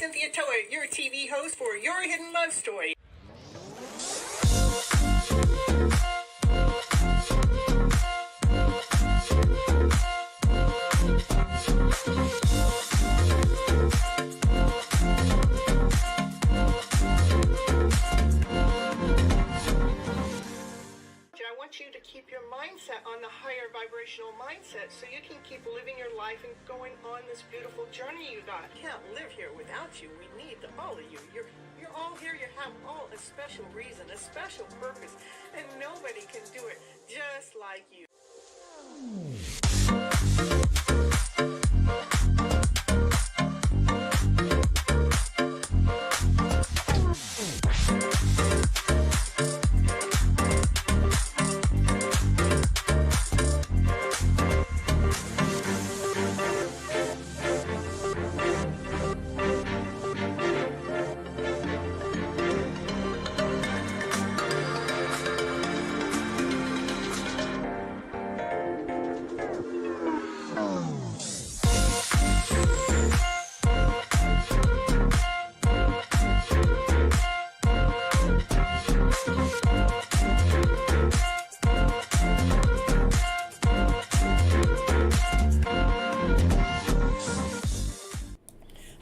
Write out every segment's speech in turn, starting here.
Cynthia Toet, your TV host for Your Hidden Love Story. I want you to keep your mindset on the higher vibrational mindset so you can keep living your life and going on this beautiful journey you got. I can't live here without you. We need all of you. You're all here. You have all a special reason, a special purpose, and nobody can do it just like you.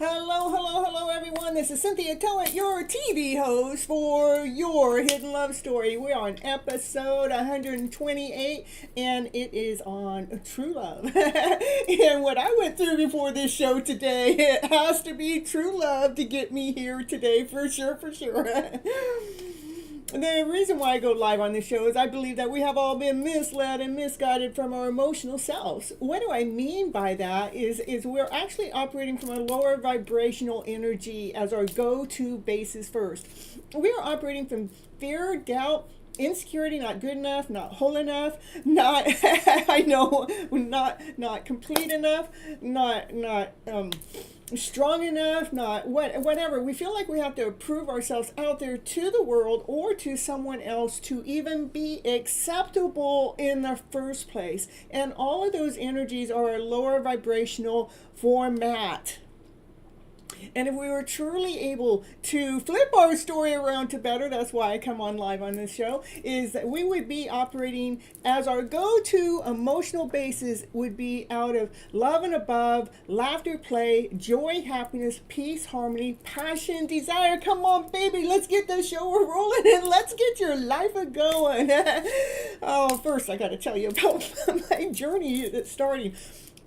Hello, everyone. This is Cynthia Toet, your TV host for Your Hidden Love Story. We're on episode 128, and it is on true love. And what I went through before this show today, it has to be true love to get me here today, for sure. The reason why I go live on this show is I believe that we have all been misled and misguided from our emotional selves. What do I mean by that is we're actually operating from a lower vibrational energy as our go-to basis first. We are operating from fear, doubt, insecurity, not good enough, not whole enough, not complete enough, not strong enough, not whatever. We feel like we have to prove ourselves out there to the world or to someone else to even be acceptable in the first place. And all of those energies are a lower vibrational format. And if we were truly able to flip our story around to better, that's why I come on live on this show, is that we would be operating as our go-to emotional basis would be out of love and above, laughter, play, joy, happiness, peace, harmony, passion, desire. Come on, baby, let's get the show rolling and let's get your life a-going. Oh, first I got to tell you about my journey that's starting.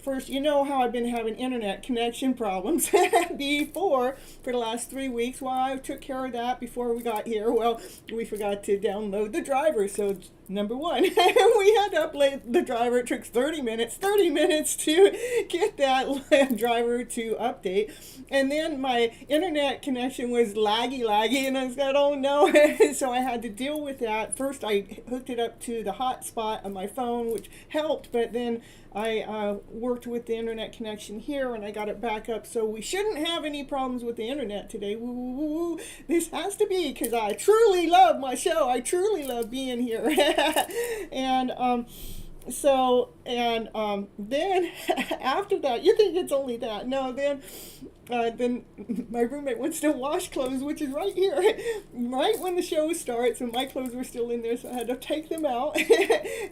First, you know how I've been having internet connection problems for the last 3 weeks. Well, I took care of that before we got here. Well, we forgot to download the driver. So, number one, we had to upload the driver. It took 30 minutes to get that driver to update. And then my internet connection was laggy, and I was like, oh no. So I had to deal with that. First, I hooked it up to the hotspot on my phone, which helped, but then I worked with the internet connection here and I got it back up, so we shouldn't have any problems with the internet today. Woo, woo, woo. This has to be because I truly love my show. I truly love being here. And then after that, you think it's only that. No, then my roommate wants to wash clothes, which is right here, right when the show starts, and my clothes were still in there, so I had to take them out.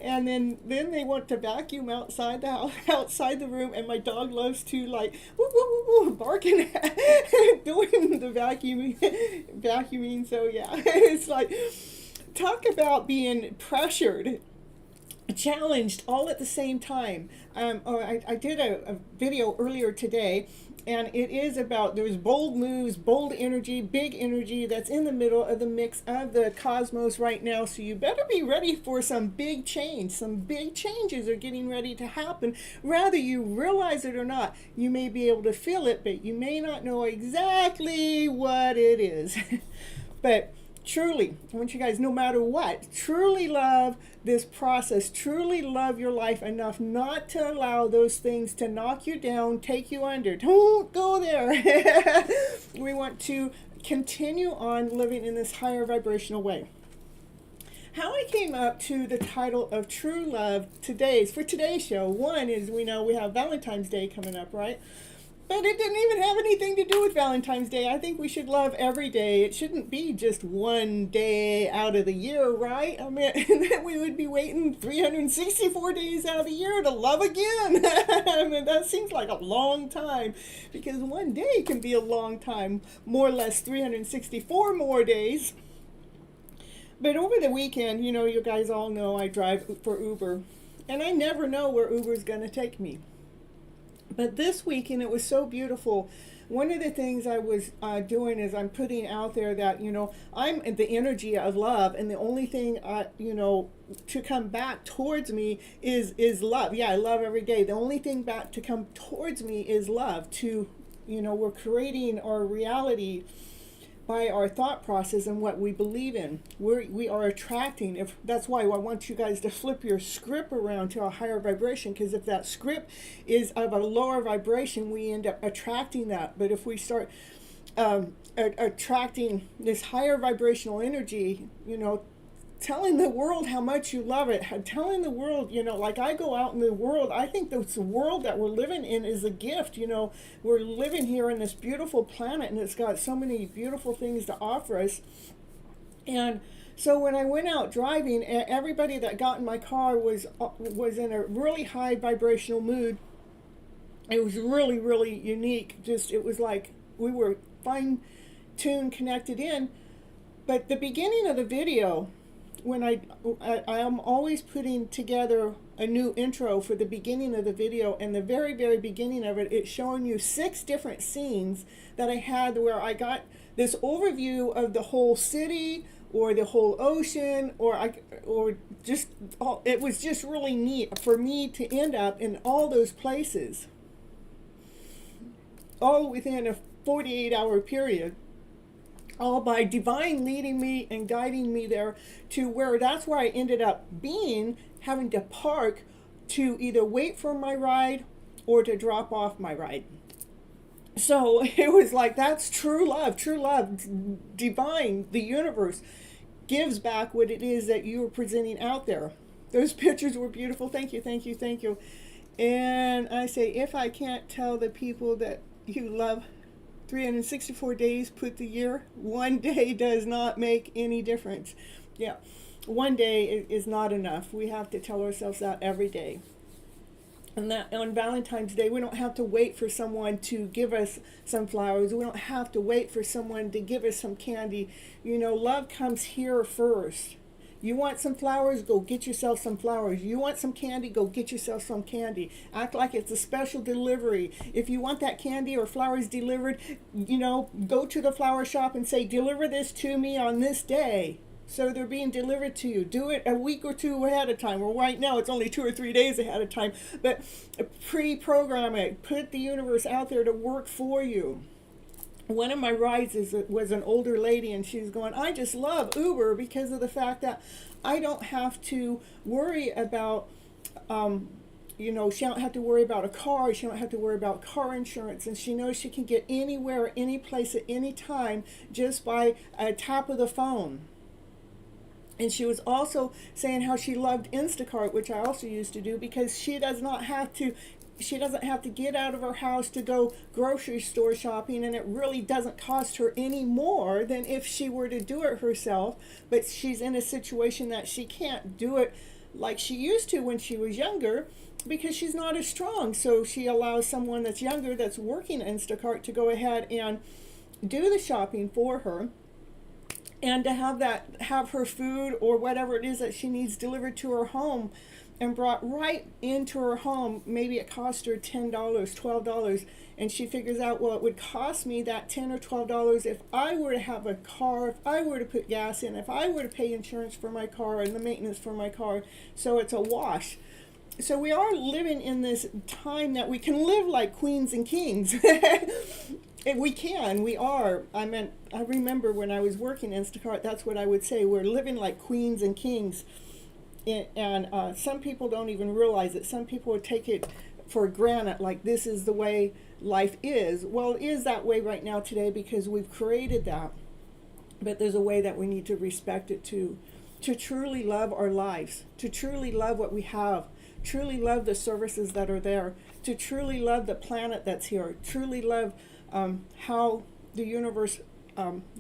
And then they want to vacuum outside the house, outside the room, and my dog loves to like woo, woo, woo, woo, barking doing the vacuuming. So yeah, it's like, talk about being pressured, challenged all at the same time. I did a video earlier today, and it is about, there's bold moves, bold energy, big energy that's in the middle of the mix of the cosmos right now. So you better be ready for some big change. Some big changes are getting ready to happen. Whether you realize it or not, you may be able to feel it, but you may not know exactly what it is. But truly, I want you guys, no matter what, truly love this process, truly love your life enough not to allow those things to knock you down, take you under. Don't go there. We want to continue on living in this higher vibrational way. How I came up to the title of True Love for today's show, one is, we know we have Valentine's Day coming up, right? But it didn't even have anything to do with Valentine's Day. I think we should love every day. It shouldn't be just one day out of the year, right? I mean, then we would be waiting 364 days out of the year to love again. I mean, that seems like a long time, because one day can be a long time, more or less 364 more days. But over the weekend, you know, you guys all know I drive for Uber, and I never know where Uber's going to take me. But this weekend, it was so beautiful. One of the things I was doing is I'm putting out there that, you know, I'm the energy of love, and the only thing, you know, to come back towards me is love. Yeah, I love every day. The only thing back to come towards me is love. To, you know, we're creating our reality by our thought process and what we believe in. We are attracting. That's why I want you guys to flip your script around to a higher vibration, because if that script is of a lower vibration, we end up attracting that. But if we start attracting this higher vibrational energy, you know, telling the world how much you love it, telling the world, you know, like I go out in the world, I think this world that we're living in is a gift. You know, we're living here in this beautiful planet, and it's got so many beautiful things to offer us. And so when I went out driving, everybody that got in my car was in a really high vibrational mood. It was really, really unique. Just, it was like we were fine-tuned, connected in. But the beginning of the video, when I am always putting together a new intro for the beginning of the video, and the very, very beginning of it, it's showing you 6 different scenes that I had where I got this overview of the whole city or the whole ocean, or just all. It was just really neat for me to end up in all those places, all within a 48-hour period. All by divine leading me and guiding me there to where, that's where I ended up being, having to park to either wait for my ride or to drop off my ride. So it was like, that's true love. True love, divine, the universe gives back what it is that you were presenting out there. Those pictures were beautiful. Thank you, thank you, thank you. And I say, if I can't tell the people that you love 364 days put the year, one day does not make any difference. Yeah, one day is not enough. We have to tell ourselves that every day. And that on Valentine's Day, we don't have to wait for someone to give us some flowers. We don't have to wait for someone to give us some candy. You know, love comes here first. You want some flowers? Go get yourself some flowers. You want some candy? Go get yourself some candy. Act like it's a special delivery. If you want that candy or flowers delivered, you know, go to the flower shop and say, deliver this to me on this day. So they're being delivered to you. Do it a week or two ahead of time. Well, right now it's only 2 or 3 days ahead of time. But pre-program it. Put the universe out there to work for you. One of my rides was an older lady, and she was going, I just love Uber because of the fact that I don't have to worry about, you know, she don't have to worry about a car. She don't have to worry about car insurance. And she knows she can get anywhere, any place at any time just by a tap of the phone. And she was also saying how she loved Instacart, which I also used to do, because she doesn't have to get out of her house to go grocery store shopping, and it really doesn't cost her any more than if she were to do it herself. But she's in a situation that she can't do it like she used to when she was younger because she's not as strong. So she allows someone that's younger, that's working Instacart, to go ahead and do the shopping for her, and to have her food or whatever it is that she needs delivered to her home and brought right into her home. Maybe it cost her $10, $12, and she figures out, well, it would cost me that $10 or $12 if I were to have a car, if I were to put gas in, if I were to pay insurance for my car and the maintenance for my car. So it's a wash. So we are living in this time that we can live like queens and kings. We are. I remember when I was working Instacart, that's what I would say. We're living like queens and kings. And some people don't even realize it. Some people would take it for granted, like this is the way life is. Well, it is that way right now today because we've created that. But there's a way that we need to respect it too. To truly love our lives, to truly love what we have, truly love the services that are there, to truly love the planet that's here, truly love how the universe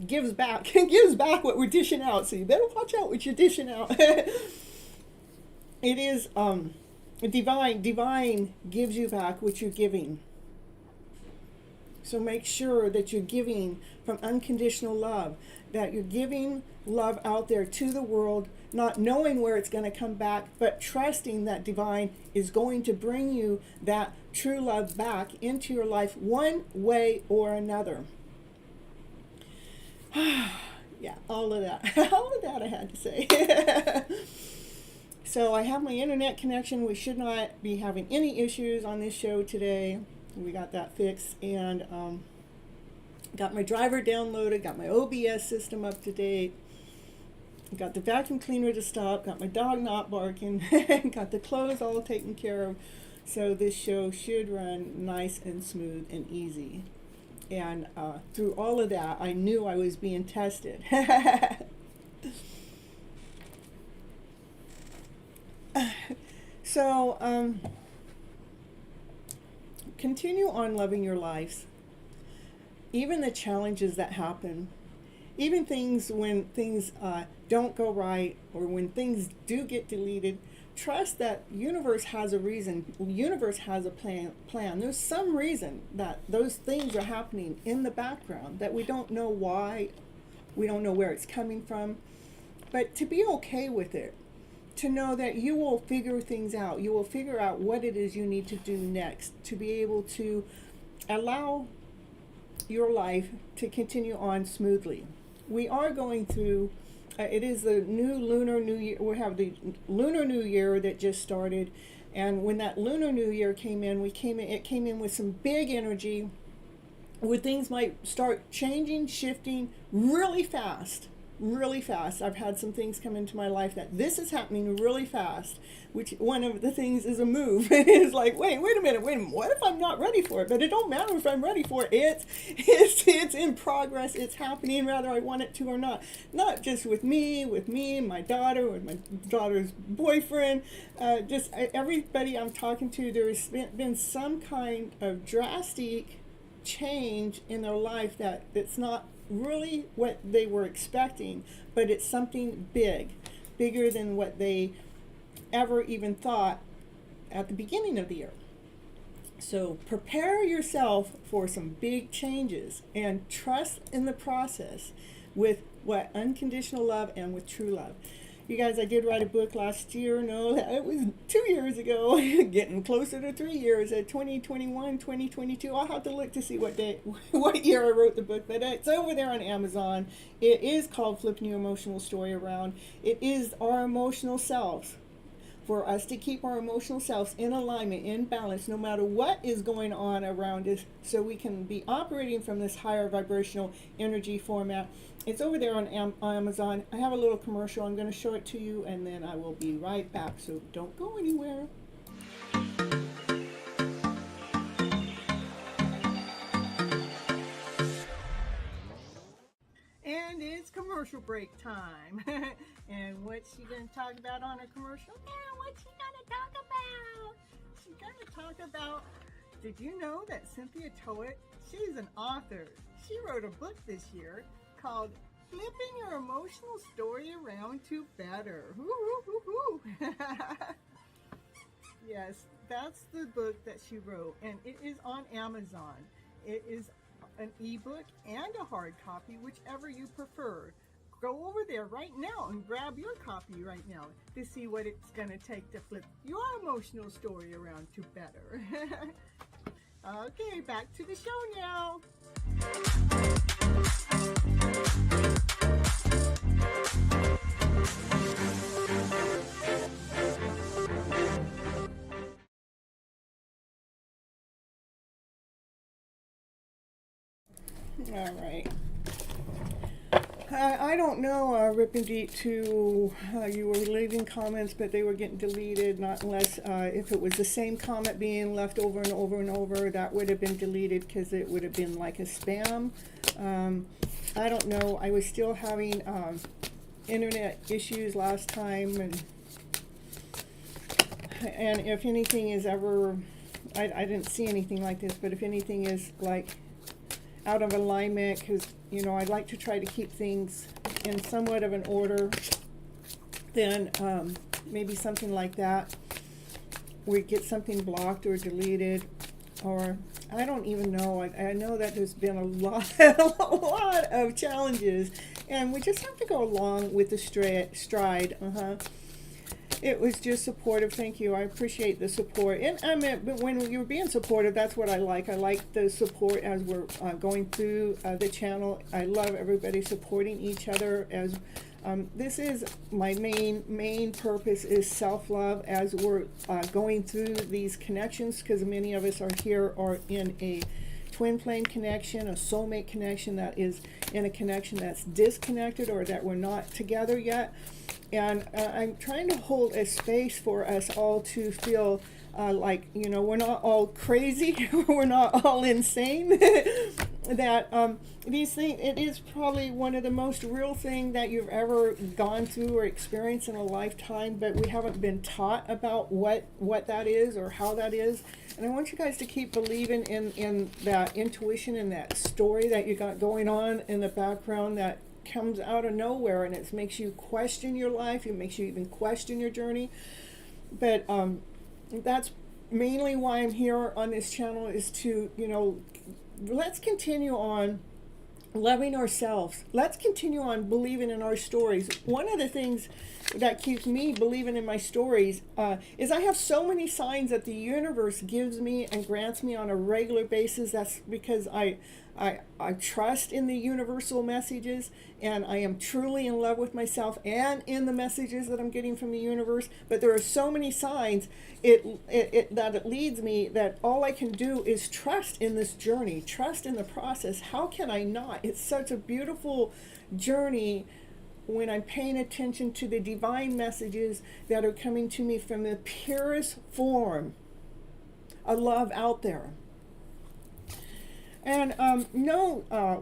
gives back gives back what we're dishing out. So you better watch out what you're dishing out. It is divine gives you back what you're giving. So make sure that you're giving from unconditional love, that you're giving love out there to the world, not knowing where it's going to come back, but trusting that divine is going to bring you that true love back into your life one way or another. Yeah, all of that I had to say. So I have my internet connection. We should not be having any issues on this show today. We got that fixed, and got my driver downloaded, got my OBS system up to date, got the vacuum cleaner to stop, got my dog not barking, got the clothes all taken care of. So this show should run nice and smooth and easy. And through all of that, I knew I was being tested. So, continue on loving your lives. Even the challenges that happen, even when things don't go right, or when things do get deleted, trust that universe has a reason. Universe has a plan. There's some reason that those things are happening in the background that we don't know why, we don't know where it's coming from, but to be okay with it. To know that you will figure things out. You will figure out what it is you need to do next to be able to allow your life to continue on smoothly. We are going through, it is the new Lunar New Year. We have the Lunar New Year that just started. And when that Lunar New Year came in, it came in with some big energy where things might start changing, shifting really fast. really fast. I've had some things come into my life that this is happening really fast, which one of the things is a move. It's like, wait a minute, what if I'm not ready for it? But it don't matter if I'm ready for it. It's in progress. It's happening whether I want it to or not. Not just with me, and my daughter, with my daughter's boyfriend, just everybody I'm talking to, there's been some kind of drastic change in their life that it's not really what they were expecting, but it's something bigger than what they ever even thought at the beginning of the year. So prepare yourself for some big changes and trust in the process with what unconditional love and with true love. You guys, I did write a book last year. No, it was 2 years ago, getting closer to 3 years, at 2021, 2022. I'll have to look to see what year I wrote the book, but it's over there on Amazon. It is called Flipping Your Emotional Story Around. It is our emotional selves. For us to keep our emotional selves in alignment, in balance, no matter what is going on around us, so we can be operating from this higher vibrational energy format. It's over there on Amazon. I have a little commercial. I'm going to show it to you, and then I will be right back. So don't go anywhere. And it's commercial break time. And what's she going to talk about on her commercial? Yeah, what's she going to talk about? She's going to talk about, did you know that Cynthia Toet, she's an author. She wrote a book this year called Flipping Your Emotional Story Around to Better. Yes, that's the book that she wrote, and it is on Amazon. It is an ebook and a hard copy, whichever you prefer. Go over there right now and grab your copy right now to see what it's going to take to flip your emotional story around to better. Okay, back to the show now. All right. I don't know, Rip and Deep, to you were leaving comments, but they were getting deleted, not unless if it was the same comment being left over and over and over, that would have been deleted because it would have been like a spam. I don't know. I was still having internet issues last time, and if anything is ever, I didn't see anything like this, but if anything is like out of alignment, because I'd like to try to keep things in somewhat of an order, then maybe something like that, we get something blocked or deleted, or I don't even know. I know that there's been a lot of challenges, and we just have to go along with the stride. It was just supportive. Thank you. I appreciate the support. And I mean, but when you're being supportive, that's what I like. I like the support as we're going through the channel. I love everybody supporting each other. As this is my main purpose is self-love as we're going through these connections, because many of us are here or in a twin flame connection, a soulmate connection, that is in a connection that's disconnected or that we're not together yet. And I'm trying to hold a space for us all to feel like, we're not all crazy, we're not all insane, that these things, it is probably one of the most real thing that you've ever gone through or experienced in a lifetime, but we haven't been taught about what that is or how that is. And I want you guys to keep believing in that intuition and that story that you got going on in the background that comes out of nowhere, and it makes you question your life. It makes you even question your journey. But that's mainly why I'm here on this channel, is to, let's continue on loving ourselves. Let's continue on believing in our stories. One of the things that keeps me believing in my stories is I have so many signs that the universe gives me and grants me on a regular basis. That's because I trust in the universal messages, and I am truly in love with myself and in the messages that I'm getting from the universe. But there are so many signs that it leads me that all I can do is trust in this journey, trust in the process. How can I not? It's such a beautiful journey when I'm paying attention to the divine messages that are coming to me from the purest form of love out there. And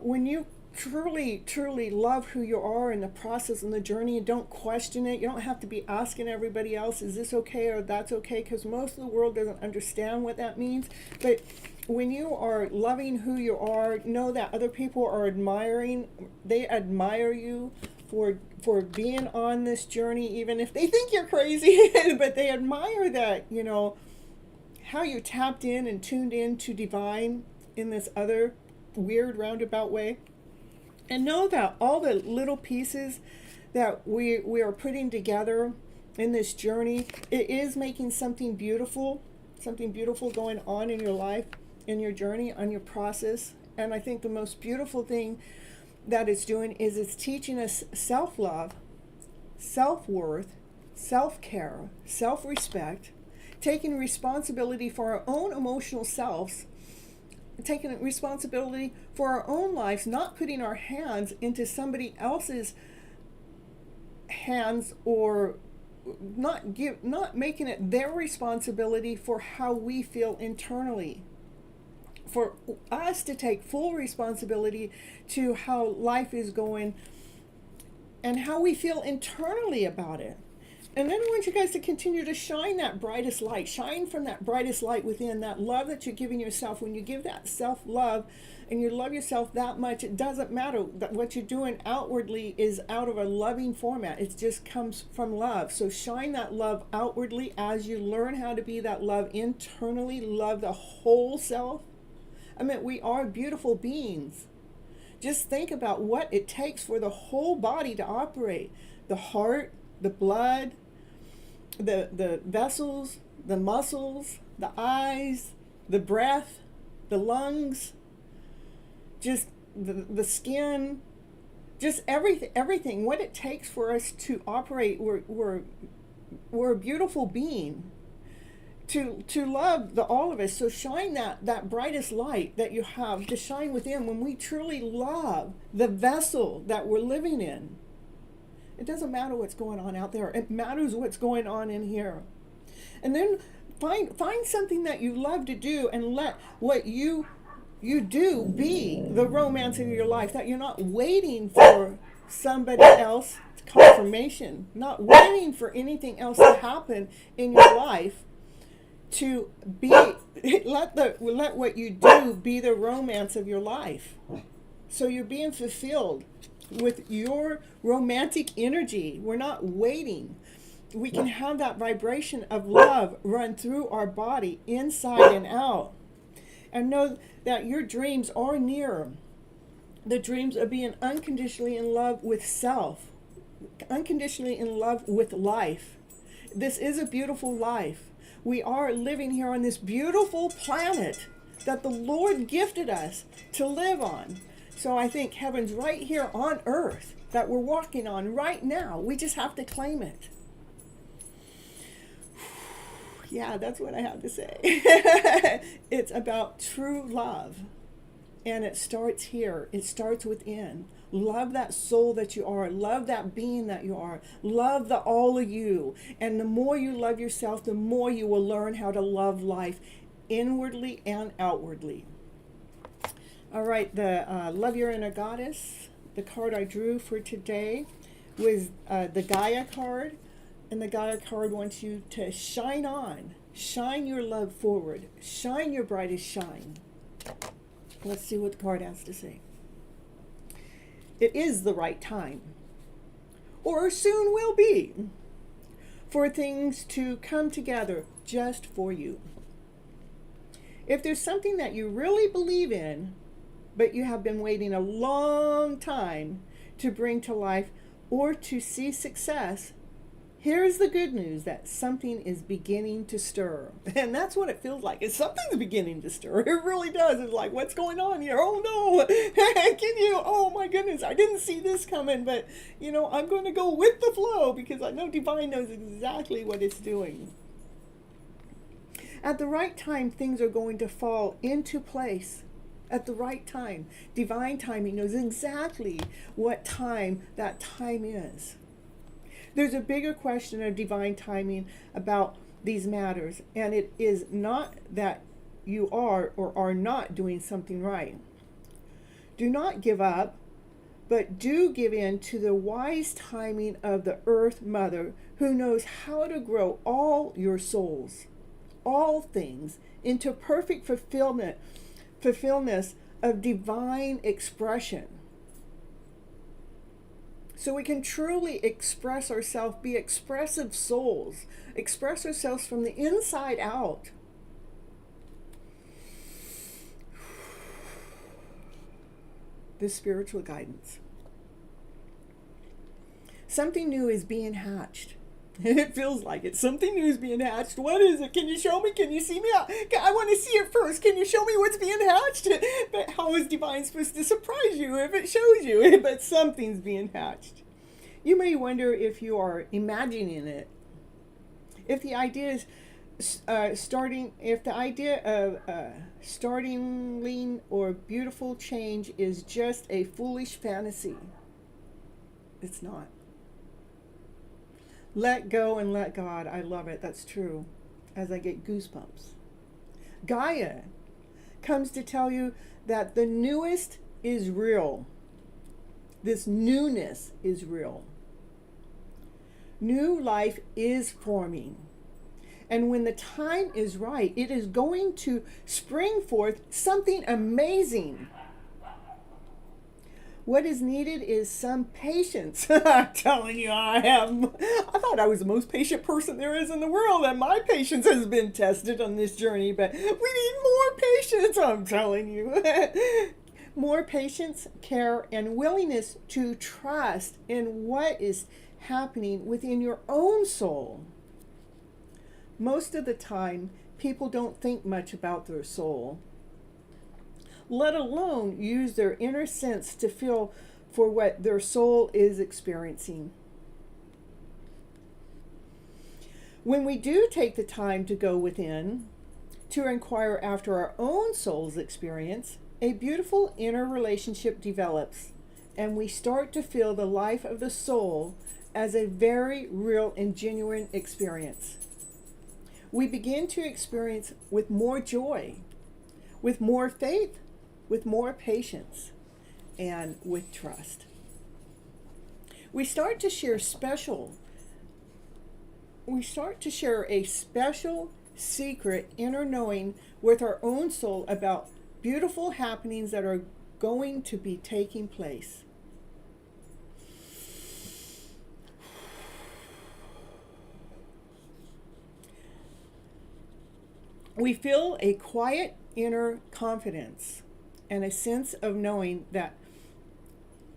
when you truly love who you are in the process and the journey, and don't question it. You don't have to be asking everybody else, is this okay or that's okay, because most of the world doesn't understand what that means. But when you are loving who you are, know that other people are they admire you for being on this journey, even if they think you're crazy, but they admire that, how you tapped in and tuned in to divine in this other weird roundabout way. And know that all the little pieces that we are putting together in this journey, it is making something beautiful going on in your life, in your journey, on your process. And I think the most beautiful thing that it's doing is it's teaching us self-love, self-worth, self-care, self-respect, taking responsibility for our own emotional selves, taking responsibility for our own lives, not putting our hands into somebody else's hands, or not making it their responsibility for how we feel internally. For us to take full responsibility to how life is going and how we feel internally about it. And then I want you guys to continue to shine that brightest light. Shine from that brightest light within, that love that you're giving yourself. When you give that self-love and you love yourself that much, it doesn't matter that what you're doing outwardly is out of a loving format. It just comes from love. So shine that love outwardly as you learn how to be that love internally. Love the whole self. I mean, we are beautiful beings. Just think about what it takes for the whole body to operate. The heart, the blood, the vessels, the muscles, the eyes, the breath, the lungs, just the skin, just everything. What it takes for us to operate. We're a beautiful being. To love all of us. So shine that brightest light that you have to shine within. When we truly love the vessel that we're living in, it doesn't matter what's going on out there. It matters what's going on in here. And then find something that you love to do, and let what you do be the romance of your life. That you're not waiting for somebody else confirmation, not waiting for anything else to happen in your life. To be, let what you do be the romance of your life. So you're being fulfilled with your romantic energy. We're not waiting. We can have that vibration of love run through our body, inside and out. And know that your dreams are near. The dreams of being unconditionally in love with self, unconditionally in love with life. This is a beautiful life. We are living here on this beautiful planet that the Lord gifted us to live on. So I think heaven's right here on earth that we're walking on right now. We just have to claim it. Yeah, that's what I have to say. It's about true love. And it starts here. It starts within. Love that soul that you are. Love that being that you are. Love the all of you. And the more you love yourself, the more you will learn how to love life inwardly and outwardly. All right, the Love Your Inner Goddess, the card I drew for today was the Gaia card. And the Gaia card wants you to shine on. Shine your love forward. Shine your brightest shine. Let's see what the card has to say. It is the right time, or soon will be, for things to come together just for you. If there's something that you really believe in, but you have been waiting a long time to bring to life or to see success, here's the good news that something is beginning to stir. And that's what it feels like. It's something's beginning to stir. It really does. It's like, what's going on here? Oh no. Oh my goodness, I didn't see this coming, but I'm going to go with the flow because I know Divine knows exactly what it's doing. At the right time, things are going to fall into place. at the right time. Divine timing knows exactly what time that time is. There's a bigger question of divine timing about these matters, and it is not that you are or are not doing something right. Do not give up, but do give in to the wise timing of the Earth Mother, who knows how to grow all your souls, all things, into perfect fulfillment of divine expression. So we can truly express ourselves, be expressive souls, express ourselves from the inside out. This spiritual guidance. Something new is being hatched. It feels like it. Something new is being hatched. What is it? Can you show me? Can you see me? I want to see it first. Can you show me what's being hatched? But how is divine supposed to surprise you if it shows you? But something's being hatched. You may wonder if you are imagining it. If the idea is startling or beautiful change is just a foolish fantasy. It's not. Let go and let God. I love it. That's true. As I get goosebumps. Gaia comes to tell you that the newest is real. This newness is real. New life is forming. And when the time is right, it is going to spring forth something amazing. What is needed is some patience. I'm telling you, I thought I was the most patient person there is in the world, and my patience has been tested on this journey, but we need more patience, I'm telling you. More patience, care, and willingness to trust in what is happening within your own soul. Most of the time, people don't think much about their soul, let alone use their inner sense to feel for what their soul is experiencing. When we do take the time to go within, to inquire after our own soul's experience, a beautiful inner relationship develops, and we start to feel the life of the soul as a very real and genuine experience. We begin to experience with more joy, with more faith, with more patience, and with trust. We start to share a special secret inner knowing with our own soul about beautiful happenings that are going to be taking place. We feel a quiet inner confidence and a sense of knowing that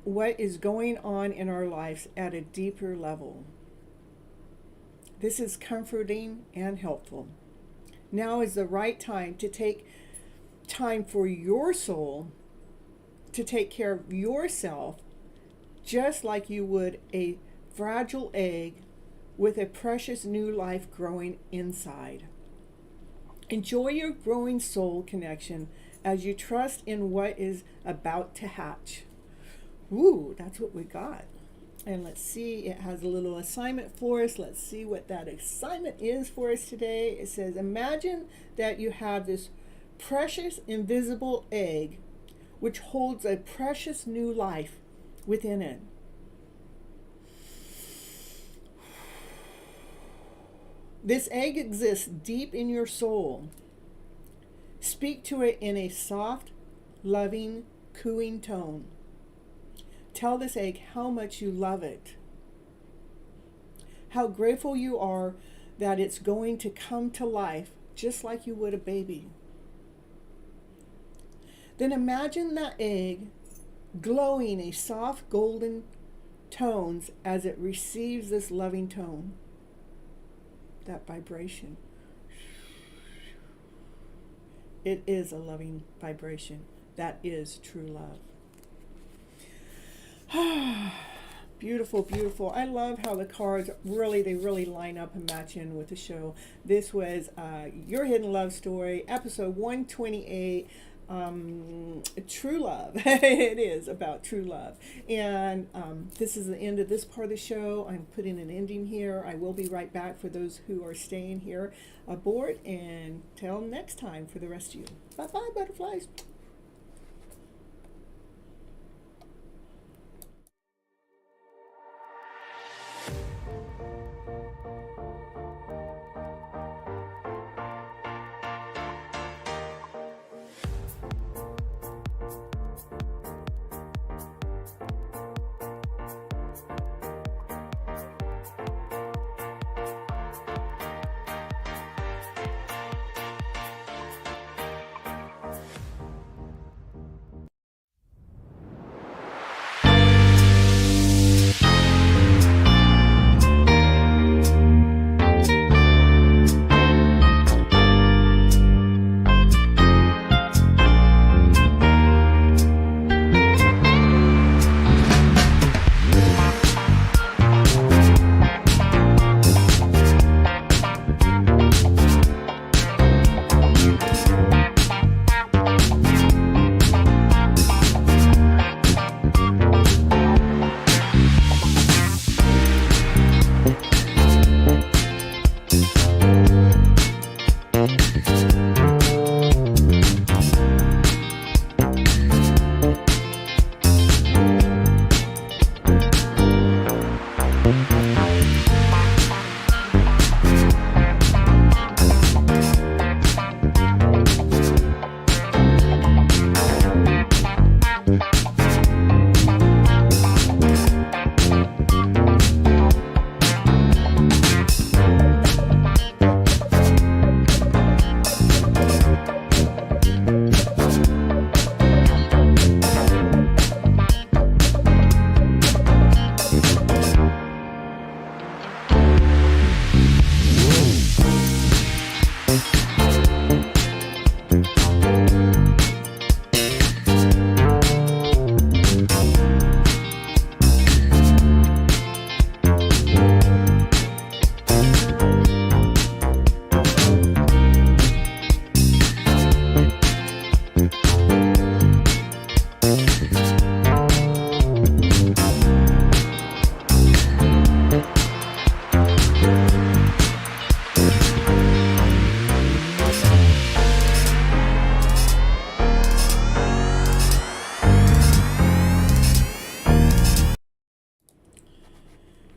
what is going on in our lives at a deeper level. This is comforting and helpful. Now is the right time to take time for your soul, to take care of yourself, just like you would a fragile egg with a precious new life growing inside. Enjoy your growing soul connection as you trust in what is about to hatch. Ooh, that's what we got. And let's see, it has a little assignment for us. Let's see what that assignment is for us today. It says, imagine that you have this precious invisible egg which holds a precious new life within it. This egg exists deep in your soul. Speak to it in a soft, loving, cooing tone. Tell this egg how much you love it, how grateful you are that it's going to come to life just like you would a baby. Then imagine that egg glowing a soft golden tones as it receives this loving tone, that vibration. It is a loving vibration. That is true love. Beautiful, beautiful. I love how the cards really line up and match in with the show. This was Your Hidden Love Story, episode 128. true love. It is about true love. And this is the end of this part of the show. I'm putting an ending here. I will be right back for those who are staying here aboard. And till next time for the rest of you. Bye-bye, butterflies.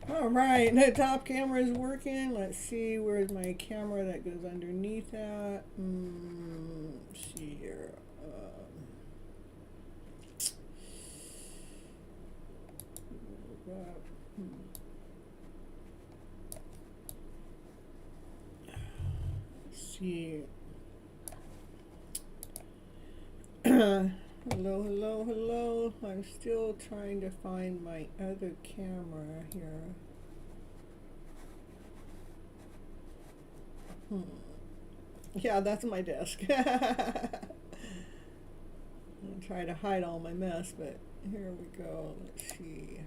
Alright, the top camera is working. Let's see, where's my camera that goes underneath that? Let's see here. Let's see. Hello. I'm still trying to find my other camera here. Yeah, that's my desk. I'll try to hide all my mess, but here we go. Let's see.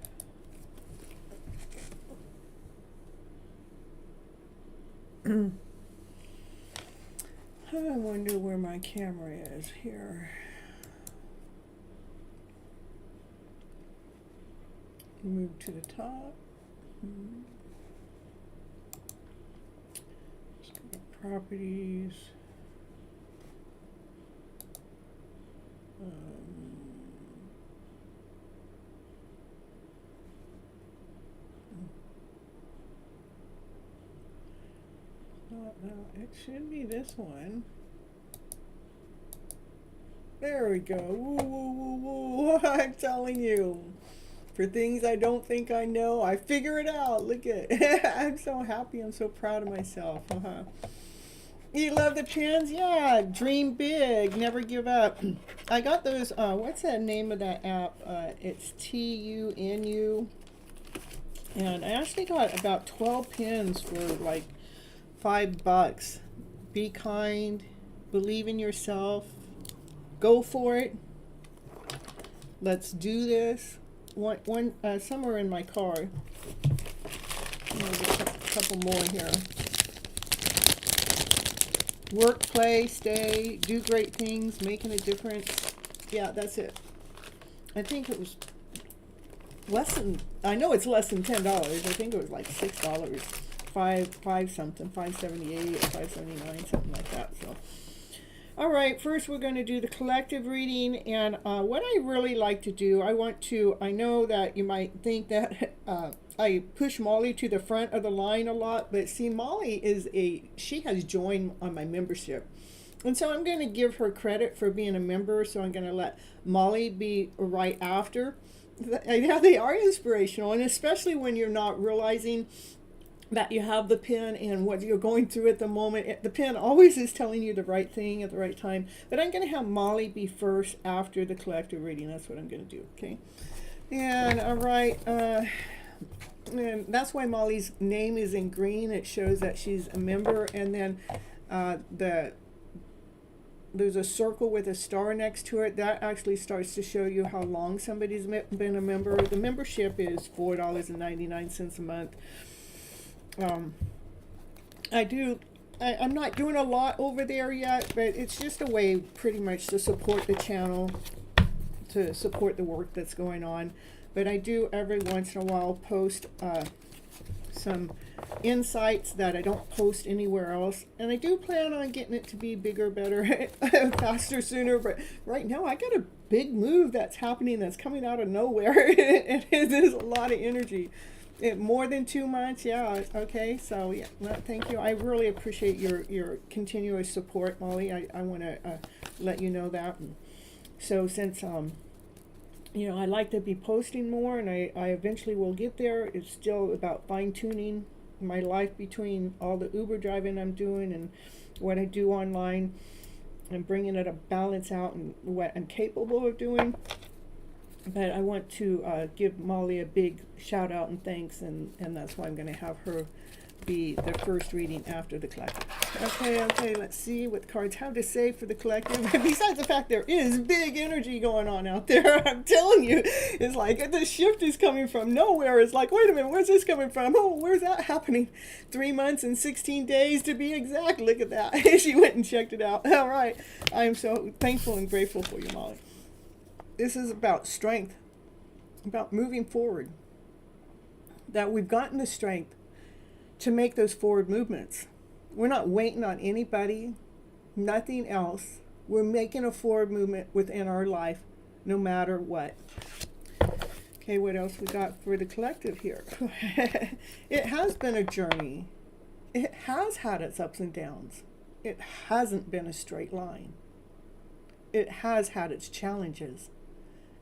I wonder where my camera is here. Move to the top. Just go to properties. No, it should be this one. There we go. Woo. I'm telling you. For things I don't think I know, I figure it out. Look at it. I'm so happy. I'm so proud of myself. You love the pins? Yeah. Dream big. Never give up. I got those. What's the name of that app? It's TUNU. And I actually got about 12 pins for like $5. Be kind. Believe in yourself. Go for it. Let's do this. One somewhere in my car. I'll get a couple more here. Work, play, stay, do great things, making a difference. Yeah, that's it. I think it was less than, I know it's less than $10. I think it was like $6. Five something, 578 or 579, something like that. So all right, first we're going to do the collective reading, and what I really like to do, I know that you might think that I push Molly to the front of the line a lot, but see, Molly she has joined on my membership. And so I'm going to give her credit for being a member, so I'm going to let Molly be right after. Yeah, they are inspirational, and especially when you're not realizing that you have the pen and what you're going through at the moment. The pen always is telling you the right thing at the right time. But I'm going to have Molly be first after the collective reading. That's what I'm going to do, okay? And all right, and that's why Molly's name is in green. It shows that she's a member. And then there's a circle with a star next to it. That actually starts to show you how long somebody's been a member. The membership is $4.99 a month. I'm not doing a lot over there yet, but it's just a way pretty much to support the channel, to support the work that's going on. But I do every once in a while post some insights that I don't post anywhere else, and I do plan on getting it to be bigger, better, faster, sooner. But right now I got a big move that's happening that's coming out of nowhere. It is a lot of energy. More than 2 months, yeah. Okay, so yeah, well, thank you. I really appreciate your continuous support, Molly. I want to let you know that. And so since I like to be posting more, and I eventually will get there. It's still about fine-tuning my life between all the Uber driving I'm doing and what I do online, and bringing it a balance out and what I'm capable of doing. But I want to give Molly a big shout out and thanks, and that's why I'm going to have her be the first reading after the collective. Okay, let's see what the cards have to say for the collective. Besides the fact there is big energy going on out there, I'm telling you, it's like the shift is coming from nowhere. It's like, wait a minute, where's this coming from? Oh, where's that happening? 3 months and 16 days to be exact. Look at that. She went and checked it out. All right. I am so thankful and grateful for you, Molly. This is about strength, about moving forward, that we've gotten the strength to make those forward movements. We're not waiting on anybody, nothing else. We're making a forward movement within our life, no matter what. Okay, what else we got for the collective here? It has been a journey. It has had its ups and downs. It hasn't been a straight line. It has had its challenges.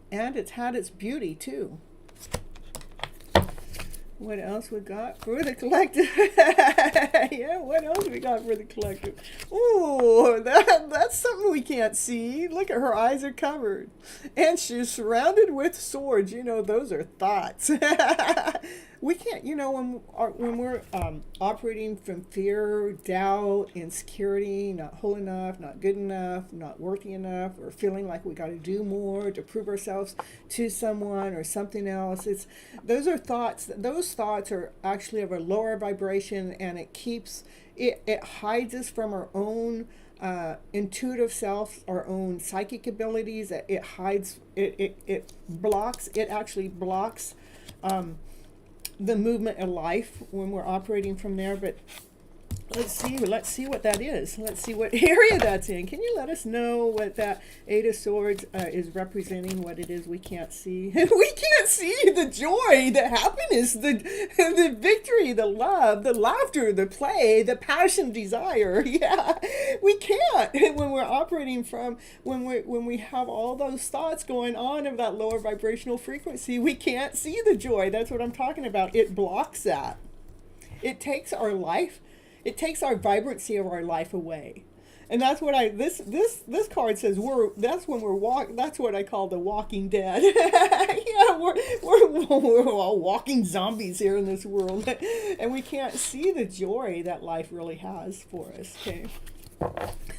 And it's had its beauty, too. What else we got for the collective? Yeah, what else we got for the collective? Ooh, that's something we can't see. Look at her eyes are covered. And she's surrounded with swords. Those are thoughts. We can't, when we're operating from fear, doubt, insecurity, not whole enough, not good enough, not worthy enough, or feeling like we got to do more to prove ourselves to someone or something else. Those are thoughts. Those thoughts are actually of a lower vibration, and it hides us from our own intuitive self, our own psychic abilities. It hides. It blocks. It actually blocks the movement of life when we're operating from there. But let's see what that is. Let's see what area that's in. Can you let us know what that Eight of Swords is representing, what it is we can't see? We can't see the joy, the happiness, the victory, the love, the laughter, the play, the passion, desire. Yeah, we can't. When we're operating from, when we have all those thoughts going on of that lower vibrational frequency, we can't see the joy. That's what I'm talking about. It blocks that. It takes our life. It takes our vibrancy of our life away. And that's what this card says. That's what I call the walking dead. Yeah, we're all walking zombies here in this world. And we can't see the joy that life really has for us. Okay.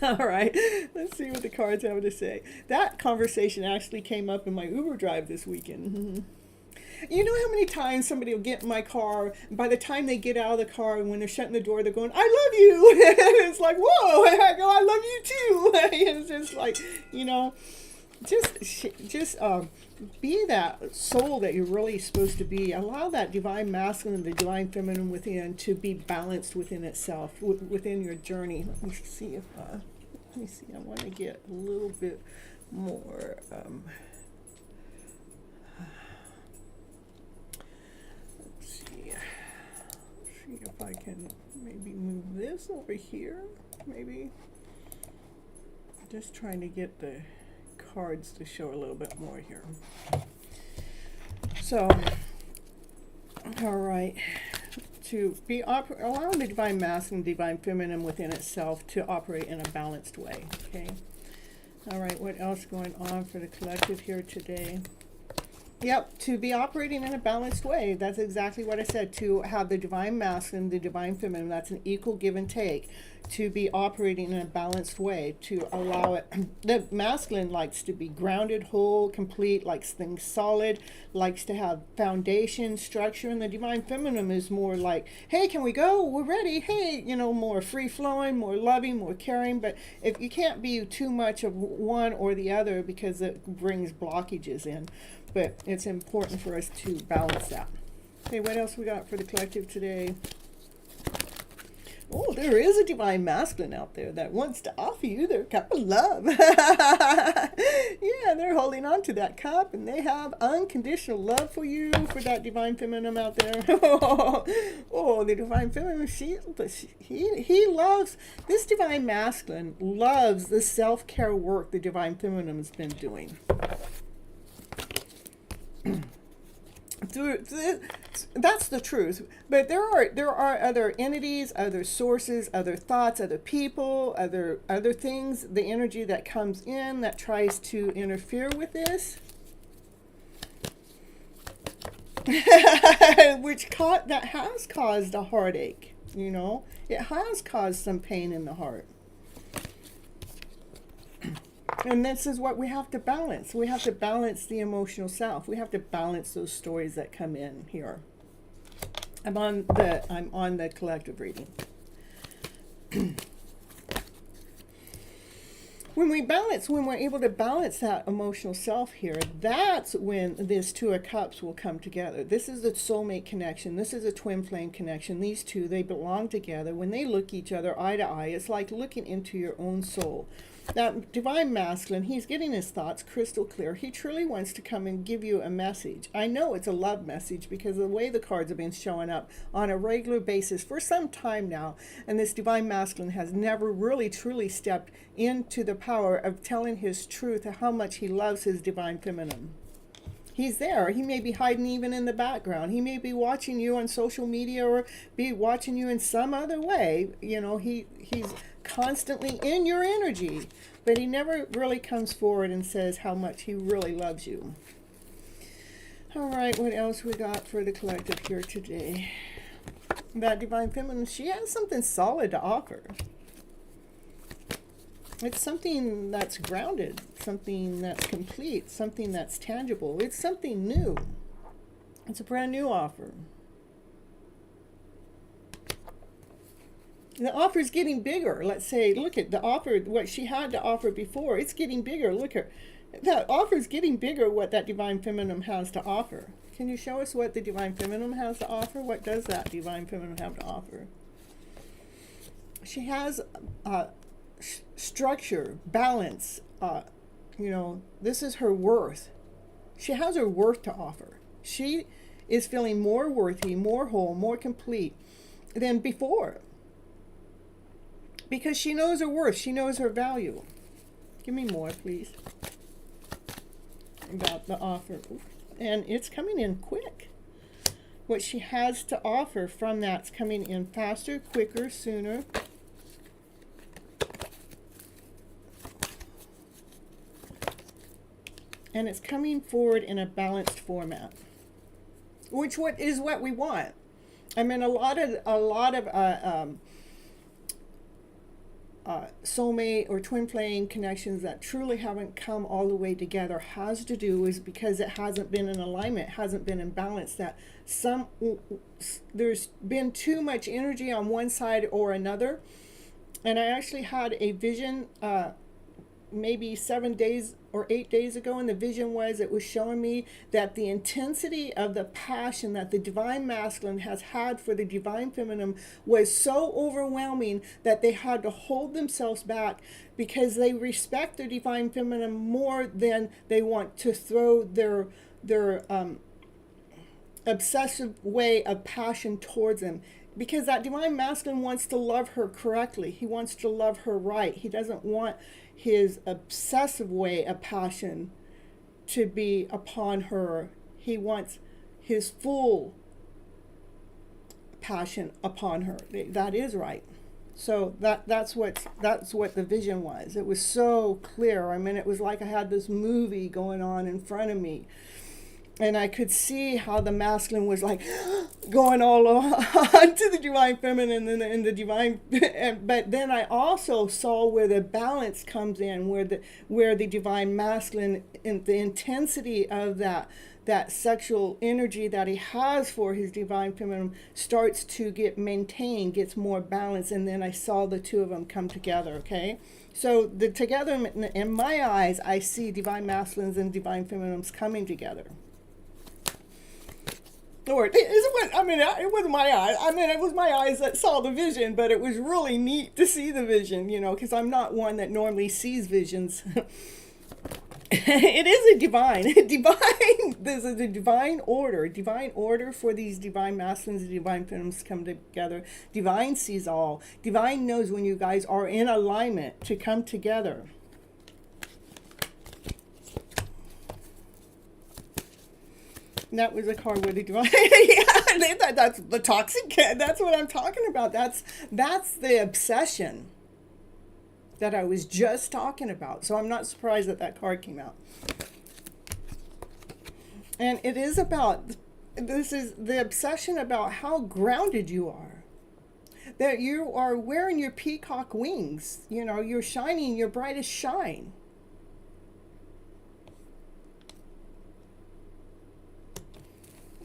All right. Let's see what the cards have to say. That conversation actually came up in my Uber drive this weekend. You know how many times somebody will get in my car, and by the time they get out of the car, and when they're shutting the door, they're going, "I love you." And it's like, whoa, I go, "I love you too." It's just like, you know, just be that soul that you're really supposed to be. Allow that divine masculine, the divine feminine within to be balanced within itself, within your journey. Let me see if, I want to get a little bit more, see if I can maybe move this over here, maybe. Just trying to get the cards to show a little bit more here. So, all right, to be allowing the divine masculine, divine feminine within itself to operate in a balanced way, okay? All right, what else going on for the collective here today? Yep, to be operating in a balanced way. That's exactly what I said. To have the divine masculine, the divine feminine, that's an equal give and take. To be operating in a balanced way, to allow it. The masculine likes to be grounded, whole, complete, likes things solid, likes to have foundation, structure, and the divine feminine is more like, hey, can we go? We're ready. Hey, you know, more free-flowing, more loving, more caring. But if you can't be too much of one or the other because it brings blockages in. But it's important for us to balance that. Okay, what else we got for the collective today? Oh, there is a divine masculine out there that wants to offer you their cup of love. Yeah, they're holding on to that cup, and they have unconditional love for you, for that divine feminine out there. Oh, the divine feminine, he loves, this divine masculine loves the self-care work the divine feminine has been doing. That's the truth, but there are other entities, other sources, other thoughts, other people, other things, the energy that comes in that tries to interfere with this, that has caused a heartache. You know, it has caused some pain in the heart. And this is what we have to balance. We have to balance the emotional self. We have to balance those stories that come in here. I'm on the collective reading. When we're able to balance that emotional self here, that's when this Two of Cups will come together. This is the soulmate connection. This is a twin flame connection. These two, they belong together. When they look each other eye to eye, it's like looking into your own soul. That divine masculine, he's getting his thoughts crystal clear. He truly wants to come and give you a message. I know it's a love message because of the way the cards have been showing up on a regular basis for some time now. And this divine masculine has never really truly stepped into the power of telling his truth of how much he loves his divine feminine. He's there. He may be hiding even in the background. He may be watching you on social media or be watching you in some other way. You know, he's constantly in your energy, but he never really comes forward and says how much he really loves you. All right, what else we got for the collective here today? That divine feminine, she has something solid to offer. It's something that's grounded, something that's complete, something that's tangible. It's something new. It's a brand new offer. The offer's getting bigger. Let's say, look at the offer, what she had to offer before. It's getting bigger. Look at that offer's getting bigger, what that divine feminine has to offer. Can you show us what the divine feminine has to offer? What does that divine feminine have to offer? She has structure, balance. You know, this is her worth. She has her worth to offer. She is feeling more worthy, more whole, more complete than before. Because she knows her worth. She knows her value. Give me more, please. About the offer. And it's coming in quick. What she has to offer from that's coming in faster, quicker, sooner. And it's coming forward in a balanced format. Which is what we want. I mean, a lot of soulmate or twin flame connections that truly haven't come all the way together has to do is because it hasn't been in alignment, hasn't been in balance, that there's been too much energy on one side or another. And I actually had a vision maybe 7 days or 8 days ago, and the vision was, it was showing me that the intensity of the passion that the divine masculine has had for the divine feminine was so overwhelming that they had to hold themselves back because they respect their divine feminine more than they want to throw their obsessive way of passion towards them. Because that divine masculine wants to love her correctly. He wants to love her right. He doesn't want his obsessive way of passion to be upon her. He wants his full passion upon her. That is right. So that's what the vision was. It was so clear. I mean, it was like I had this movie going on in front of me. And I could see how the masculine was like going all on to the divine feminine and the divine. But then I also saw where the balance comes in, where the divine masculine and the intensity of that sexual energy that he has for his divine feminine starts to get maintained, gets more balanced. And then I saw the two of them come together, okay? So the together, in my eyes, I see divine masculines and divine feminines coming together. Lord, it wasn't my eyes. I mean, it was my eyes that saw the vision, but it was really neat to see the vision, because I'm not one that normally sees visions. It is a divine. This is a divine order for these divine masculines and divine feminines to come together. Divine sees all. Divine knows when you guys are in alignment to come together. That was a card with a divine. Yeah, that's the toxic. That's what I'm talking about. That's the obsession that I was just talking about. So I'm not surprised that card came out. And it is about, this is the obsession about how grounded you are. That you are wearing your peacock wings. You're shining your brightest shine.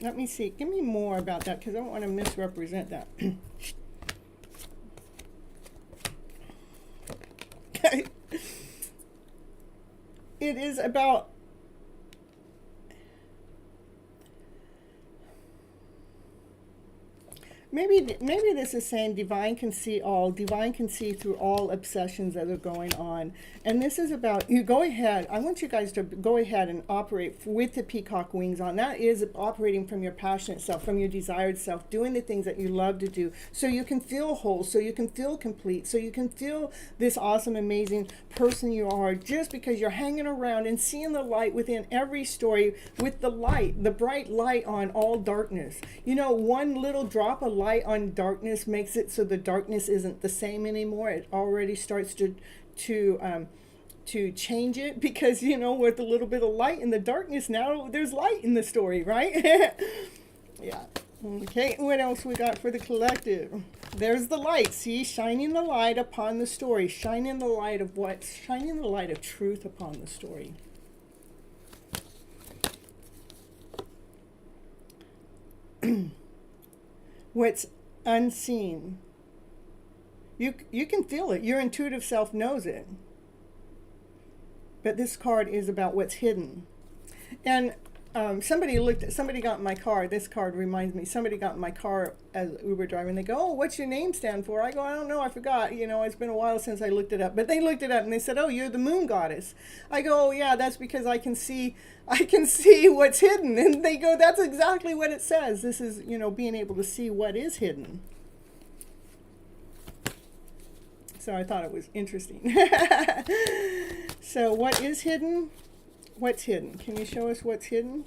Let me see. Give me more about that because I don't want to misrepresent that. Okay. It is about maybe this is saying divine can see all, divine can see through all obsessions that are going on. And this is about, you go ahead, I want you guys to go ahead and operate with the peacock wings on. That is operating from your passionate self, from your desired self, doing the things that you love to do, so you can feel whole, so you can feel complete, so you can feel this awesome, amazing person you are, just because you're hanging around and seeing the light within every story, with the light, the bright light on all darkness. One little drop of light on darkness makes it so the darkness isn't the same anymore. It already starts to change it, because with a little bit of light in the darkness, now there's light in the story, right? Yeah. Okay, what else we got for the collective? There's the light. See, shining the light upon the story. Shining the light of what? Shining the light of truth upon the story. What's unseen. You can feel it. Your intuitive self knows it. But this card is about what's hidden. And somebody got in my car. This card reminds me. Somebody got in my car as we were driving. They go, "Oh, what's your name stand for?" I go, "I don't know. I forgot. It's been a while since I looked it up." But they looked it up and they said, "Oh, you're the moon goddess." I go, "Oh, yeah, that's because I can see what's hidden." And they go, "That's exactly what it says." This is, being able to see what is hidden. So I thought it was interesting. So what is hidden? What's hidden? Can you show us what's hidden?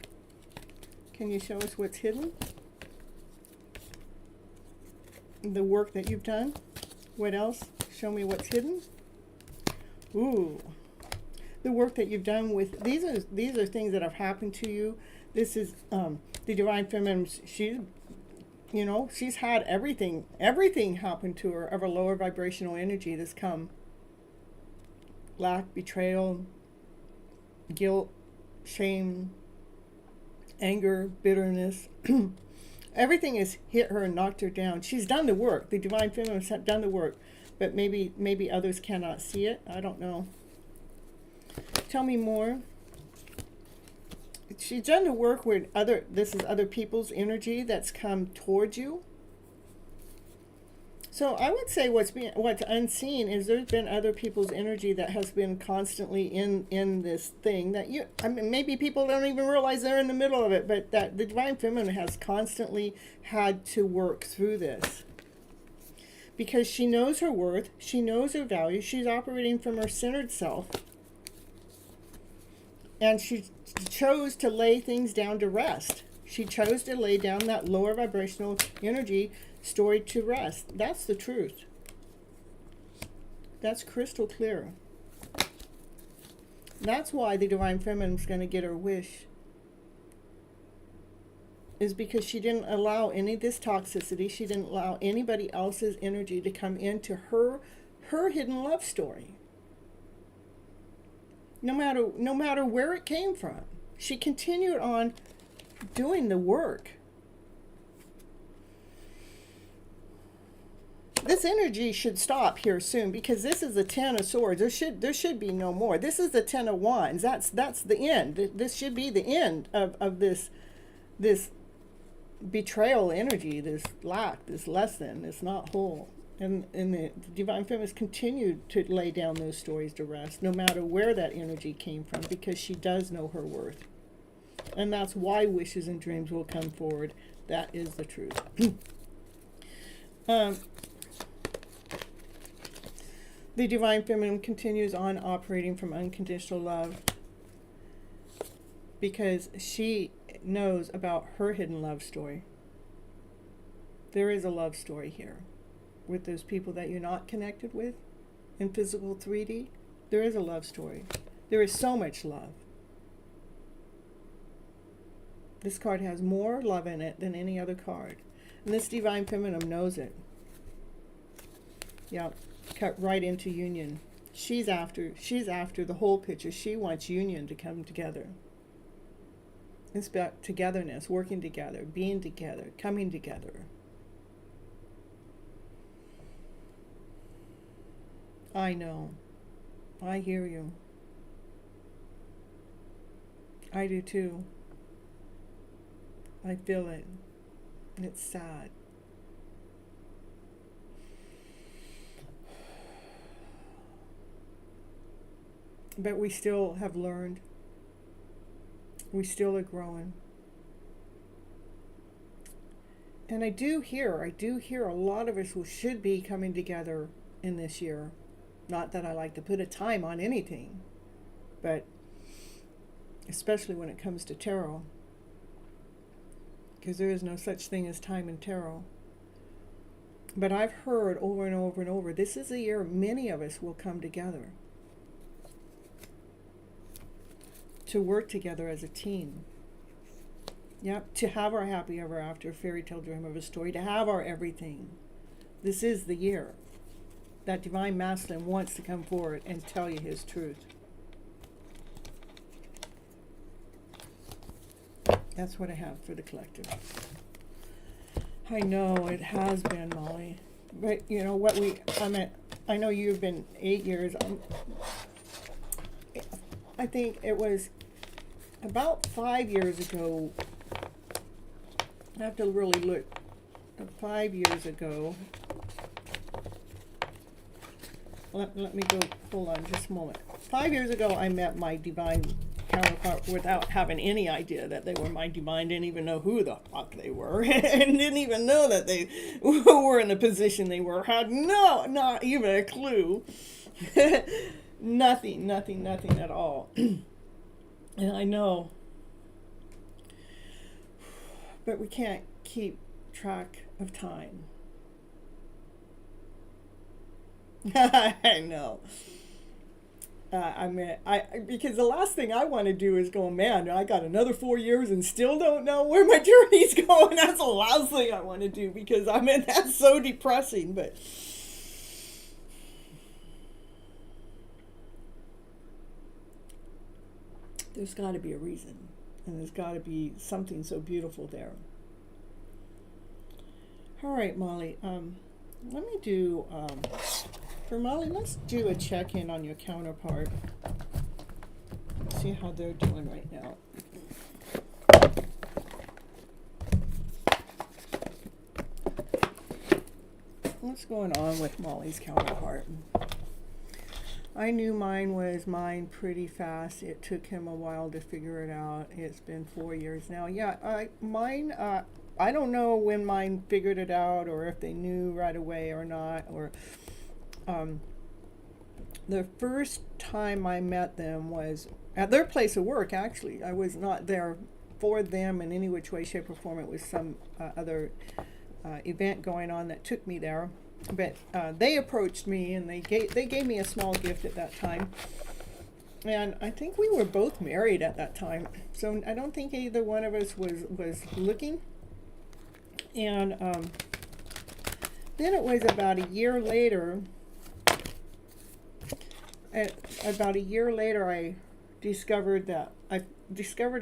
Can you show us what's hidden? The work that you've done. What else? Show me what's hidden. Ooh. The work that you've done with, these are things that have happened to you. This is the divine feminine. She's had everything happen to her of a lower vibrational energy that's come lack, betrayal, guilt, shame, anger, bitterness. Everything has hit her and knocked her down. She's done the work. The Divine Feminine has done the work, but maybe others cannot see it. I don't know. Tell me more. She's done the work with this is other people's energy that's come towards you. So I would say what's unseen is there's been other people's energy that has been constantly in this thing that maybe people don't even realize they're in the middle of it, but that the Divine Feminine has constantly had to work through this. Because she knows her worth, she knows her value, she's operating from her centered self. And she chose to lay things down to rest. She chose to lay down that lower vibrational energy story to rest. That's the truth. That's crystal clear. That's why the Divine Feminine is going to get her wish. Is because she didn't allow any of this toxicity. She didn't allow anybody else's energy to come into her hidden love story. No matter where it came from. She continued on doing the work. This energy should stop here soon, because this is the Ten of Swords. There should be no more. This is the Ten of Wands. That's the end. This should be the end of this betrayal energy, this lack, this less than, this not whole. And the Divine Feminine continued to lay down those stories to rest, no matter where that energy came from, because she does know her worth. And that's why wishes and dreams will come forward. That is the truth. The Divine Feminine continues on operating from unconditional love, because she knows about her hidden love story. There is a love story here with those people that you're not connected with in physical 3D. There is a love story. There is so much love. This card has more love in it than any other card. And this Divine Feminine knows it. Yeah, cut right into union. She's after the whole picture. She wants union to come together. It's about togetherness, working together, being together, coming together. I know. I hear you. I do too. I feel it. And it's sad. But we still have learned. We still are growing. And I do hear a lot of us who should be coming together in this year. Not that I like to put a time on anything, but especially when it comes to tarot. Because there is no such thing as time in tarot. But I've heard over and over and over, this is a year many of us will come together to work together as a team. Yep, to have our happy ever after, fairy tale dream of a story, to have our everything. This is the year that Divine Masculine wants to come forward and tell you his truth. That's what I have for the collective. I know it has been, Molly. But you know what I know you've been 8 years. I think it was about 5 years ago. I have to really look. 5 years ago. Let me go, hold on just a moment. 5 years ago, I met my divine counterpart without having any idea that they were my divine. Didn't even know who the fuck they were. And didn't even know that they were in the position they were. Had not even a clue. Nothing at all. And I know. But we can't keep track of time. I know. Because the last thing I want to do is go, man, I got another 4 years and still don't know where my journey's going. That's the last thing I want to do, because that's so depressing. But there's got to be a reason, and there's got to be something so beautiful there. All right, Molly, let me do, for Molly, let's do a check-in on your counterpart. See how they're doing right now. What's going on with Molly's counterpart? I knew mine was mine pretty fast. It took him a while to figure it out. It's been 4 years now. Yeah, I don't know when mine figured it out, or if they knew right away or not. Or the first time I met them was at their place of work. Actually, I was not there for them in any which way, shape, or form. It was some other event going on that took me there. But they approached me, and they gave me a small gift at that time. And I think we were both married at that time, so I don't think either one of us was looking. And then it was about a year later. About a year later, I discovered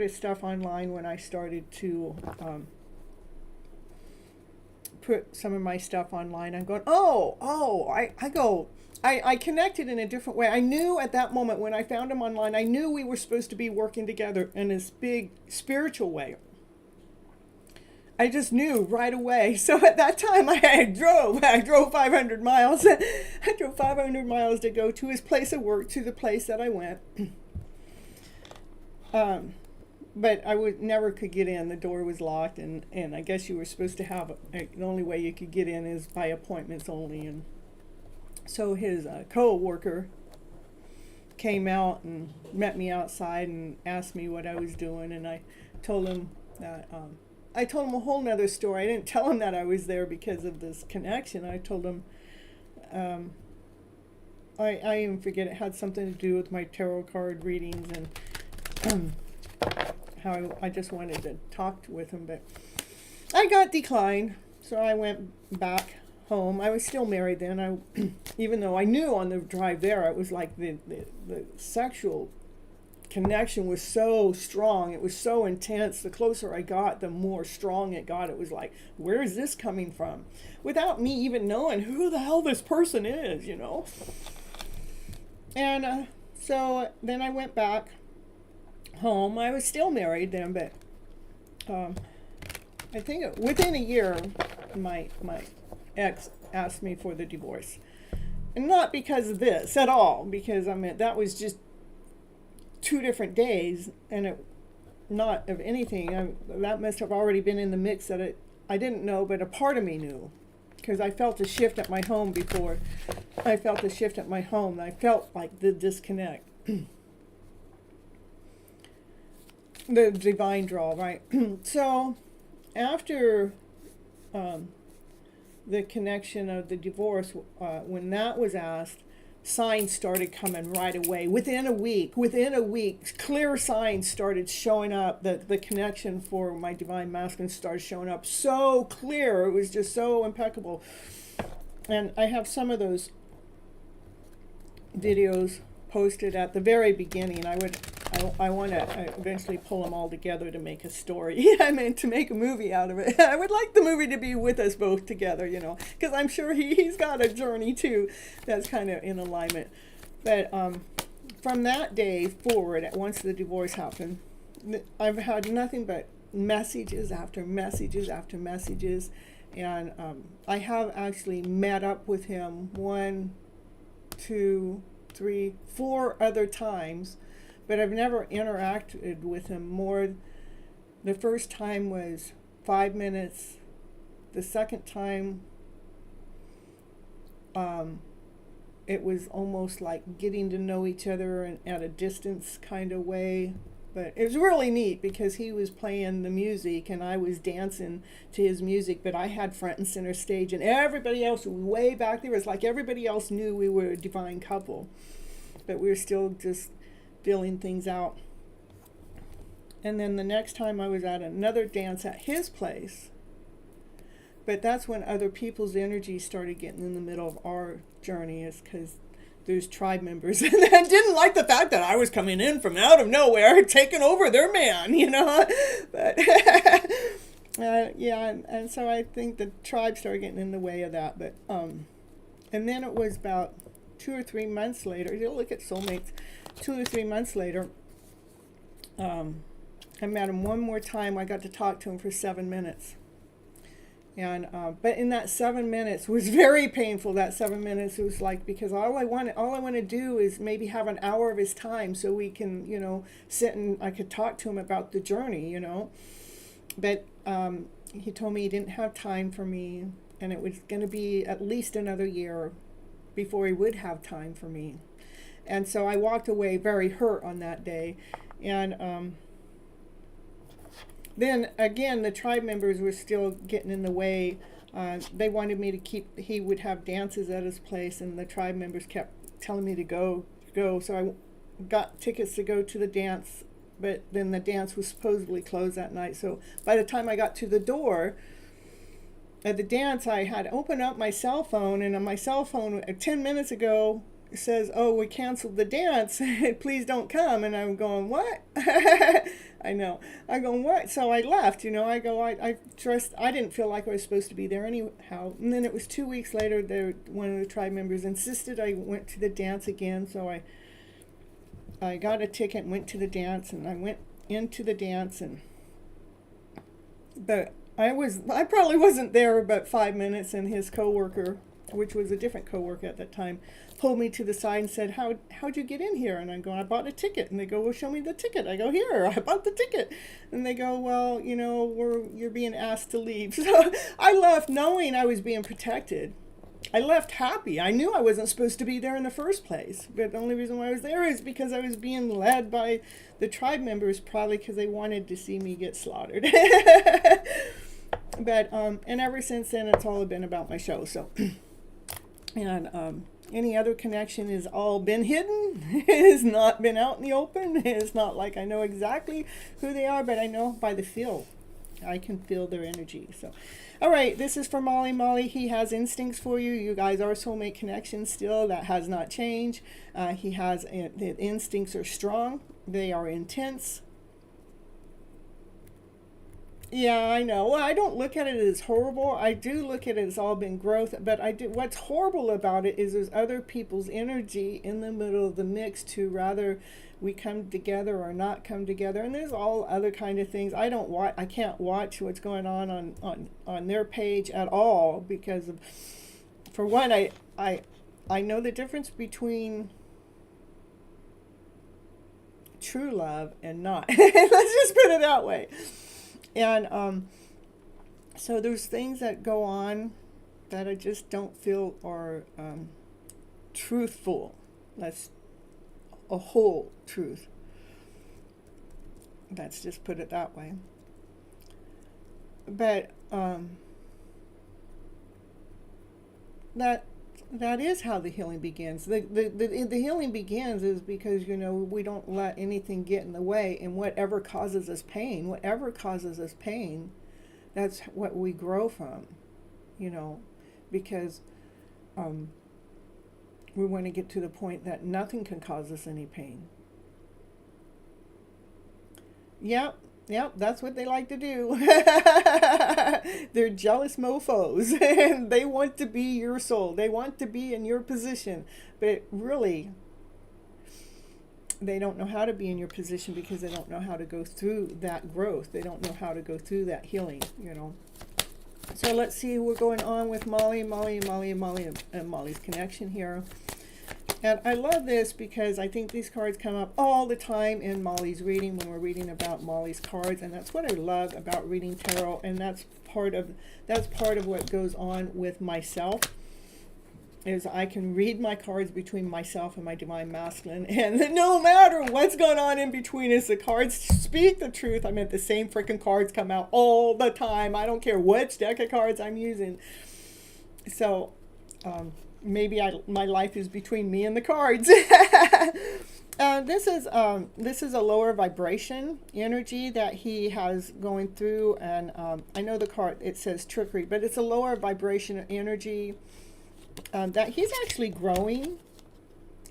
his stuff online when I started to put some of my stuff online. I'm going, I connected in a different way. I knew at that moment when I found him online, I knew we were supposed to be working together in this big spiritual way. I just knew right away. So at that time, I drove 500 miles. I drove 500 miles to go to his place of work, to the place that I went. But I never could get in. The door was locked, and I guess you were supposed to have, the only way you could get in is by appointments only. And so his co-worker came out and met me outside and asked me what I was doing, and I told him that, I told him a whole nother story. I didn't tell him that I was there because of this connection. I told him, I even forget, it had something to do with my tarot card readings, and how I just wanted to talk with him, but I got declined, so I went back home. I was still married then. Even though I knew on the drive there, it was like the sexual connection was so strong. It was so intense. The closer I got, the more strong it got. It was like, where is this coming from? Without me even knowing who the hell this person is, you know? And so then I went back home. I was still married then, but I think within a year, my ex asked me for the divorce. And not because of this at all, because I mean, that was just 2 different days, and it not of anything. That must have already been in the mix that I didn't know, but a part of me knew, because I felt a shift at my home before. I felt a shift at my home. I felt like the disconnect. The divine draw, right? So after the connection of the divorce, when that was asked, signs started coming right away. Within a week, clear signs started showing up. The connection for my divine masculine started showing up so clear. It was just so impeccable. And I have some of those videos posted at the very beginning. I want to eventually pull them all together to make a story. I mean, to make a movie out of it. I would like the movie to be with us both together, you know, because I'm sure he's got a journey too that's kind of in alignment. But from that day forward, once the divorce happened, I've had nothing but messages after messages after messages. And I have actually met up with him 1, 2, 3, 4 other times, but I've never interacted with him more. The first time was 5 minutes. The second time, it was almost like getting to know each other and at a distance kind of way. But it was really neat because he was playing the music and I was dancing to his music, but I had front and center stage, and everybody else was way back there. It's like everybody else knew we were a divine couple, but we were still just feeling things out. And then the next time I was at another dance at his place, but that's when other people's energy started getting in the middle of our journey, is because there's tribe members that didn't like the fact that I was coming in from out of nowhere, taking over their man, you know. But yeah, and so I think the tribe started getting in the way of that. But and then it was about 2 or 3 months later. You look at soulmates. 2 or 3 months later, I met him one more time. I got to talk to him for 7 minutes. And but in that 7 minutes was very painful. That 7 minutes was like, because all I want to do is maybe have an hour of his time so we can, you know, sit and I could talk to him about the journey, you know. But he told me he didn't have time for me, and it was going to be at least another year before he would have time for me. And so I walked away very hurt on that day. And then again, the tribe members were still getting in the way. They wanted me to he would have dances at his place, and the tribe members kept telling me to go. So I got tickets to go to the dance, but then the dance was supposedly closed that night. So by the time I got to the door at the dance, I had opened up my cell phone, and on my cell phone 10 minutes ago, it says, "Oh, we canceled the dance. Please don't come." And I'm going, "What?" I know. I'm going, "What?" So I left. You know, I go, I didn't feel like I was supposed to be there anyhow. And then it was 2 weeks later, one of the tribe members insisted I went to the dance again. So I got a ticket and went to the dance, and I went into the dance, but I probably wasn't there but 5 minutes, and his coworker, which was a different coworker at that time, pulled me to the side and said, how'd you get in here? And I'm going, "I bought a ticket." And they go, "Well, show me the ticket." I go, "Here, I bought the ticket." And they go, "Well, you know, you're being asked to leave." So I left knowing I was being protected. I left happy. I knew I wasn't supposed to be there in the first place. But the only reason why I was there is because I was being led by the tribe members, probably because they wanted to see me get slaughtered. But and ever since then, it's all been about my show. So, and any other connection has all been hidden. It has not been out in the open. It's not like I know exactly who they are, but I know by the feel. I can feel their energy. So, all right, this is for Molly. Molly, he has instincts for you. You guys are soulmate connections still. That has not changed. The instincts are strong. They are intense. Yeah, I know. Well, I don't look at it as horrible. I do look at it as all been growth. But what's horrible about it is there's other people's energy in the middle of the mix to rather we come together or not come together. And there's all other kind of things. I can't watch what's going on their page at all because of, for one, I know the difference between true love and not. Let's just put it that way. And so there's things that go on that I just don't feel are truthful. That's a whole truth. Let's just put it that way. But that is how the healing begins. The healing begins is because, you know, we don't let anything get in the way, and whatever causes us pain, that's what we grow from, you know, because we want to get to the point that nothing can cause us any pain. Yep, that's what they like to do. They're jealous mofos, and they want to be your soul. They want to be in your position, but really, they don't know how to be in your position because they don't know how to go through that growth. They don't know how to go through that healing, you know. So let's see what's going on with Molly and Molly's connection here. And I love this because I think these cards come up all the time in Molly's reading when we're reading about Molly's cards, and that's what I love about reading tarot, and that's part of what goes on with myself. Is I can read my cards between myself and my divine masculine, and no matter what's going on in between us, the cards speak the truth. I mean, the same freaking cards come out all the time. I don't care which deck of cards I'm using. So maybe my life is between me and the cards. This is a lower vibration energy that he has going through, and I know the card, it says trickery, but it's a lower vibration energy that he's actually growing.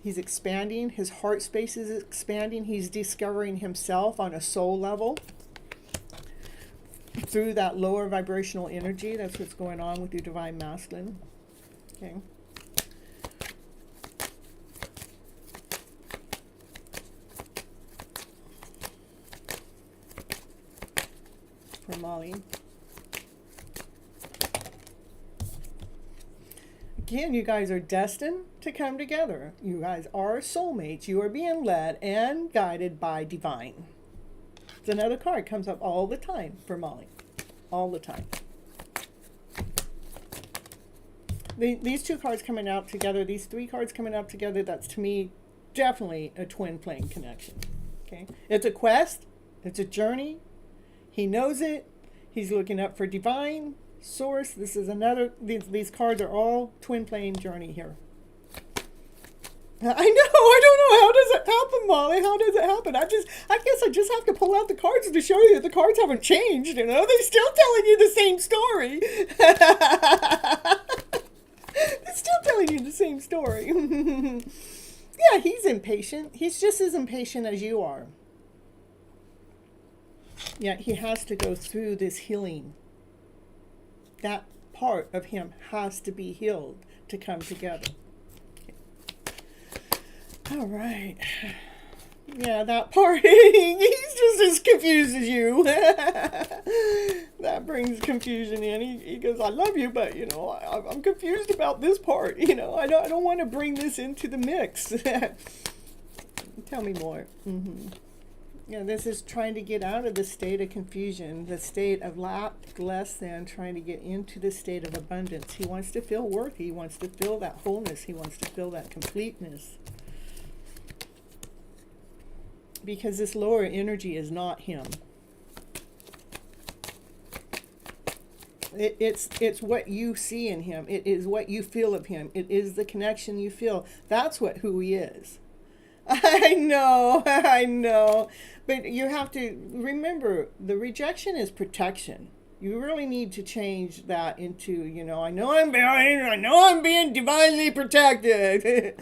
He's expanding. His heart space is expanding. He's discovering himself on a soul level through that lower vibrational energy. That's what's going on with your divine masculine. Okay. For Molly. Again, you guys are destined to come together. You guys are soulmates. You are being led and guided by divine. It's another card comes up all the time for Molly. All the time. These two cards coming out together, these three cards coming out together, that's to me definitely a twin flame connection. Okay? It's a quest. It's a journey. He knows it. He's looking up for divine source. This is another, these cards are all twin flame journey here. I know, I don't know, how does it happen, Molly? How does it happen? I guess I just have to pull out the cards to show you that the cards haven't changed, you know? They're still telling you the same story. They're still telling you the same story. Yeah, he's impatient. He's just as impatient as you are. Yeah, he has to go through this healing. That part of him has to be healed to come together. All right. Yeah, that part, he's just as confused as you. That brings confusion in. He goes, I love you, but, you know, I'm confused about this part. You know, I don't want to bring this into the mix. Tell me more. Yeah, this is trying to get out of the state of confusion, the state of lack, less than, trying to get into the state of abundance. He wants to feel worthy. He wants to feel that wholeness. He wants to feel that completeness. Because this lower energy is not him. It's what you see in him. It is what you feel of him. It is the connection you feel. That's who he is. I know. But you have to remember, the rejection is protection. You really need to change that into, you know, I know I'm being divinely protected.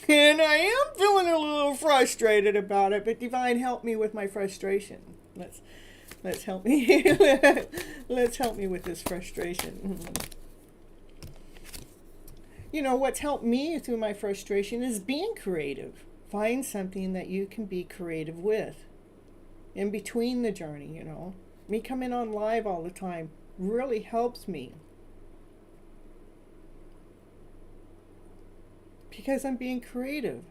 And I am feeling a little frustrated about it, but divine, help me with my frustration. Let's help me. Let's help me with this frustration. You know, what's helped me through my frustration is being creative. Find something that you can be creative with in between the journey, you know. Me coming on live all the time really helps me. Because I'm being creative.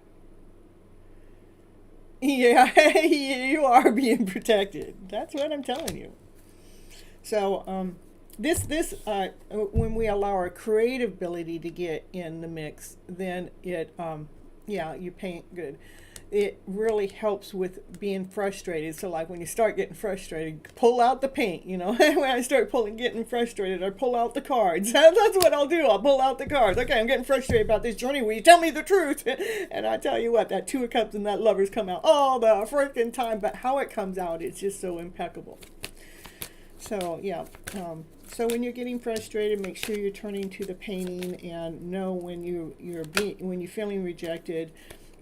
Yeah, you are being protected. That's what I'm telling you. So, when we allow our creative ability to get in the mix, then it, yeah, you paint good. It really helps with being frustrated. So like when you start getting frustrated, pull out the paint, you know. When I start getting frustrated, I pull out the cards. That's what I'll do. I'll pull out the cards. Okay, I'm getting frustrated about this journey. Will you tell me the truth? And I tell you what, that Two of Cups and that Lovers come out all the freaking time. But how it comes out, it's just so impeccable. So, yeah. So when you're getting frustrated, make sure you're turning to the painting, and know when you're feeling rejected,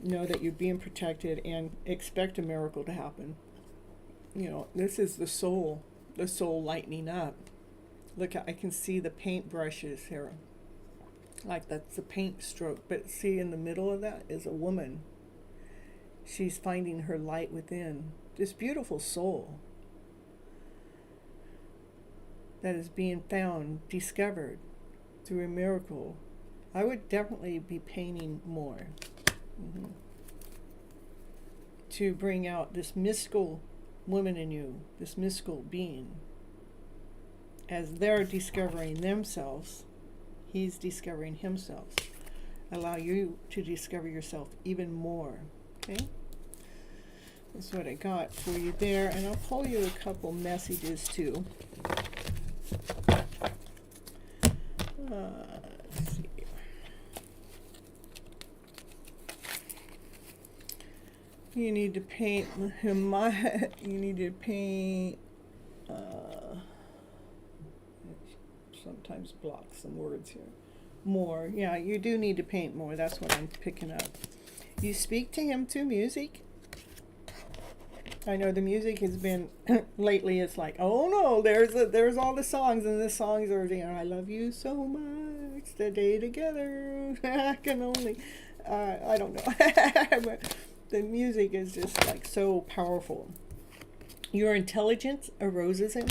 know that you're being protected, and expect a miracle to happen. You know, this is the soul lightening up. Look, I can see the paint brushes here. Like that's a paint stroke, but see in the middle of that is a woman. She's finding her light within. This beautiful soul that is being found, discovered through a miracle. I would definitely be painting more. To bring out this mystical woman in you, this mystical being. As they're discovering themselves, he's discovering himself. Allow you to discover yourself even more. Okay? That's what I got for you there. And I'll pull you a couple messages too. Let's see. You need to paint him. You need to paint. Sometimes block some words here. More. Yeah, you do need to paint more. That's what I'm picking up. You speak to him through music. I know the music has been lately. It's like, oh no, there's all the songs, and the songs are, I love you so much, the day together, I can only, I don't know, but the music is just like so powerful. Your intelligence arouses him.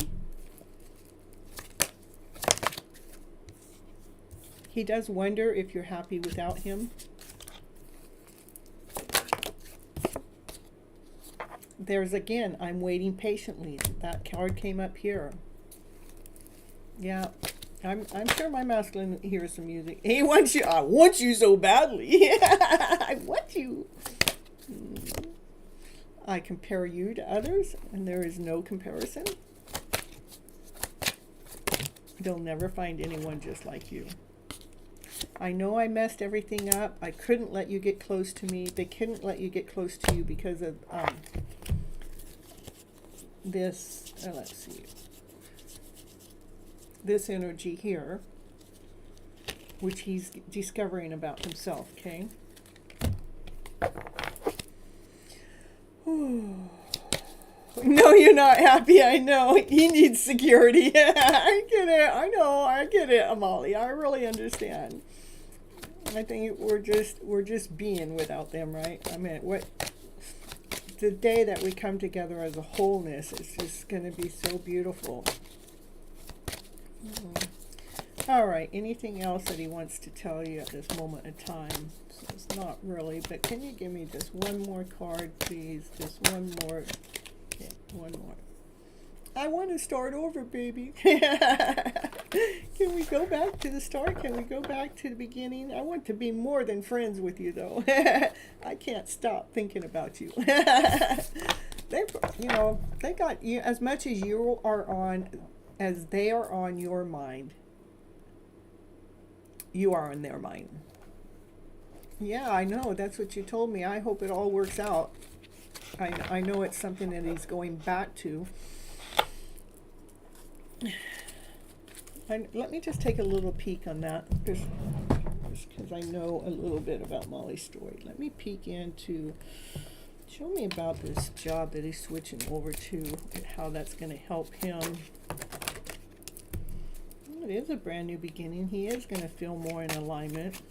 He does wonder if you're happy without him. There's again, I'm waiting patiently. That card came up here. Yeah, I'm sure my masculine hears some music. He wants you. I want you so badly. I want you. I compare you to others, and there is no comparison. You'll never find anyone just like you. I know I messed everything up. I couldn't let you get close to me. They couldn't let you get close to you because of this, let's see, this energy here, which he's discovering about himself, okay? No, you're not happy, I know. He needs security. I get it, I know, I get it, Amali. I really understand. I think we're just being without them, right? I mean, what... The day that we come together as a wholeness is just going to be so beautiful. All right, anything else that he wants to tell you at this moment in time? So it's not really, but can you give me just one more card, please? Just one more. Yeah, one more. I want to start over, baby. Can we go back to the start? Can we go back to the beginning? I want to be more than friends with you, though. I can't stop thinking about you. They got you as much as you are on, as they are on your mind. You are on their mind. Yeah, I know. That's what you told me. I hope it all works out. I know it's something that he's going back to. Let me just take a little peek on that, just because I know a little bit about Molly's story. Let me peek into, show me about this job that he's switching over to and how that's going to help him. It is a brand new beginning. He is going to feel more in alignment.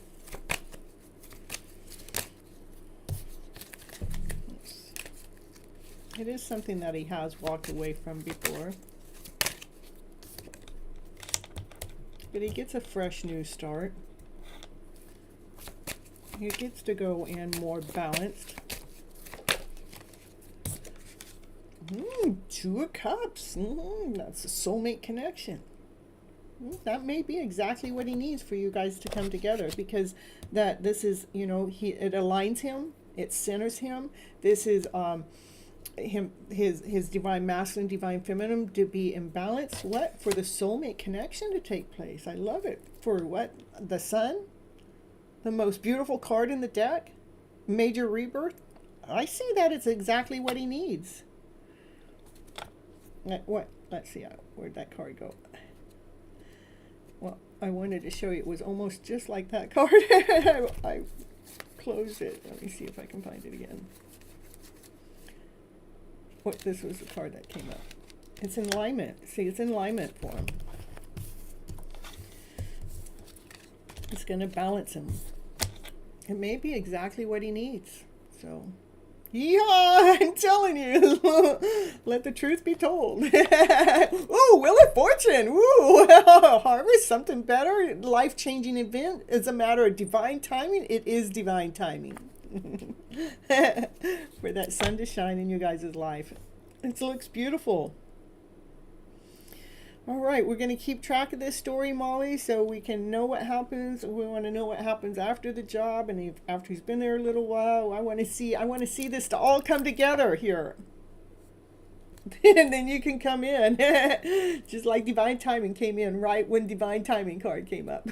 It is something that he has walked away from before. But he gets a fresh new start. He gets to go in more balanced. Two of Cups. That's a soulmate connection. That may be exactly what he needs for you guys to come together, because this is, it aligns him, it centers him. This is his divine masculine, divine feminine to be in balance. What? For the soulmate connection to take place. I love it. For what? The sun? The most beautiful card in the deck? Major rebirth? I see that it's exactly what he needs. What? Let's see. Where'd that card go? Well, I wanted to show you. It was almost just like that card. I closed it. Let me see if I can find it again. This was the card that came up. It's in alignment. See, it's in alignment for him. It's going to balance him. It may be exactly what he needs. So, yeah, I'm telling you. Let the truth be told. Ooh, Wheel of Fortune. Ooh, harvest something better. Life-changing event. It's a matter of divine timing. It is divine timing. For that sun to shine in you guys' life. It looks beautiful. All right, we're going to keep track of this story, Molly, so we can know what happens. We want to know what happens after the job, and after he's been there a little while. I want to see this to all come together here. And then you can come in. Just like divine timing came in right when divine timing card came up.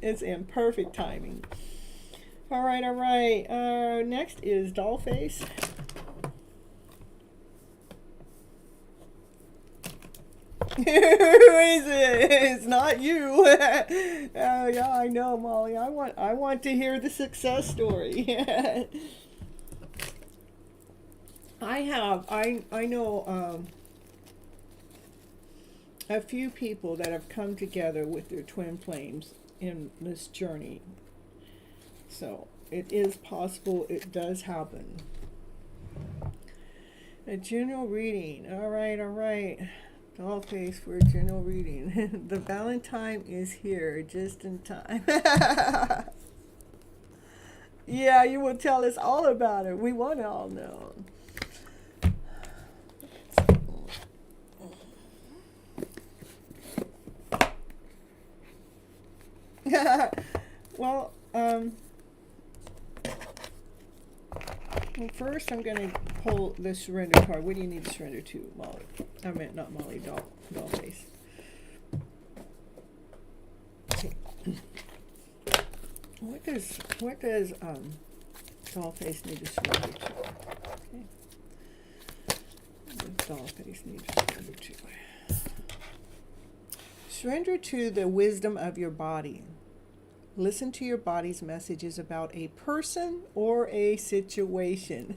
It's in perfect timing. All right, all right. Next is Dollface. Who is it? It's not you. Oh yeah, I know, Molly. I want to hear the success story. I know a few people that have come together with their twin flames in this journey. So it is possible, it does happen. A general reading. All right. Doll face for a general reading. The Valentine is here just in time. Yeah, you will tell us all about it. We want to all know. Well, first I'm going to pull the surrender card. What do you need to surrender to, Molly? I meant not Molly, doll face. Okay. What does doll face need to surrender to? Okay. What does doll face need to surrender to? Surrender to the wisdom of your body. Listen to your body's messages about a person or a situation.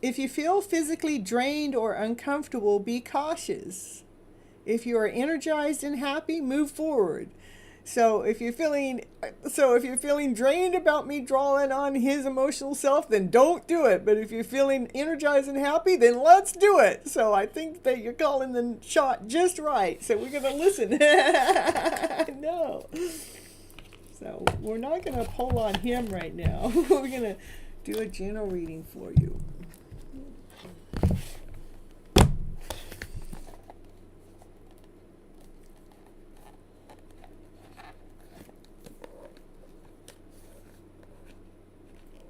If you feel physically drained or uncomfortable, be cautious. If you are energized and happy, move forward. So if you're feeling drained about me drawing on his emotional self, then don't do it. But if you're feeling energized and happy, then let's do it. So I think that you're calling the shot just right. So we're going to listen. No. So we're not going to pull on him right now. We're going to do a general reading for you.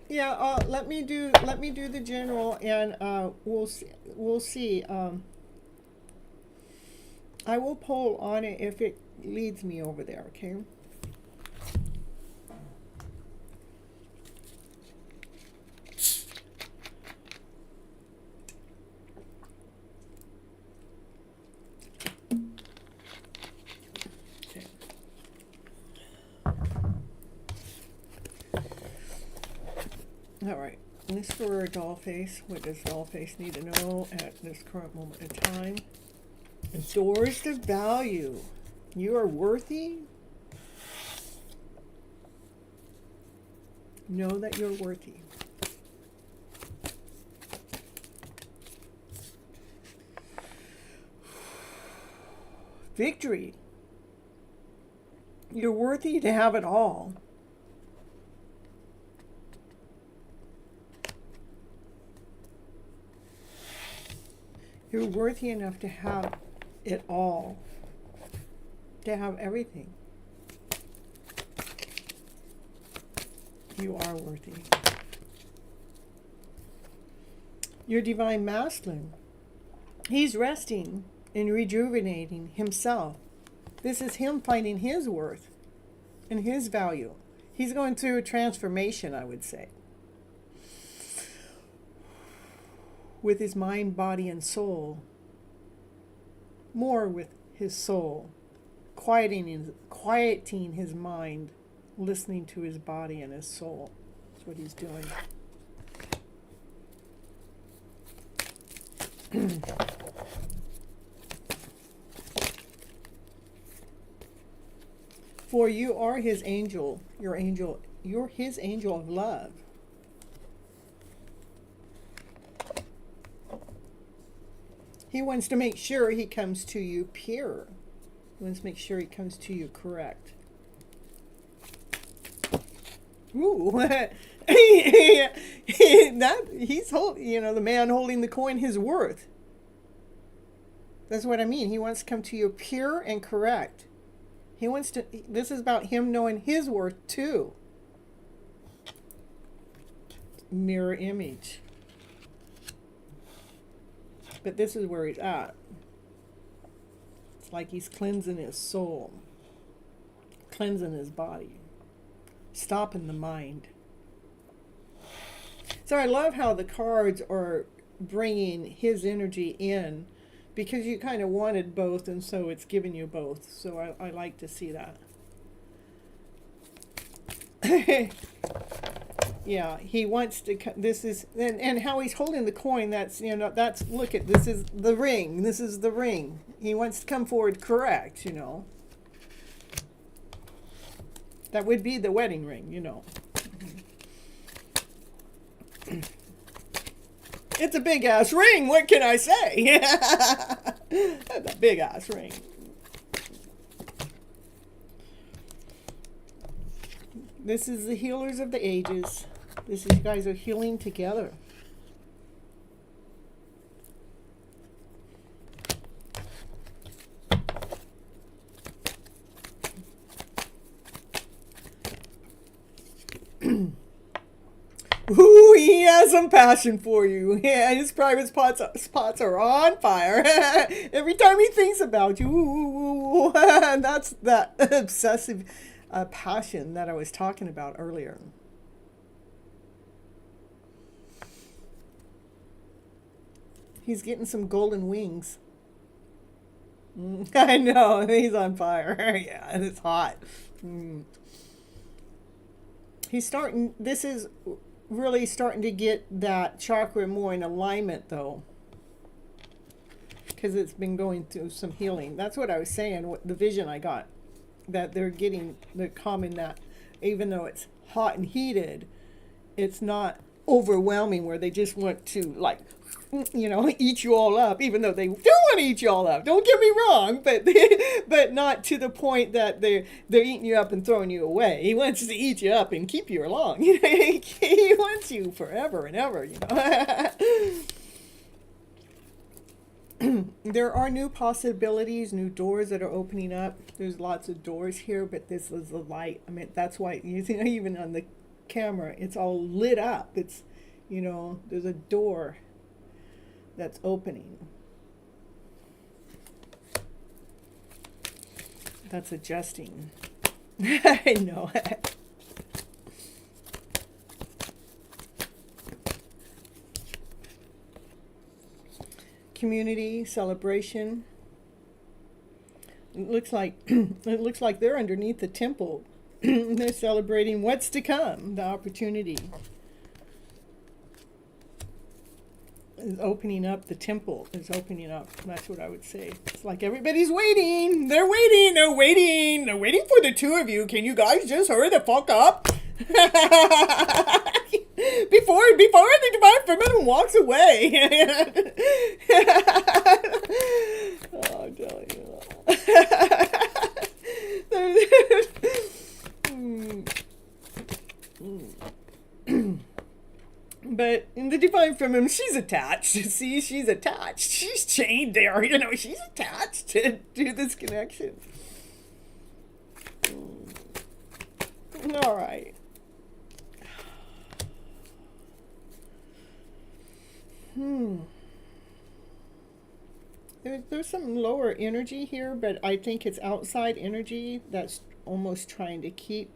Yeah, let me do the general, and we'll see. I will pull on it if it leads me over there. Okay. All right, this for doll face. What does doll face need to know at this current moment in time? Doors to value. You are worthy. Know that you're worthy. Victory. You're worthy to have it all. You're worthy enough to have it all, to have everything. You are worthy. Your divine masculine, he's resting and rejuvenating himself. This is him finding his worth and his value. He's going through a transformation, I would say, with his mind, body, and soul. More with his soul, quieting his mind, listening to his body and his soul. That's what he's doing. For you are his angel, you're his angel of love. He wants to make sure he comes to you pure. He wants to make sure he comes to you correct. Ooh, that he's the man holding the coin, his worth. That's what I mean. He wants to come to you pure and correct. He wants to. This is about him knowing his worth too. Mirror image. But this is where he's at. It's like he's cleansing his soul, cleansing his body, stopping the mind. So I love how the cards are bringing his energy in, because you kind of wanted both, and so it's giving you both. So I like to see that. Yeah, he wants to. This is and how he's holding the coin. That's, you know, that's, look at, this is the ring. This is the ring. He wants to come forward correct. You know, that would be the wedding ring. You know, it's a big ass ring. What can I say? That's a big ass ring. This is the healers of the ages. This is, you guys are healing together. Ooh, he has some passion for you. Yeah, his private spots are on fire. Every time he thinks about you. Ooh, that's that obsessive passion that I was talking about earlier. He's getting some golden wings. I know, he's on fire. Yeah, and it's hot. He's starting, this is really starting to get that chakra more in alignment, though, because it's been going through some healing. That's what I was saying, what the vision I got, that they're calming that, even though it's hot and heated, it's not overwhelming where they just want to, like, you know, eat you all up, even though they do want to eat you all up. Don't get me wrong, but but not to the point that they're eating you up and throwing you away. He wants to eat you up and keep you along. You know, he wants you forever and ever. You know. There are new possibilities, new doors that are opening up. There's lots of doors here, but this is the light. I mean, that's why you see, even on the camera, it's all lit up. It's, you know, there's a door that's opening. That's adjusting. I know. Community celebration. It looks like it looks like they're underneath the temple. They're celebrating what's to come, the opportunity. Is opening up, the temple is opening up. That's what I would say. It's like everybody's waiting. They're waiting. They're waiting. They're waiting for the two of you. Can you guys just hurry the fuck up? before the divine feminine walks away. Oh, I'm telling you. But in the divine feminine, she's attached. See, she's attached. She's chained there. You know, she's attached to this connection. All right. There's some lower energy here, but I think it's outside energy that's almost trying to keep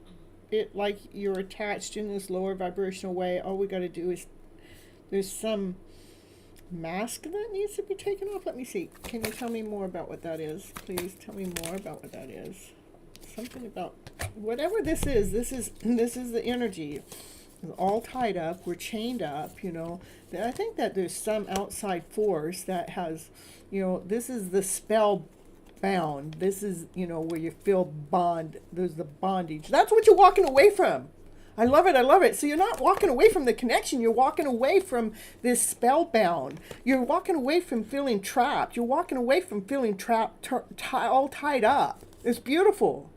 it like you're attached in this lower vibrational way. All we got to do is, there's some mask that needs to be taken off. Let me see. Can you tell me more about what that is? Please tell me more about what that is. Something about whatever this is. This is the energy. It's all tied up. We're chained up. You know. I think that there's some outside force that has, you know, this is the spell bound. This is, you know, where you feel bond. There's the bondage. That's what you're walking away from. I love it. I love it. So you're not walking away from the connection. You're walking away from this spellbound. You're walking away from feeling trapped. You're walking away from feeling trapped, all tied up. It's beautiful.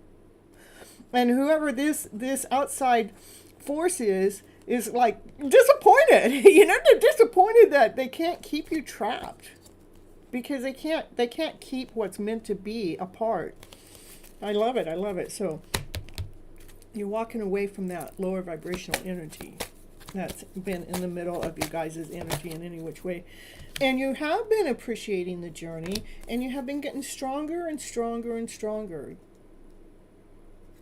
And whoever this outside force is like disappointed. You know, they're disappointed that they can't keep you trapped. Because they can't keep what's meant to be apart. I love it. I love it. So you're walking away from that lower vibrational energy that's been in the middle of you guys' energy in any which way. And you have been appreciating the journey, and you have been getting stronger and stronger and stronger.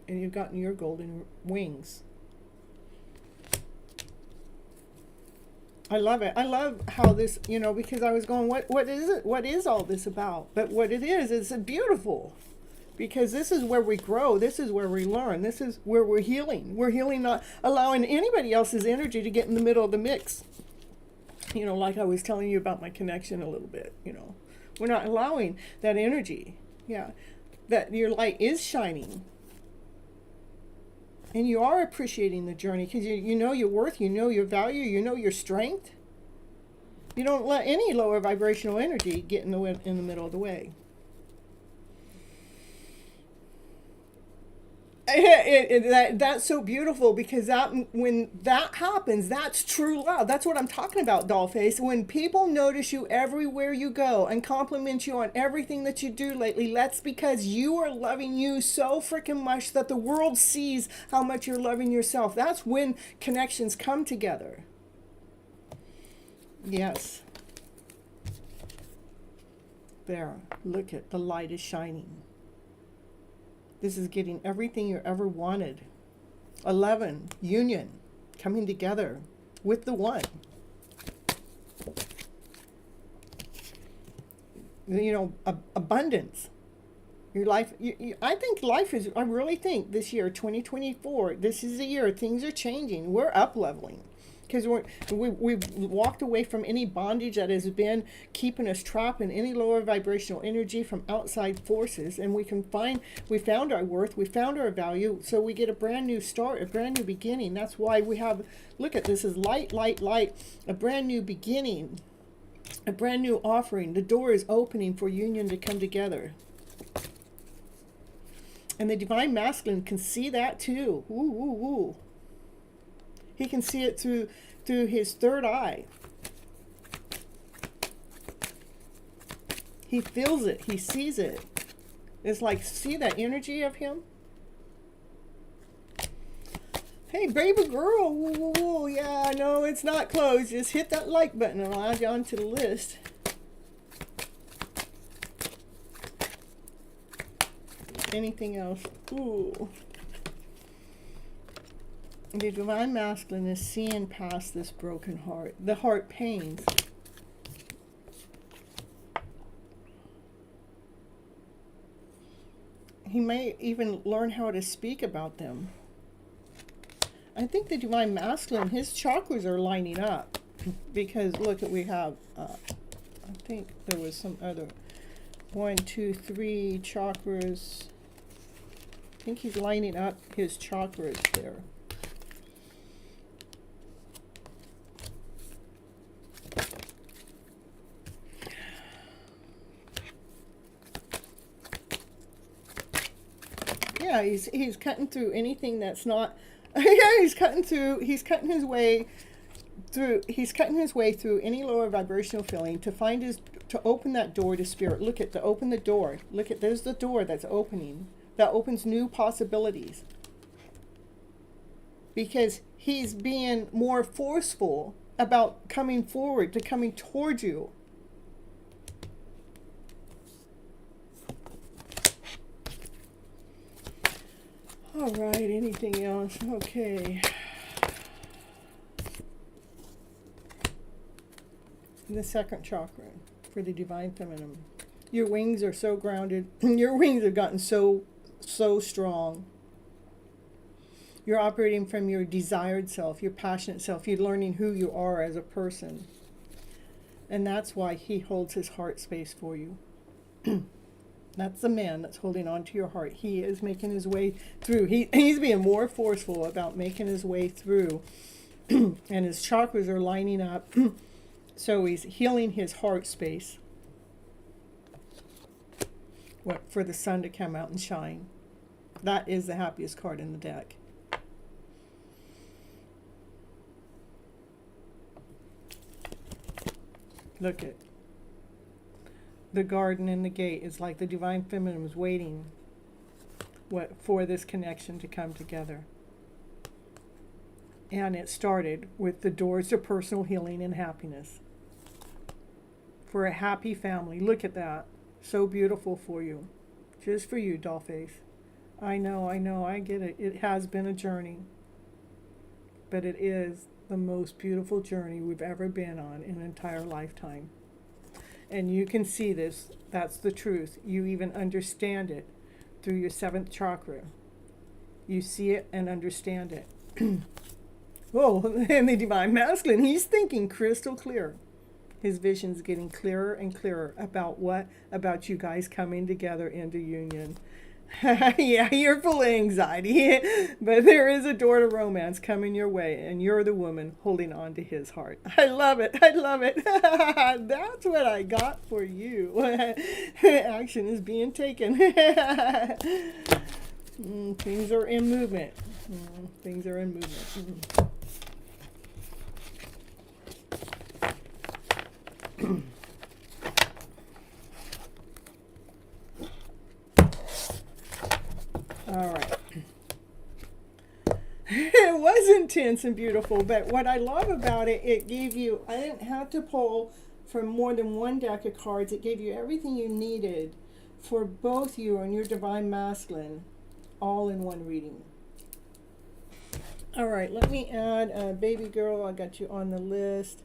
And you've gotten your golden wings. I love it. I love how this, because I was going, what is it? What is all this about? But what it is beautiful. Because this is where we grow. This is where we learn. This is where we're healing. We're healing, not allowing anybody else's energy to get in the middle of the mix. Like I was telling you about my connection a little bit, We're not allowing that energy. Yeah. That your light is shining. And you are appreciating the journey because you know your worth, you know your value, you know your strength. You don't let any lower vibrational energy get in the middle of the way. That's so beautiful because when that happens, that's true love. That's what I'm talking about, Dollface. When people notice you everywhere you go and compliment you on everything that you do lately, that's because you are loving you so freaking much that the world sees how much you're loving yourself. That's when connections come together. Yes. There. Look at the light is shining. This is getting everything you ever wanted. 11, union, coming together with the one. Abundance. Your life, I really think this year, 2024, this is the year things are changing. We're up leveling. Because we've walked away from any bondage that has been keeping us trapped in any lower vibrational energy from outside forces. And we found our worth, we found our value, so we get a brand new start, a brand new beginning. That's why we have, look at this, is light, light, light, a brand new beginning, a brand new offering. The door is opening for union to come together. And the Divine Masculine can see that too. Ooh, ooh, ooh. He can see it through his third eye. He feels it. He sees it. It's like, see that energy of him? Hey, baby girl. Woo, woo, woo. Yeah, no, it's not closed. Just hit that like button and I'll add you onto the list. Anything else? Ooh. The Divine Masculine is seeing past this broken heart, the heart pains. He may even learn how to speak about them. I think the Divine Masculine, his chakras are lining up. Because look, we have, I think there was some other, 1, 2, 3 chakras. I think he's lining up his chakras there. Yeah, he's cutting through anything that's not. Yeah, he's cutting his way through any lower vibrational feeling to open that door to spirit. Look at open the door. Look at, there's the door that's opening. That opens new possibilities. Because he's being more forceful about coming forward, to coming towards you. All right, anything else? Okay. The second chakra for the Divine Feminine. Your wings are so grounded. Your wings have gotten so strong. You're operating from your desired self, your passionate self. You're learning who you are as a person. And that's why he holds his heart space for you. That's the man that's holding on to your heart. He is making his way through. He's being more forceful about making his way through. And his chakras are lining up. So he's healing his heart space. For the sun to come out and shine. That is the happiest card in the deck. Look at the garden and the gate. Is like the Divine Feminine was waiting for this connection to come together. And it started with the doors to personal healing and happiness. For a happy family. Look at that. So beautiful for you. Just for you, Dollface. I know, I get it. It has been a journey. But it is the most beautiful journey we've ever been on in an entire lifetime. And you can see this. That's the truth. You even understand it through your 7th chakra. You see it and understand it. Oh, and the Divine Masculine, he's thinking crystal clear. His vision's getting clearer and clearer about what? About you guys coming together into union. Yeah, you're full of anxiety, but there is a door to romance coming your way, and you're the woman holding on to his heart. I love it. I love it. That's what I got for you. Action is being taken. Things are in movement. Things are in movement. All right. It was intense and beautiful, but what I love about it, it gave you, I didn't have to pull from more than one deck of cards. It gave you everything you needed for both you and your Divine Masculine, all in one reading. All right, let me add baby girl. I got you on the list,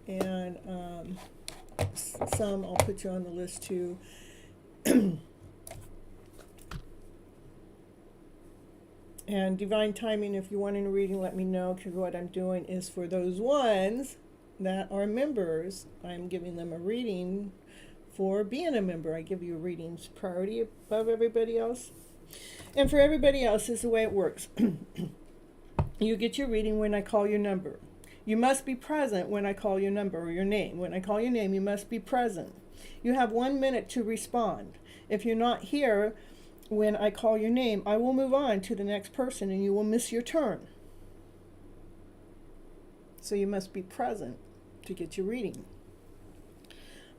and some I'll put you on the list too. And divine timing, if you want a reading, let me know, because what I'm doing is for those ones that are members, I'm giving them a reading for being a member. I give you readings priority above everybody else. And for everybody else, this is the way it works. You get your reading when I call your number. You must be present when I call your number or your name. When I call your name, you must be present. You have 1 minute to respond. If you're not here when I call your name, I will move on to the next person and you will miss your turn. So you must be present to get your reading.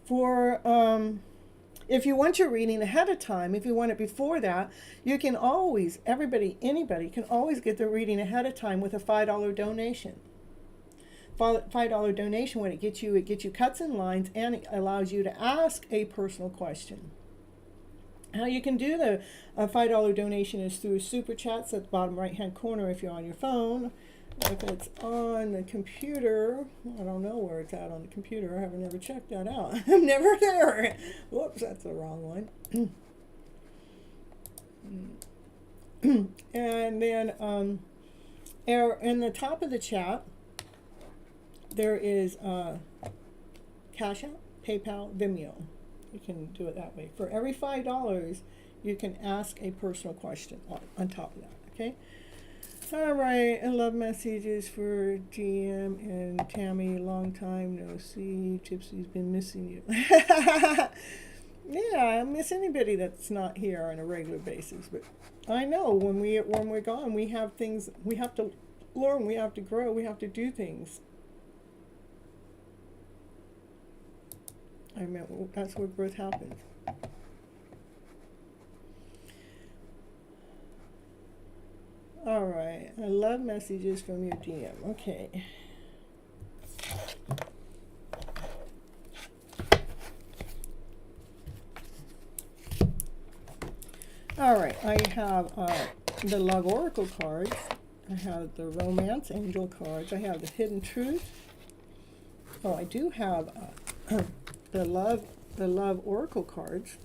For if you want your reading ahead of time, if you want it before that, you can always, anybody can always get their reading ahead of time with a $5 donation. $5 donation, what it gets you cuts and lines, and it allows you to ask a personal question. How you can do the $5 donation is through super chats at the bottom right hand corner if you're on your phone. If it's on the computer, I don't know where it's at on the computer. I haven't ever checked that out. I'm never there. Whoops, that's the wrong one. And then in the top of the chat, there is CashApp, PayPal, Venmo. You can do it that way. For every $5, you can ask a personal question on top of that, okay? All right, I love messages for GM and Tammy. Long time no see. Gypsy's been missing you. Yeah, I miss anybody that's not here on a regular basis. But I know when we're gone, we have things we have to learn, we have to grow, we have to do things. I mean, that's where growth happens. All right, I love messages from your DM. Okay. All right, I have the Love Oracle cards. I have the Romance Angel cards. I have the Hidden Truth. Oh, I do have the Love Oracle cards.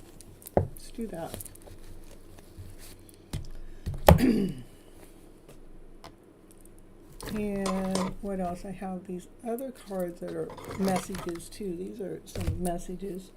Let's do that. And what else? I have these other cards that are messages too. These are some messages.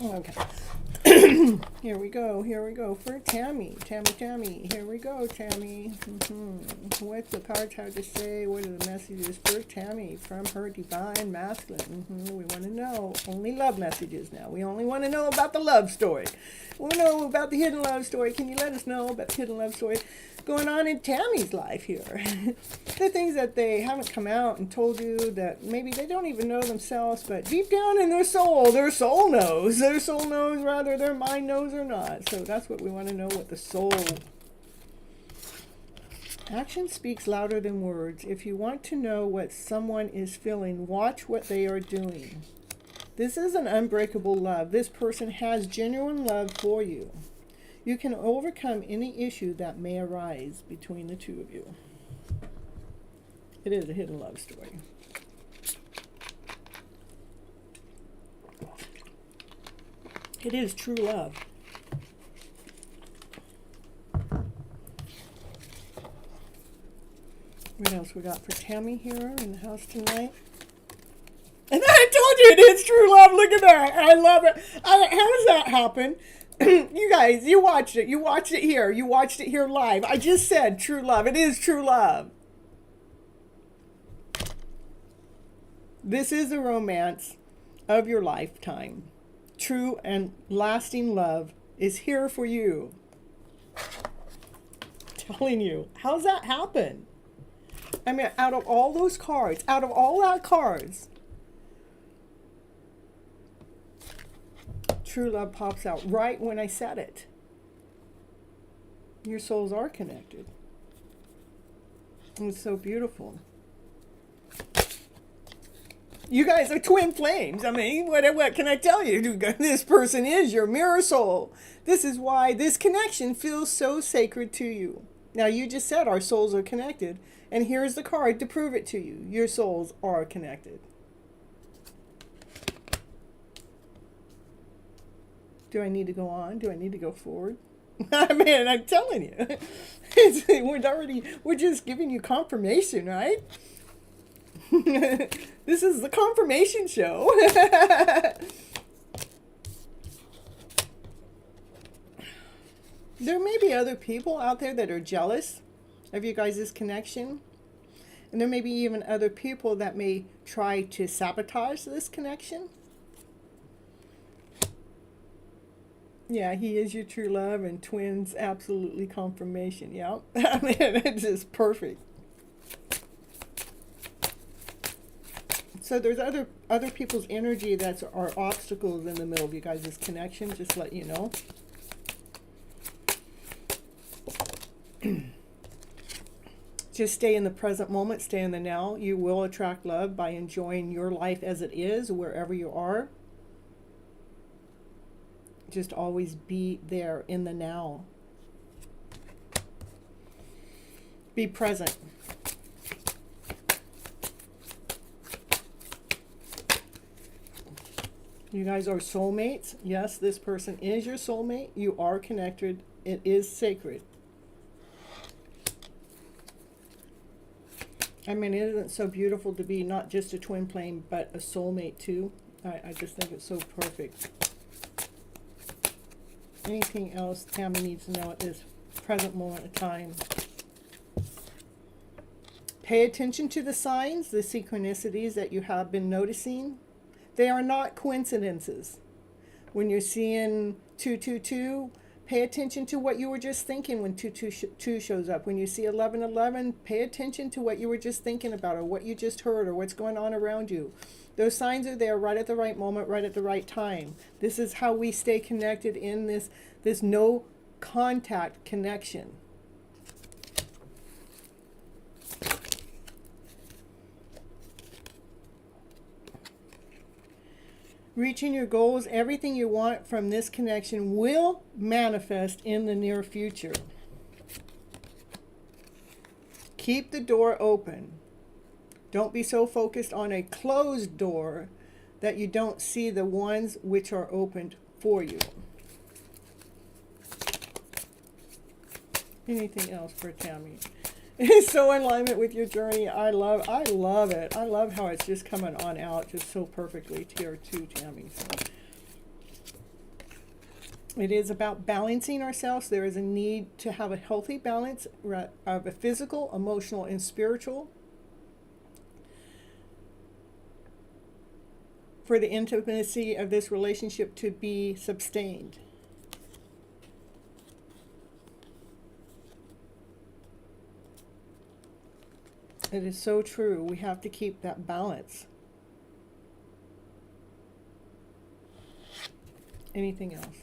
Okay. Here we go for Tammy. Tammy. Here we go, Tammy. What the cards have to say? What are the messages for Tammy from her Divine Masculine? We want to know. Only love messages now. We only want to know about the love story. We want to know about the hidden love story. Can you let us know about the hidden love story going on in Tammy's life here? The things that they haven't come out and told you that maybe they don't even know themselves, but deep down in their soul knows. Their soul knows, rather their mind knows or not. So that's what we want to know, what the soul Action speaks louder than words. If you want to know what someone is feeling, watch what they are doing. This is an unbreakable love. This person has genuine love for you. You can overcome any issue that may arise between the two of you. It is a hidden love story. It is true love. What else we got for Tammy here in the house tonight? And I told you it is true love. Look at that. I love it. How does that happen? You guys, you watched it. You watched it here. You watched it here live. I just said true love. It is true love. This is a romance of your lifetime. True and lasting love is here for you. Telling you. How's that happen? I mean, out of all those cards, out of all that cards, true love pops out right when I said it. Your souls are connected. And it's so beautiful. You guys are twin flames. I mean, what can I tell you? This person is your mirror soul. This is why this connection feels so sacred to you. Now, you just said our souls are connected. And here's the card to prove it to you. Your souls are connected. Do I need to go on? Do I need to go forward? I mean, I'm telling you. We're just giving you confirmation, right? This is the confirmation show. There may be other people out there that are jealous of you guys' connection. And there may be even other people that may try to sabotage this connection. Yeah, he is your true love, and twins, absolutely confirmation. Yeah, I mean, it's just perfect. So there's other people's energy that are obstacles in the middle of you guys' connection, just to let you know. Just stay in the present moment, stay in the now. You will attract love by enjoying your life as it is, wherever you are. Just always be there in the now. Be present. You guys are soulmates. Yes, this person is your soulmate. You are connected. It is sacred. I mean, isn't it so beautiful to be not just a twin flame, but a soulmate too? I just think it's so perfect. Anything else Tammy needs to know at this present moment of time? Pay attention to the signs, the synchronicities that you have been noticing. They are not coincidences. When you're seeing 222, pay attention to what you were just thinking when 222 shows up. When you see 1111, pay attention to what you were just thinking about, or what you just heard, or what's going on around you. Those signs are there right at the right moment, right at the right time. This is how we stay connected in this no contact connection. Reaching your goals, everything you want from this connection will manifest in the near future. Keep the door open. Don't be so focused on a closed door that you don't see the ones which are opened for you. Anything else for Tammy? It's so in alignment with your journey. I love it. I love how it's just coming on out just so perfectly here too, Tammy. So it is about balancing ourselves. There is a need to have a healthy balance of a physical, emotional, and spiritual for the intimacy of this relationship to be sustained. It is so true. We have to keep that balance. Anything else?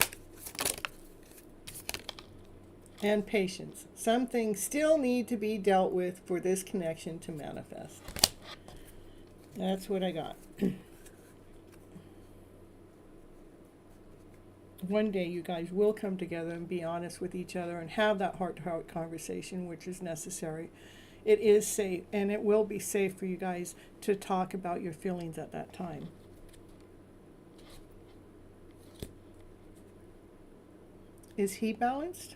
and patience. Some things still need to be dealt with for this connection to manifest. That's what I got. One day you guys will come together and be honest with each other and have that heart-to-heart conversation, which is necessary. It is safe, and it will be safe for you guys to talk about your feelings at that time. Is he balanced?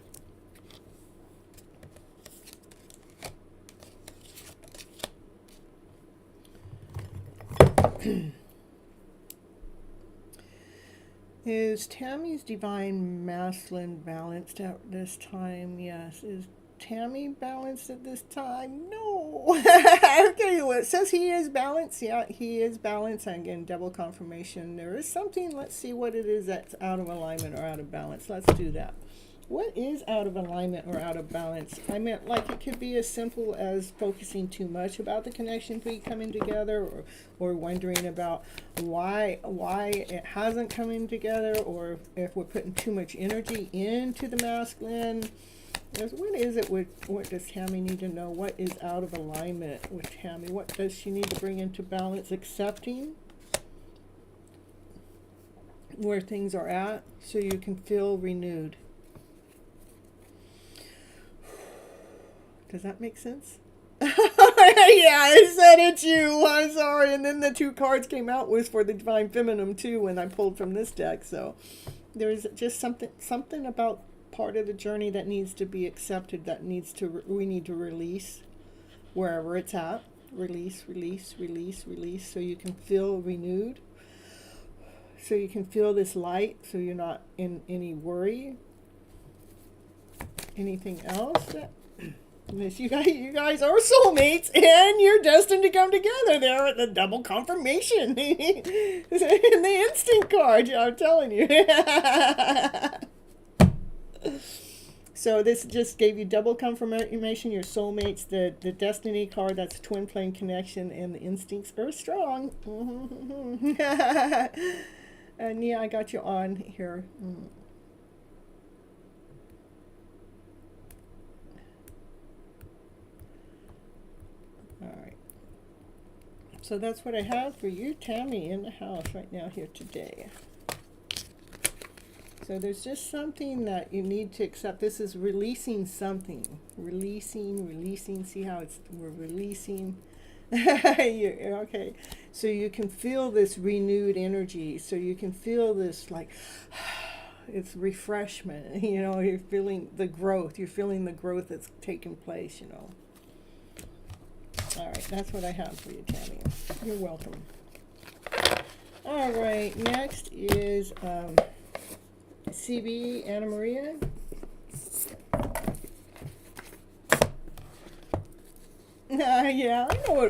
Is Tammy's divine masculine balanced at this time? Yes. Is Tammy balanced at this time? No. Okay, well, it says he is balanced. Yeah, he is balanced. And again, double confirmation. There is something. Let's see what it is that's out of alignment or out of balance. Let's do that. What is out of alignment or out of balance? I meant like it could be as simple as focusing too much about the connection be coming together, or wondering about why it hasn't coming together, or if we're putting too much energy into the masculine. What is it? What does Tammy need to know? What is out of alignment with Tammy? What does she need to bring into balance? Accepting where things are at so you can feel renewed. Does that make sense? Yeah, I said it you. I'm sorry. And then the two cards came out was for the Divine Feminine too when I pulled from this deck. So there's just something about part of the journey that needs to be accepted, that we need to release wherever it's at. Release, release, release, release, so you can feel renewed. So you can feel this light, so you're not in any worry. Anything else that... You guys are soulmates, and you're destined to come together. There at the double confirmation in the instant card. I'm telling you. So this just gave you double confirmation. Your soulmates, the destiny card. That's twin flame connection, and the instincts are strong. And yeah, I got you on here. Alright, so that's what I have for you, Tammy, in the house right now here today. So there's just something that you need to accept. This is releasing something. Releasing. See how we're releasing. Okay, so you can feel this renewed energy. So you can feel this like... it's refreshment. You know, you're feeling the growth. You're feeling the growth that's taking place, you know. All right, that's what I have for you, Tammy. You're welcome. All right, next is CB Anna Maria. Yeah,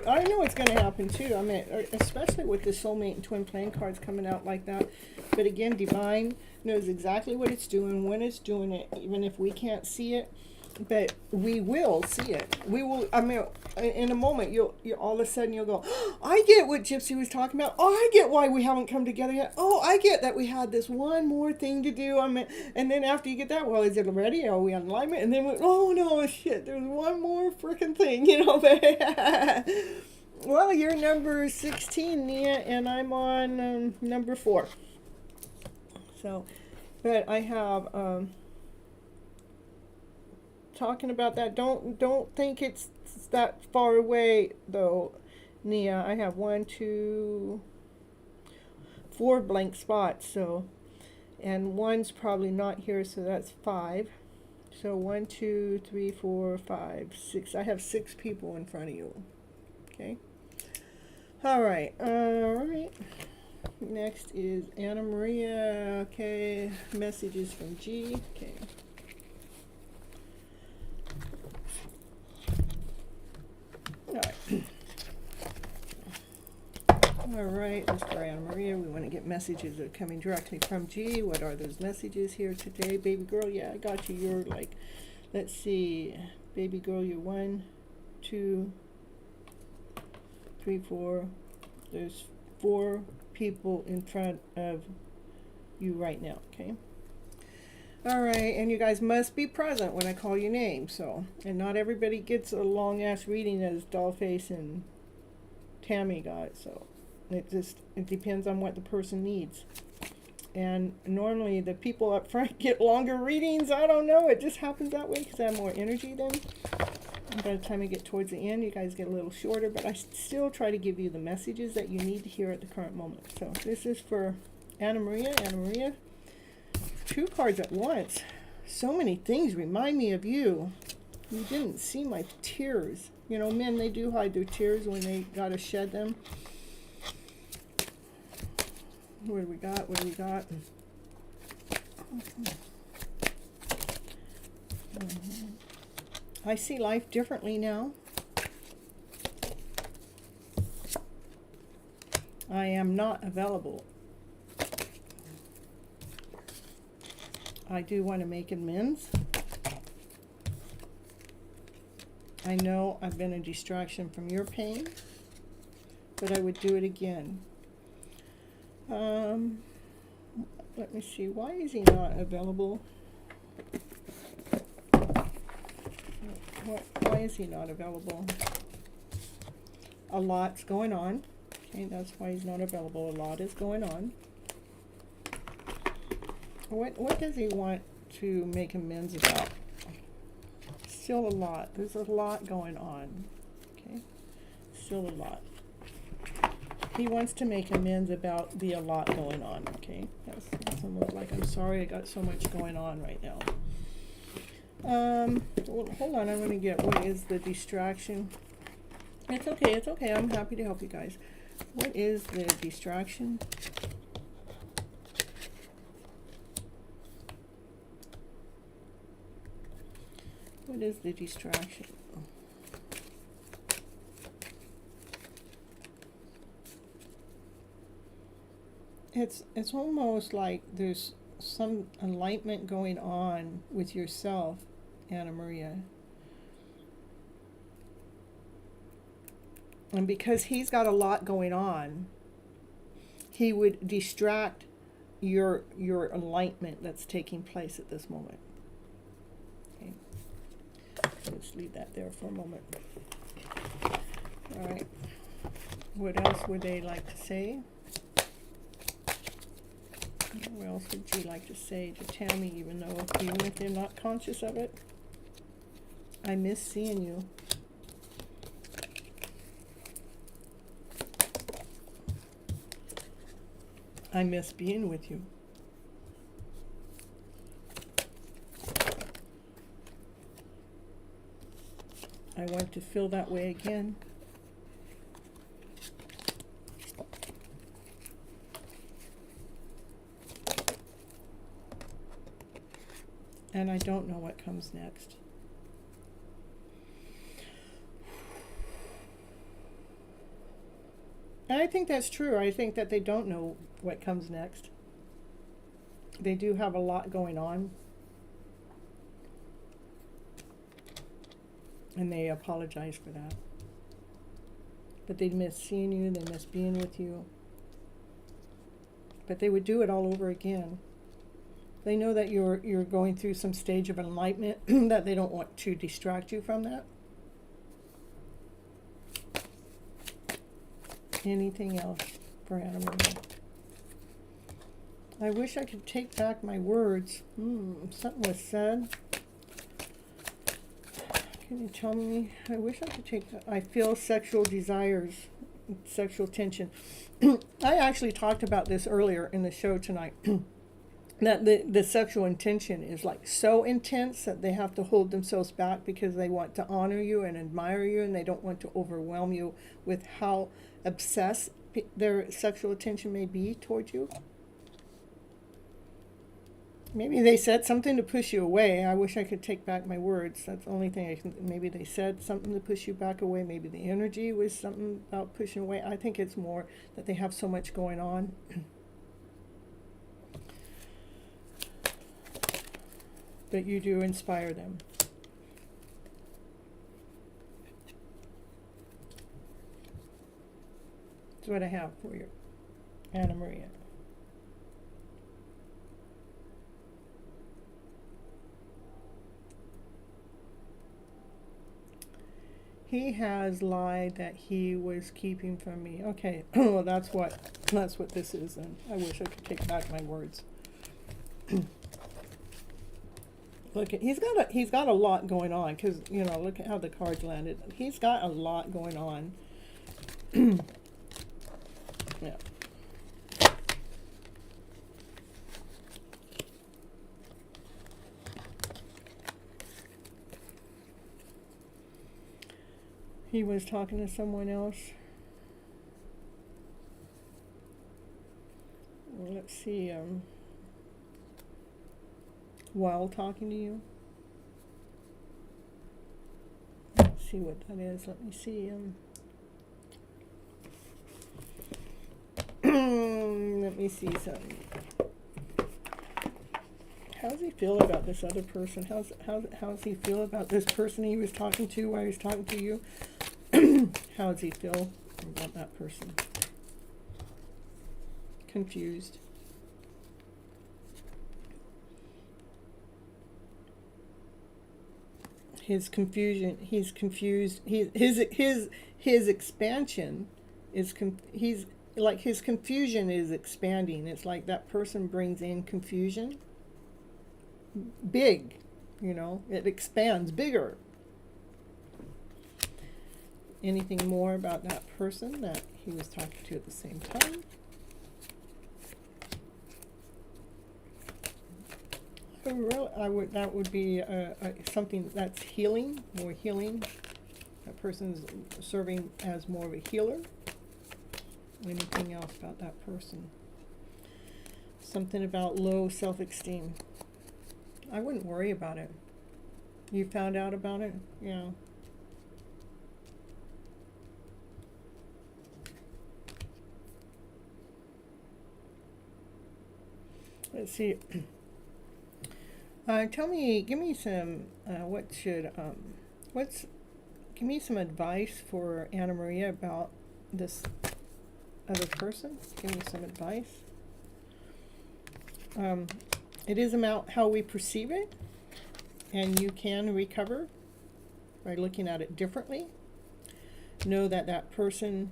I know it's going to happen too. I mean, especially with the soulmate and twin flame cards coming out like that. But again, Divine knows exactly what it's doing, when it's doing it, even if we can't see it. But we will see it. We will. I mean, in a moment, you'll all of a sudden you'll go, oh, I get what Gypsy was talking about. Oh, I get why we haven't come together yet. Oh, I get that we had this one more thing to do. I mean, and then after you get that, well, is it ready? Are we on alignment? And then oh no, shit, there's one more freaking thing, you know. Well, you're number 16, Nia, and I'm on number 4. So, but I have. Talking about that, don't think it's that far away though, Nia. I have 1, 2, 4 blank spots, so, and one's probably not here, so that's 5. So 1, 2, 3, 4, 5, 6. I have 6 people in front of you. Okay. All right. Next is Anna Maria. Okay. Messages from G. Okay. All right, Mr. Anna Maria, we want to get messages that are coming directly from G. What are those messages here today? Baby girl, yeah, I got you. You're like, let's see, baby girl, you're 1, 2, 3, 4. There's 4 people in front of you right now, okay? All right, and you guys must be present when I call your name, so. And not everybody gets a long-ass reading as Dollface and Tammy got, so. It depends on what the person needs. And normally the people up front get longer readings. I don't know, it just happens that way because I have more energy than. And by the time I get towards the end, you guys get a little shorter, but I still try to give you the messages that you need to hear at the current moment. So this is for Anna Maria. Anna Maria, 2 cards at once. So many things remind me of you. You didn't see my tears. You know, men, they do hide their tears when they gotta shed them. What do we got? What do we got? I see life differently now. I am not available. I do want to make amends. I know I've been a distraction from your pain, but I would do it again. Let me see. Why is he not available? Why is he not available? A lot's going on. Okay, that's why he's not available. A lot is going on. What does he want to make amends about? Still a lot. There's a lot going on. Okay, still a lot. He wants to make amends about the a lot going on. Okay, that's almost like, I'm sorry I got so much going on right now. Well, hold on, I'm going to get, what is the distraction? It's okay, it's okay. I'm happy to help you guys. What is the distraction? What is the distraction? It's almost like there's some enlightenment going on with yourself, Anna Maria. And because he's got a lot going on, he would distract your enlightenment that's taking place at this moment. Okay. Let's leave that there for a moment. All right. What else would they like to say? What else would you like to say to Tammy, even if they're not conscious of it? I miss seeing you. I miss being with you. I want to feel that way again. And I don't know what comes next. And I think that's true. I think that they don't know what comes next. They do have a lot going on. And they apologize for that. But they miss seeing you, they miss being with you. But they would do it all over again. They know that you're going through some stage of enlightenment, that they don't want to distract you from that. Anything else for Anna Maria? I wish I could take back my words. Something was said. Can you tell me? I wish I could take that. I feel sexual desires, sexual tension. I actually talked about this earlier in the show tonight. That the sexual intention is like so intense that they have to hold themselves back because they want to honor you and admire you, and they don't want to overwhelm you with how obsessed their sexual attention may be towards you. Maybe they said something to push you away. I wish I could take back my words. That's the only thing I can. Maybe they said something to push you back away. Maybe the energy was something about pushing away. I think it's more that they have so much going on. That you do inspire them. That's what I have for you, Anna Maria. He has lied that he was keeping from me. Okay, well that's what this is. And I wish I could take back my words. Look, he's got a lot going on, because look at how the cards landed. He's got a lot going on. Yeah. He was talking to someone else. Let's see. While talking to you. Let's see what that is. Let me see. Let me see something. How does he feel about this other person? How's he feel about this person he was talking to while he was talking to you? How does he feel about that person? Confused. His confusion. He's confused. His expansion is. He's like, his confusion is expanding. It's like that person brings in confusion. Big, it expands bigger. Anything more about that person that he was talking to at the same time? That would be something that's healing, more healing. That person's serving as more of a healer. Anything else about that person? Something about low self-esteem. I wouldn't worry about it. You found out about it? Yeah. Let's see. Give me some, give me some advice for Anna Maria about this other person. Give me some advice. It is about how we perceive it, and you can recover by looking at it differently. Know that that person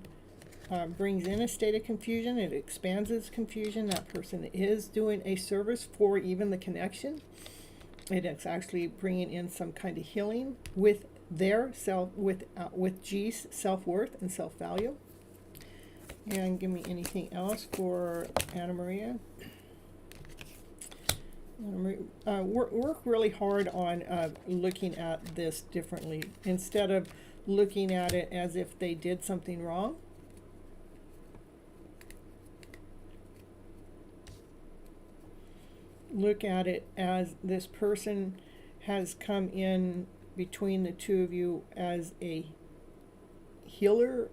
brings in a state of confusion. It expands its confusion. That person is doing a service for even the connection. It is actually bringing in some kind of healing with their with G's self-worth and self-value. And give me anything else for Anna Maria. Work really hard on looking at this differently, instead of looking at it as if they did something wrong. Look at it as this person has come in between the two of you as a healer,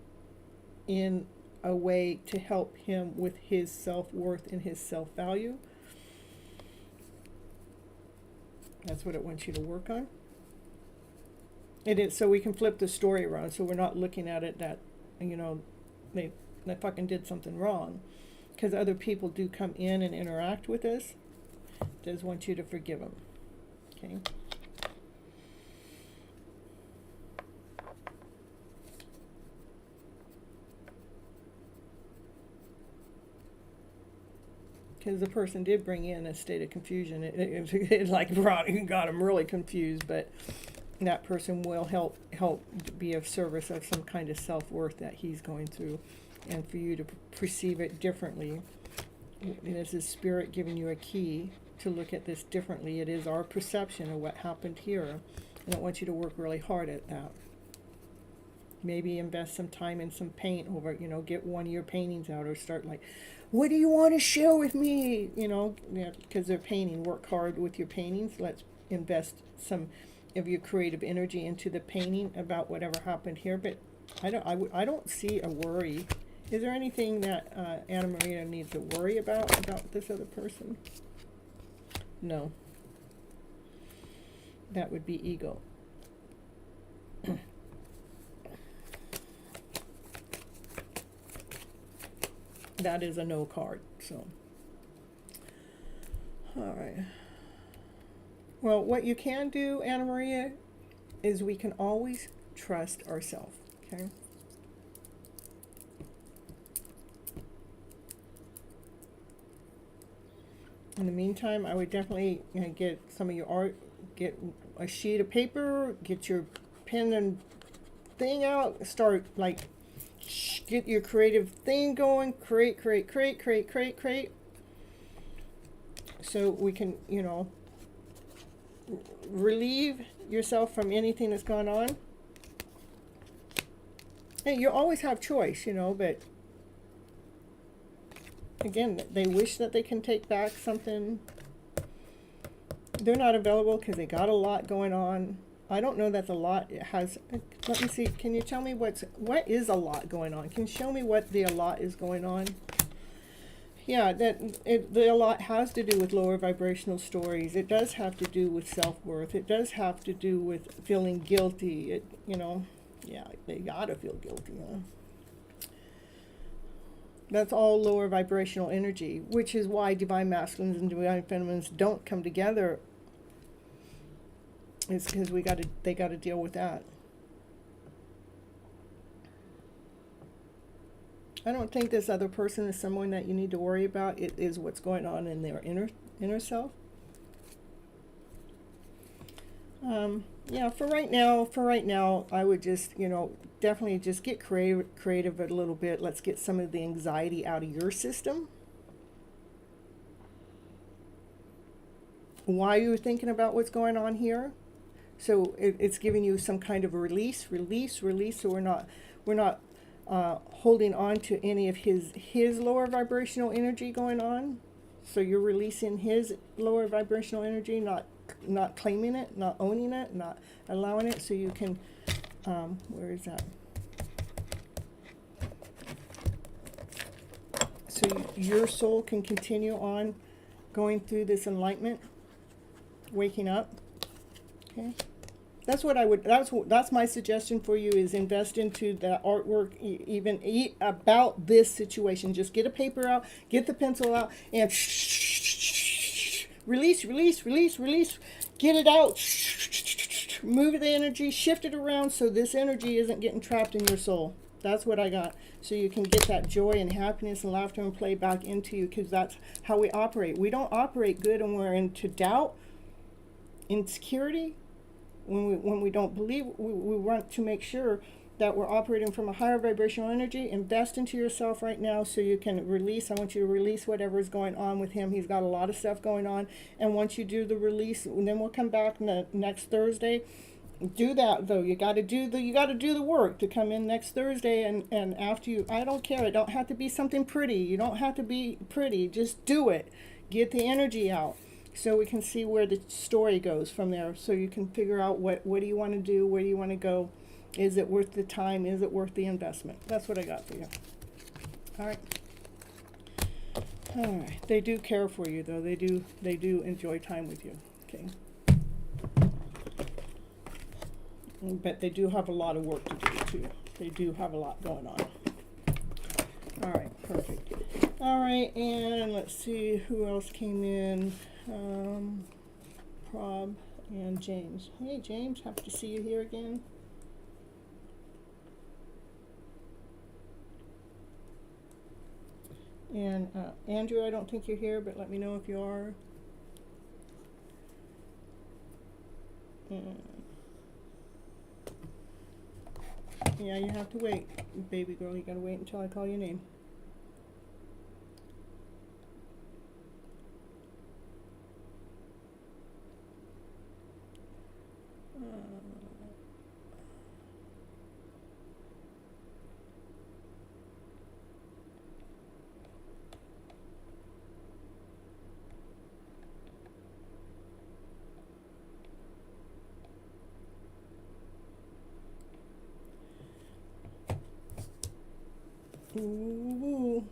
in a way to help him with his self-worth and his self-value. That's what it wants you to work on. It is so we can flip the story around, so we're not looking at it that, they fucking did something wrong. Because other people do come in and interact with us. Does want you to forgive them. Okay. Because the person did bring in a state of confusion. It like got him really confused, but that person will help be of service of some kind of self-worth that he's going through, and for you to perceive it differently. And this is Spirit giving you a key to look at this differently. It is our perception of what happened here, and I want you to work really hard at that. Maybe invest some time in some paint over, get one of your paintings out, or start like, what do you want to share with me? Because they're painting. Work hard with your paintings. Let's invest some of your creative energy into the painting about whatever happened here. But I don't see a worry. Is there anything that Anna Maria needs to worry about this other person? No. That would be ego. That is a no card, so. All right. Well, what you can do, Anna Maria, is we can always trust ourselves. Okay. In the meantime, I would definitely get some of your art, get a sheet of paper, get your pen and thing out, start like, get your creative thing going, create. So we can, relieve yourself from anything that's gone on. And you always have choice, but again, they wish that they can take back something. They're not available because they got a lot going on. I don't know that the lot has, let me see, can you tell me what is a lot going on? Can you show me what the a lot is going on? Yeah, the a lot has to do with lower vibrational stories. It does have to do with self-worth. It does have to do with feeling guilty. Yeah, they gotta feel guilty, That's all lower vibrational energy, which is why divine masculines and divine feminines don't come together. It's because they gotta deal with that. I don't think this other person is someone that you need to worry about. It is what's going on in their inner self. Yeah, for right now, I would just, definitely just get creative a little bit. Let's get some of the anxiety out of your system. Why you're thinking about what's going on here. So it's giving you some kind of release. So we're not holding on to any of his lower vibrational energy going on. So you're releasing his lower vibrational energy, not claiming it, not owning it, not allowing it, so you can, where is that? So your soul can continue on going through this enlightenment, waking up. Okay, that's my suggestion for you, is invest into the artwork, even about this situation. Just get a paper out, get the pencil out, and release, get it out, move the energy, shift it around so this energy isn't getting trapped in your soul. That's what I got. So you can get that joy and happiness and laughter and play back into you, because that's how we operate. We don't operate good when we're into doubt, insecurity, when we don't believe. We want to make sure that we're operating from a higher vibrational energy. Invest into yourself right now so you can release. I want you to release whatever is going on with him. He's got a lot of stuff going on. And once you do the release, then we'll come back next Thursday. Do that though. You got to do the work to come in next Thursday, and after you, I don't care. It don't have to be something pretty. You don't have to be pretty. Just do it. Get the energy out, so we can see where the story goes from there. So you can figure out what do you want to do, where do you want to go. Is it worth the time? Is it worth the investment? That's what I got for you. All right. They do care for you, though. They do enjoy time with you. Okay. But they do have a lot of work to do, too. They do have a lot going on. All right. Perfect. All right. And let's see who else came in. Prob and James. Hey, James. Happy to see you here again. And Andrew, I don't think you're here, but let me know if you are. Yeah, you have to wait, baby girl. You gotta wait until I call your name. Ooh.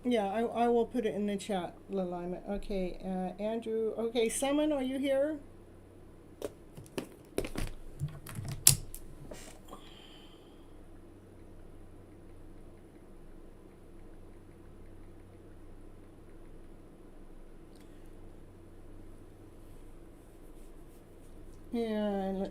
Yeah, I will put it in the chat, alignment. Okay, Andrew. Okay, Summon, are you here? And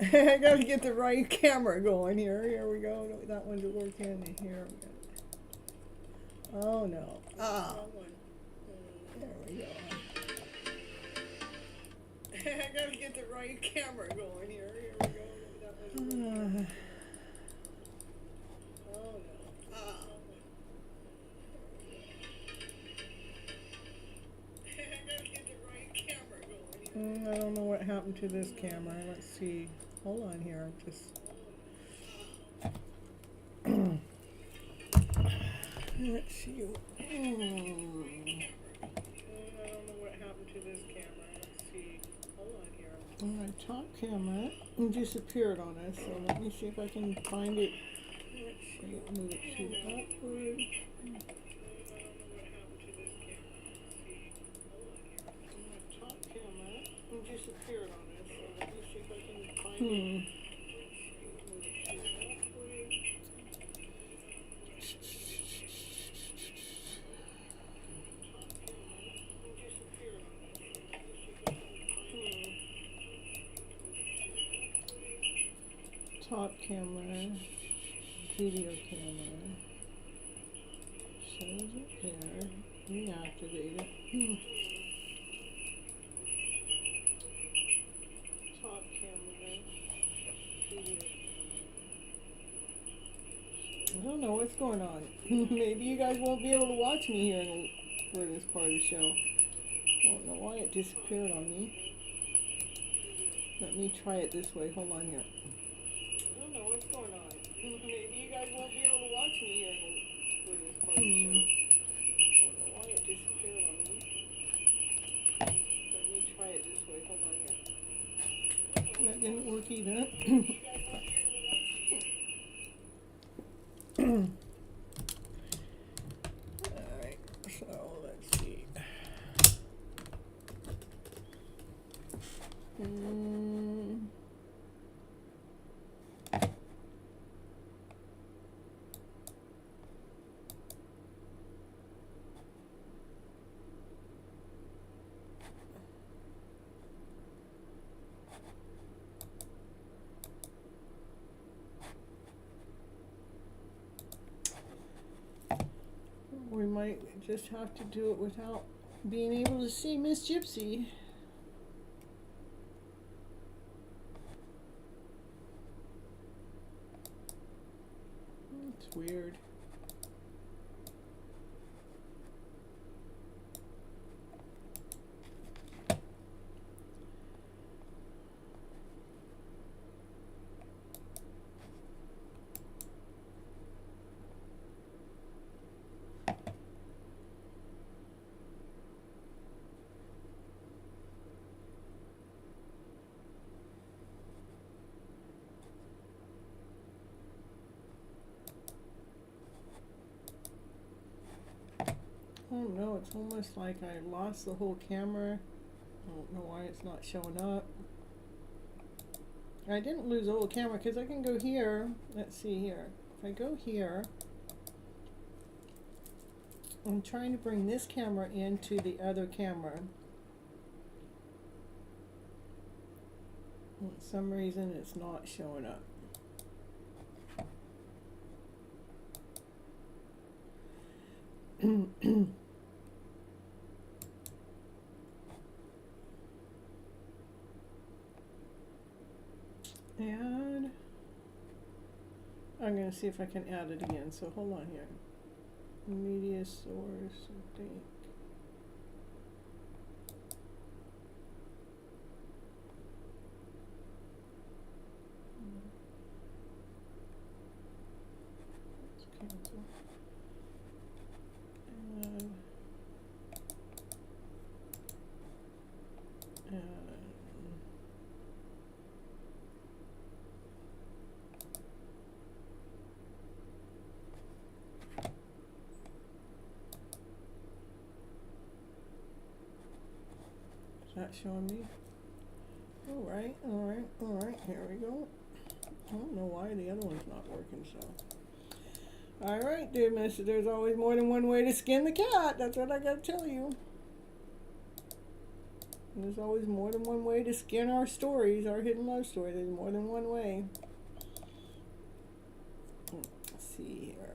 I gotta get the right camera going here. Here we go. That one's working. Here we go. Oh no. Ah. There we go. I gotta get the right camera going here. Here we go. That one's working. Oh no. Ah. I don't know what happened to this camera. Let's see. Hold on here. Just let's see. I don't know what happened to this camera. Let's see. Hold on here. My top camera disappeared on us, so let me see if I can find it. Let's see. Move it to upward. Disappeared on us, so let me see if I can find it. Top camera, video camera, shows it there, reactivate it. Top camera, video camera. I don't know what's going on. Maybe you guys won't be able to watch me here for this part of the show. I don't know why it disappeared on me. Let me try it this way. Hold on here. I don't know what's going on. Maybe you guys won't be able to watch me here for this part of the show. I don't know why it disappeared on me. Let me try it this way. Hold on here. That didn't work either. Alright, so let's see. We might just have to do it without being able to see Miss Gypsy. It's weird. Oh no, it's almost like I lost the whole camera. I don't know why it's not showing up. I didn't lose the whole camera because I can go here. Let's see here. If I go here, I'm trying to bring this camera into the other camera. For some reason it's not showing up. Add. I'm going to see if I can add it again. So hold on here. Media source, I think. Let's cancel. Not showing me. Alright, here we go. I don't know why the other one's not working, so. Alright, dear mister, there's always more than one way to skin the cat. That's what I gotta tell you. There's always more than one way to skin our stories, our hidden love story. There's more than one way. Let's see here.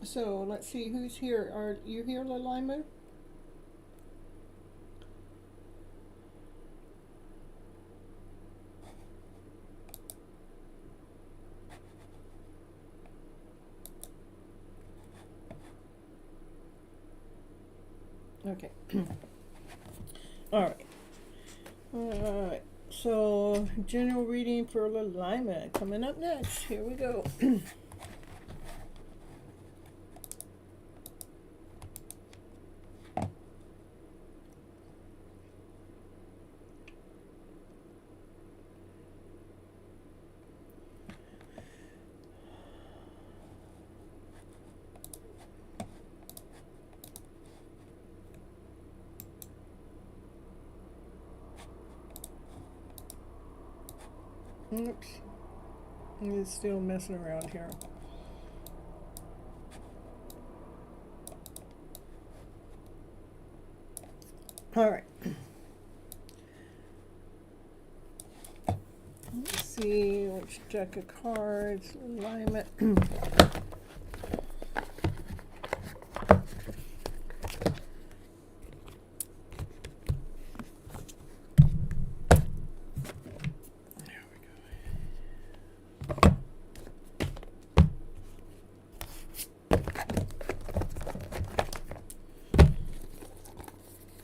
So let's see who's here. Are you here, Lalaima? Okay. All right. All right. So general reading for Lalaima coming up next. Here we go. Oops. It's still messing around here. All right. Let's see which deck of cards, alignment.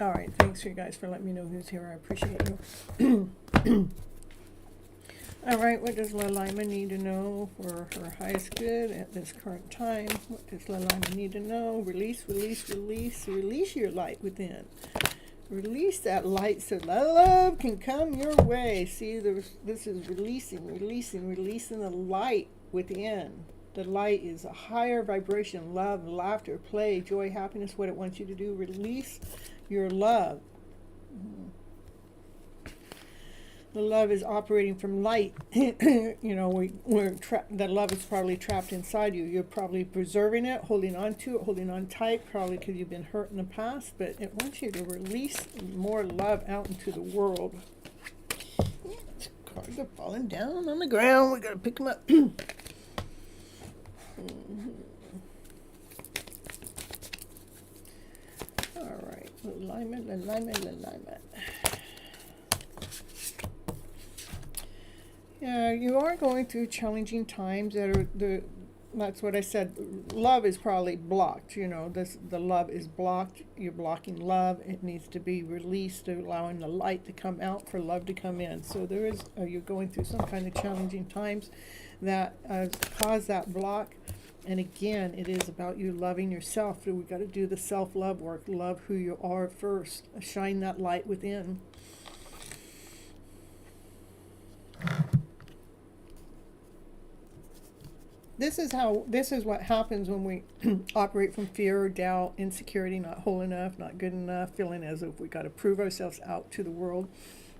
All right, thanks you guys for letting me know who's here. I appreciate you. All right, what does Lalaima need to know for her highest good at this current time? What does Lalaima need to know? Release, release, release. Release your light within. Release that light so that love can come your way. See, this is releasing, releasing, releasing the light within. The light is a higher vibration, love, laughter, play, joy, happiness, what it wants you to do. Release your love. The love is operating from light. You know, the love is probably trapped inside you. You're probably preserving it, holding on to it, holding on tight, probably because you've been hurt in the past, but it wants you to release more love out into the world. Cards are falling down on the ground. We got to pick them up. All right, alignment, alignment, alignment. Yeah, you are going through challenging times that are that's what I said. Love is probably blocked. You know, the love is blocked. You're blocking love. It needs to be released, allowing the light to come out for love to come in. So you're going through some kind of challenging times that cause that block. And again, it is about you loving yourself. So we got to do the self-love work. Love who you are first. Shine that light within. This is what happens when we operate from fear, doubt, insecurity, not whole enough, not good enough, feeling as if we got to prove ourselves out to the world.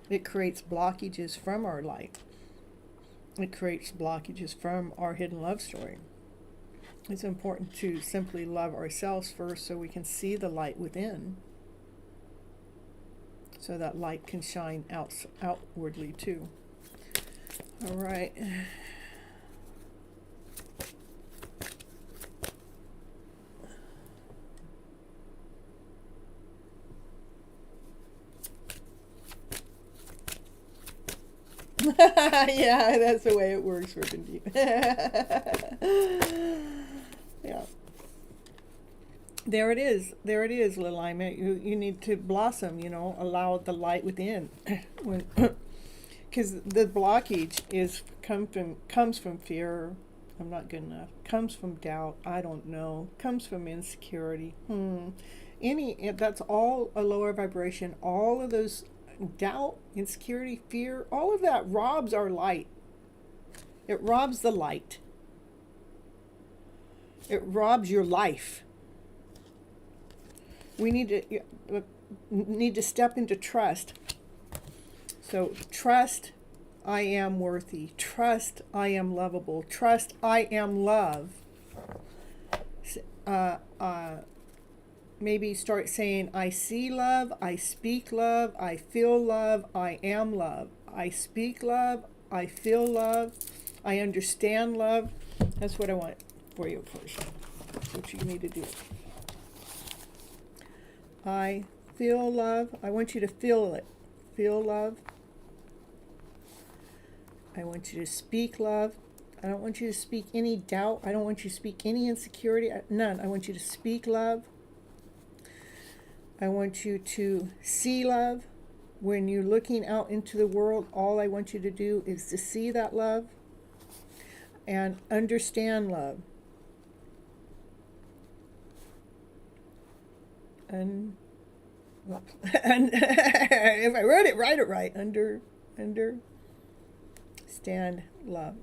It creates blockages from our light. It creates blockages from our hidden love story. It's important to simply love ourselves first so we can see the light within. So that light can shine outwardly too. All right. Yeah, that's the way it works for Bendy. Yeah. There it is. There it is, little Lima. You need to blossom, you know, allow the light within. When, because the blockage comes from fear. I'm not good enough. Comes from doubt. I don't know. Comes from insecurity. That's all a lower vibration. All of those doubt, insecurity, fear, all of that robs our light. It robs the light. It robs your life. We need to step into trust. So trust, I am worthy. Trust, I am lovable. Trust, I am love. Maybe start saying, I see love, I speak love, I feel love, I am love. I speak love, I feel love, I understand love. That's what I want for you first. That's what you need to do. I feel love. I want you to feel it. Feel love. I want you to speak love. I don't want you to speak any doubt. I don't want you to speak any insecurity. None. I want you to speak love. I want you to see love. When you're looking out into the world, all I want you to do is to see that love and understand love. And if I wrote it, write it right. Understand love.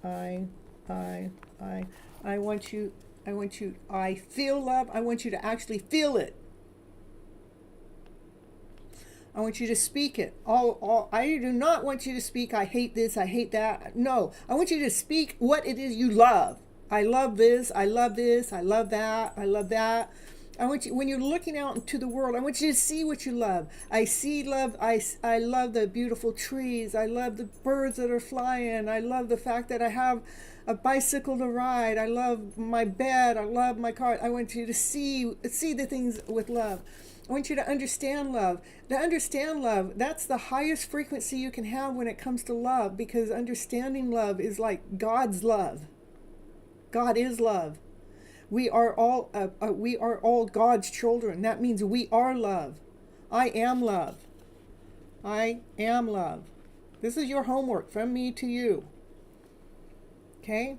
I want you, I feel love. I want you to actually feel it. I want you to speak it. I do not want you to speak, I hate this, I hate that. No, I want you to speak what it is you love. I love this, I love this, I love that, I love that. I want you, when you're looking out into the world, I want you to see what you love. I see love, I love the beautiful trees, I love the birds that are flying, I love the fact that I have a bicycle to ride, I love my bed, I love my car. I want you to see the things with love. I want you to understand love. To understand love, that's the highest frequency you can have when it comes to love, because understanding love is like God's love. God is love. We are all God's children. That means we are love. I am love. I am love. This is your homework from me to you. Okay?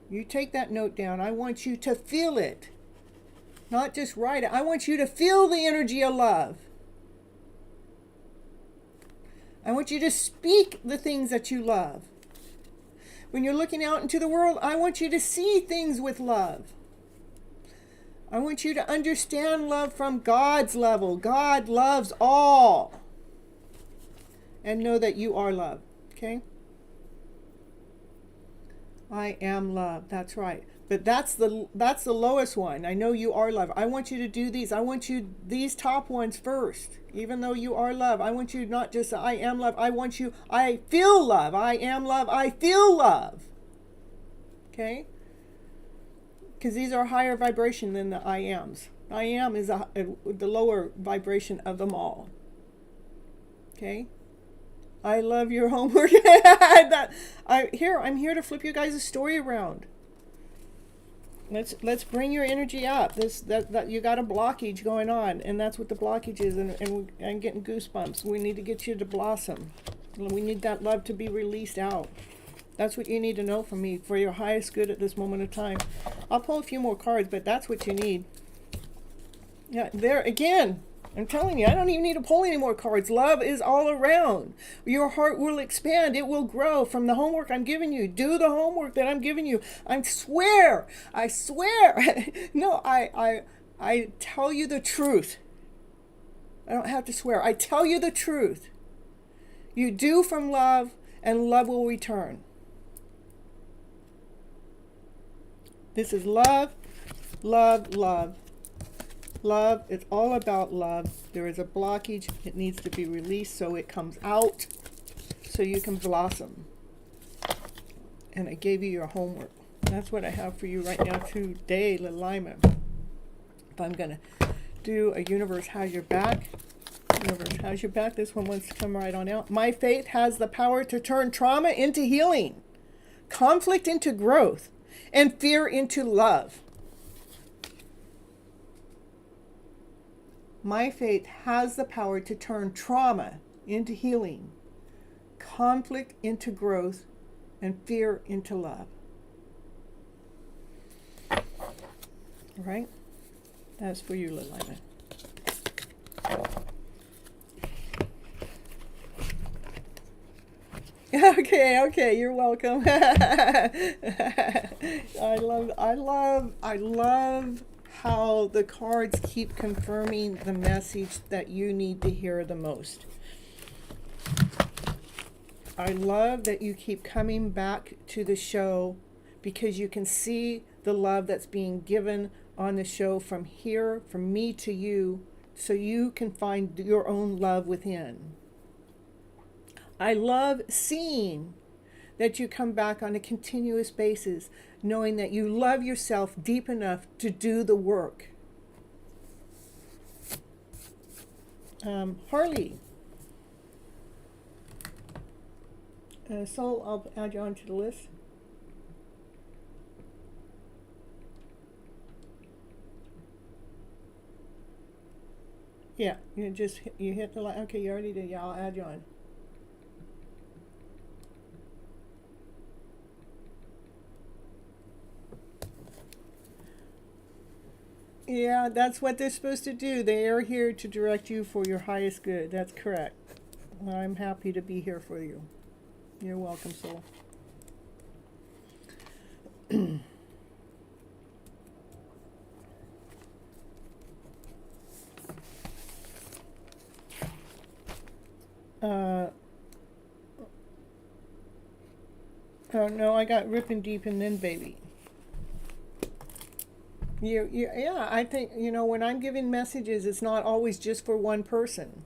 You take that note down. I want you to feel it. Not just write it. I want you to feel the energy of love. I want you to speak the things that you love. When you're looking out into the world, I want you to see things with love. I want you to understand love from God's level. God loves all. And know that you are love. Okay? I am love. That's right. But that's the lowest one. I know you are love. I want you to do these. I want you, these top ones first. Even though you are love, I want you not just I am love. I want you, I feel love. I am love. I feel love. Okay? Because these are higher vibration than the I ams. I am is the lower vibration of them all. Okay? I love your homework. I'm here to flip you guys' story around. Let's bring your energy up. That you got a blockage going on, and that's what the blockage is. And I'm getting goosebumps. We need to get you to blossom. We need that love to be released out. That's what you need to know from me for your highest good at this moment of time. I'll pull a few more cards, but that's what you need. Yeah, there again. I'm telling you, I don't even need to pull any more cards. Love is all around. Your heart will expand. It will grow from the homework I'm giving you. Do the homework that I'm giving you. I swear. No, I tell you the truth. I don't have to swear. I tell you the truth. You do from love, and love will return. This is love, love, love. Love, it's all about love. There is a blockage. It needs to be released so it comes out, so you can blossom. And I gave you your homework. That's what I have for you right now today, little Lima. If I'm going to do a universe has your back. Universe has your back. This one wants to come right on out. My faith has the power to turn trauma into healing, conflict into growth, and fear into love. My faith has the power to turn trauma into healing, conflict into growth, and fear into love. All right? That's for you, little Ivan. Okay, you're welcome. I love how the cards keep confirming the message that you need to hear the most. I love that you keep coming back to the show because you can see the love that's being given on the show from here, from me to you, so you can find your own love within. I love seeing that you come back on a continuous basis, knowing that you love yourself deep enough to do the work. Harley. Soul, I'll add you onto the list. Yeah, you hit the line. Okay, you already did. Yeah, I'll add you on. Yeah, that's what they're supposed to do. They are here to direct you for your highest good. That's correct. I'm happy to be here for you. You're welcome, soul. Oh no, I got ripping deep and then baby. Yeah, I think, when I'm giving messages, it's not always just for one person.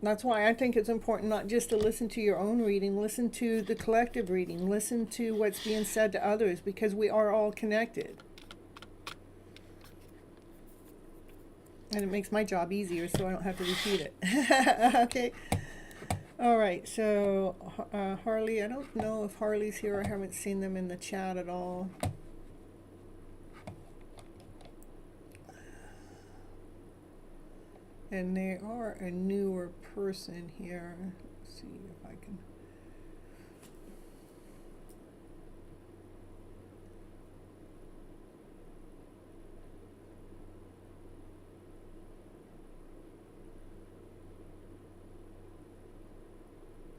That's why I think it's important not just to listen to your own reading, listen to the collective reading, listen to what's being said to others, because we are all connected. And it makes my job easier so I don't have to repeat it. Okay. All right, so Harley, I don't know if Harley's here. I haven't seen them in the chat at all. And they are a newer person here. Let's see if I can.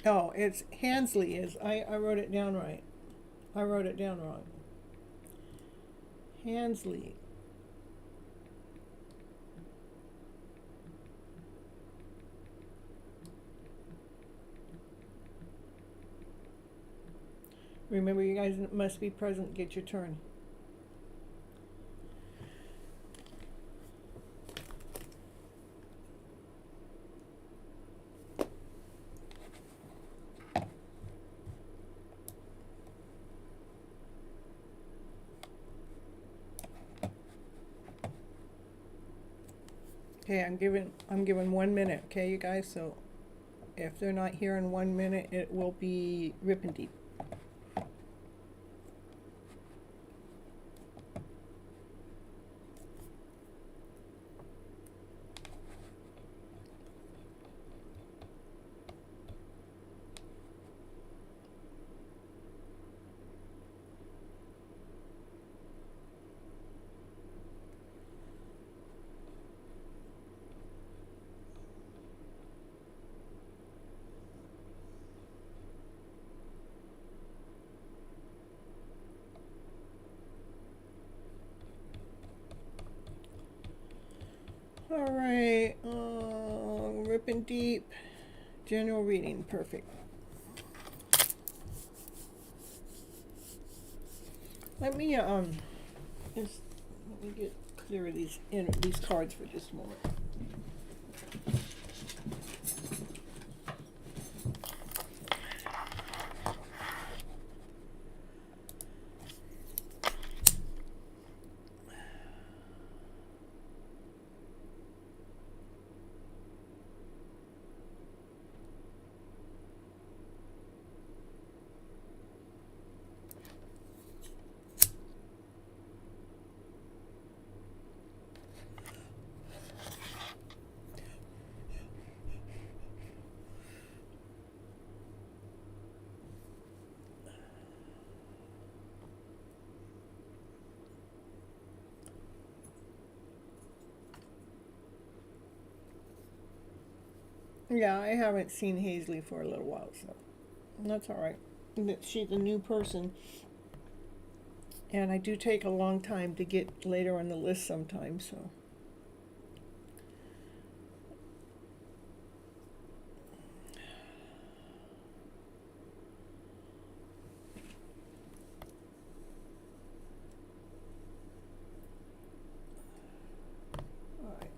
Oh, it's Hansley. I wrote it down right. I wrote it down wrong. Hansley. Remember, you guys must be present. Get your turn. Okay, I'm giving 1 minute. Okay, you guys. So if they're not here in 1 minute, it will be ripping deep. All right, ripping deep, general reading, perfect. Let me get clear of these cards for just a moment. Yeah, I haven't seen Hazley for a little while, so that's all right. She's a new person, and I do take a long time to get later on the list sometimes, so. All right.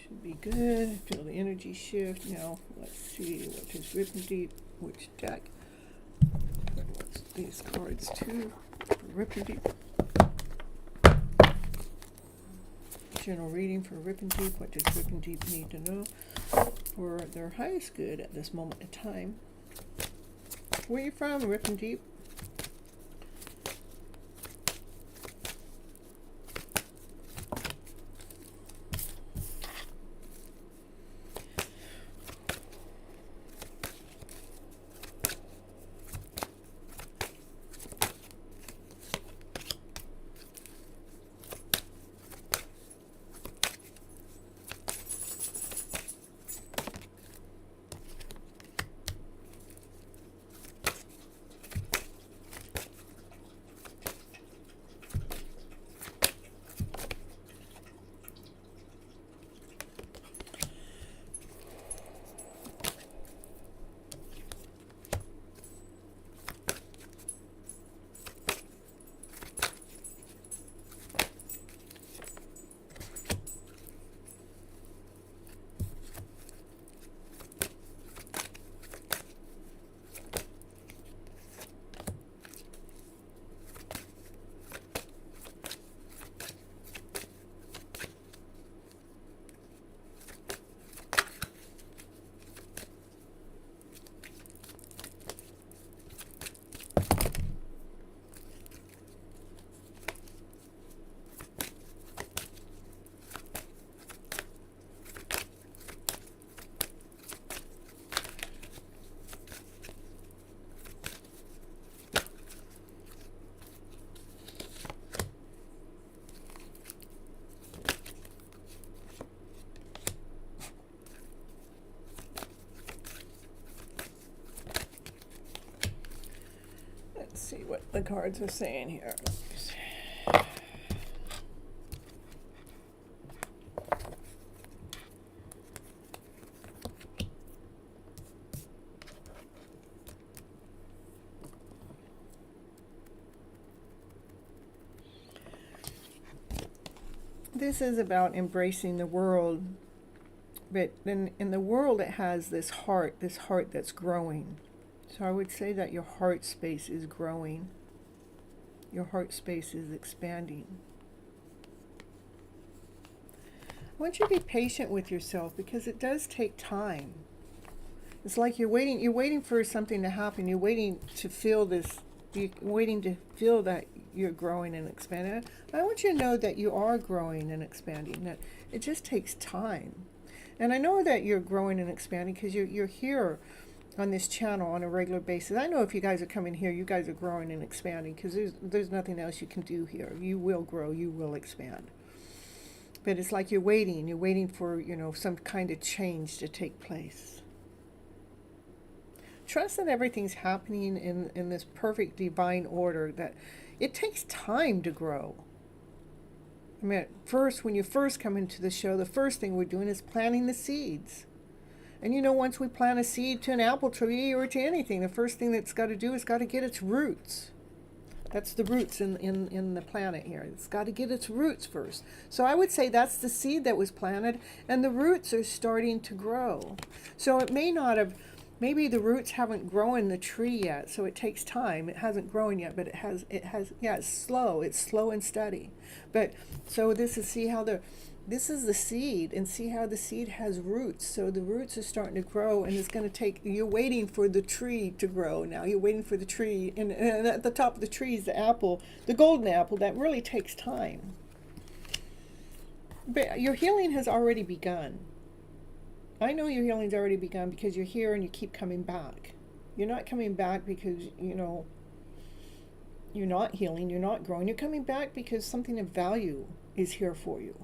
Should be good. Feel the energy shift. Now, let's see what is Rip and Deep, which deck. What's these cards too? Rip and Deep. General reading for Rip and Deep. What does Rip and Deep need to know for their highest good at this moment in time? Where are you from, Rip and Deep? Let's see what the cards are saying here. This is about embracing the world, but then in the world it has this heart that's growing. So I would say that your heart space is growing. Your heart space is expanding. I want you to be patient with yourself because it does take time. It's like you're waiting for something to happen. You're waiting to feel this, you're waiting to feel that you're growing and expanding. I want you to know that you are growing and expanding, that it just takes time. And I know that you're growing and expanding because you're here on this channel on a regular basis. I know if you guys are coming here, you guys are growing and expanding because there's nothing else you can do here. You will grow, you will expand. But it's like you're waiting for, some kind of change to take place. Trust that everything's happening in this perfect divine order, that it takes time to grow. I mean, first, when you first come into the show, the first thing we're doing is planting the seeds. And once we plant a seed to an apple tree or to anything, the first thing that's got to do is got to get its roots. That's the roots in the planet here. It's got to get its roots first. So I would say that's the seed that was planted, and the roots are starting to grow. So it may not have, maybe the roots haven't grown the tree yet, so it takes time. It hasn't grown yet, but it has, yeah, it's slow and steady. But, so this is this is the seed, and see how the seed has roots. So the roots are starting to grow, and it's going to take, you're waiting for the tree to grow now. You're waiting for the tree, and at the top of the tree is the apple, the golden apple. That really takes time. But your healing has already begun. I know your healing's already begun because you're here and you keep coming back. You're not coming back because, you're not healing, you're not growing. You're coming back because something of value is here for you.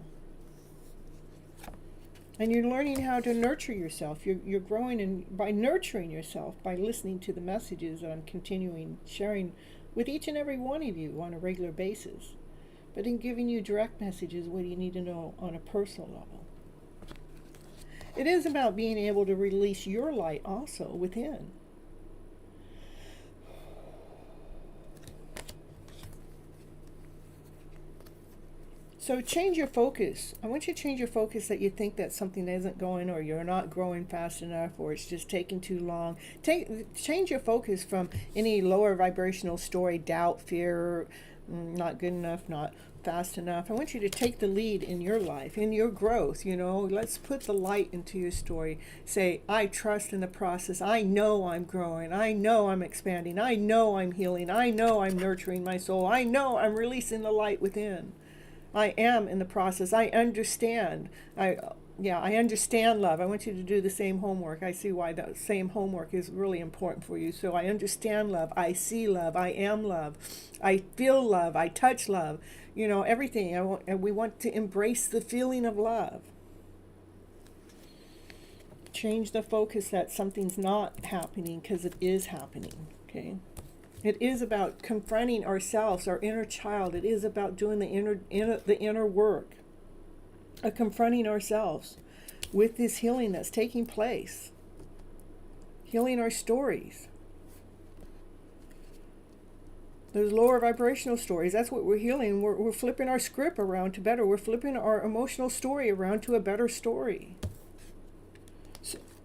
And you're learning how to nurture yourself. You're growing by nurturing yourself, by listening to the messages that I'm continuing sharing with each and every one of you on a regular basis. But in giving you direct messages, what do you need to know on a personal level? It is about being able to release your light also within. So change your focus. I want you to change your focus that you think that something isn't going, or you're not growing fast enough, or it's just taking too long. Change your focus from any lower vibrational story, doubt, fear, not good enough, not fast enough. I want you to take the lead in your life, in your growth. Let's put the light into your story. Say, I trust in the process. I know I'm growing. I know I'm expanding. I know I'm healing. I know I'm nurturing my soul. I know I'm releasing the light within. I am in the process. I understand. I understand love. I want you to do the same homework. I see why that same homework is really important for you. So I understand love. I see love. I am love. I feel love. I touch love. Everything. We want to embrace the feeling of love. Change the focus that something's not happening, because it is happening. Okay. It is about confronting ourselves, our inner child. It is about doing the inner work of confronting ourselves with this healing that's taking place. Healing our stories. Those lower vibrational stories, that's what we're healing. We're flipping our script around to better. We're flipping our emotional story around to a better story.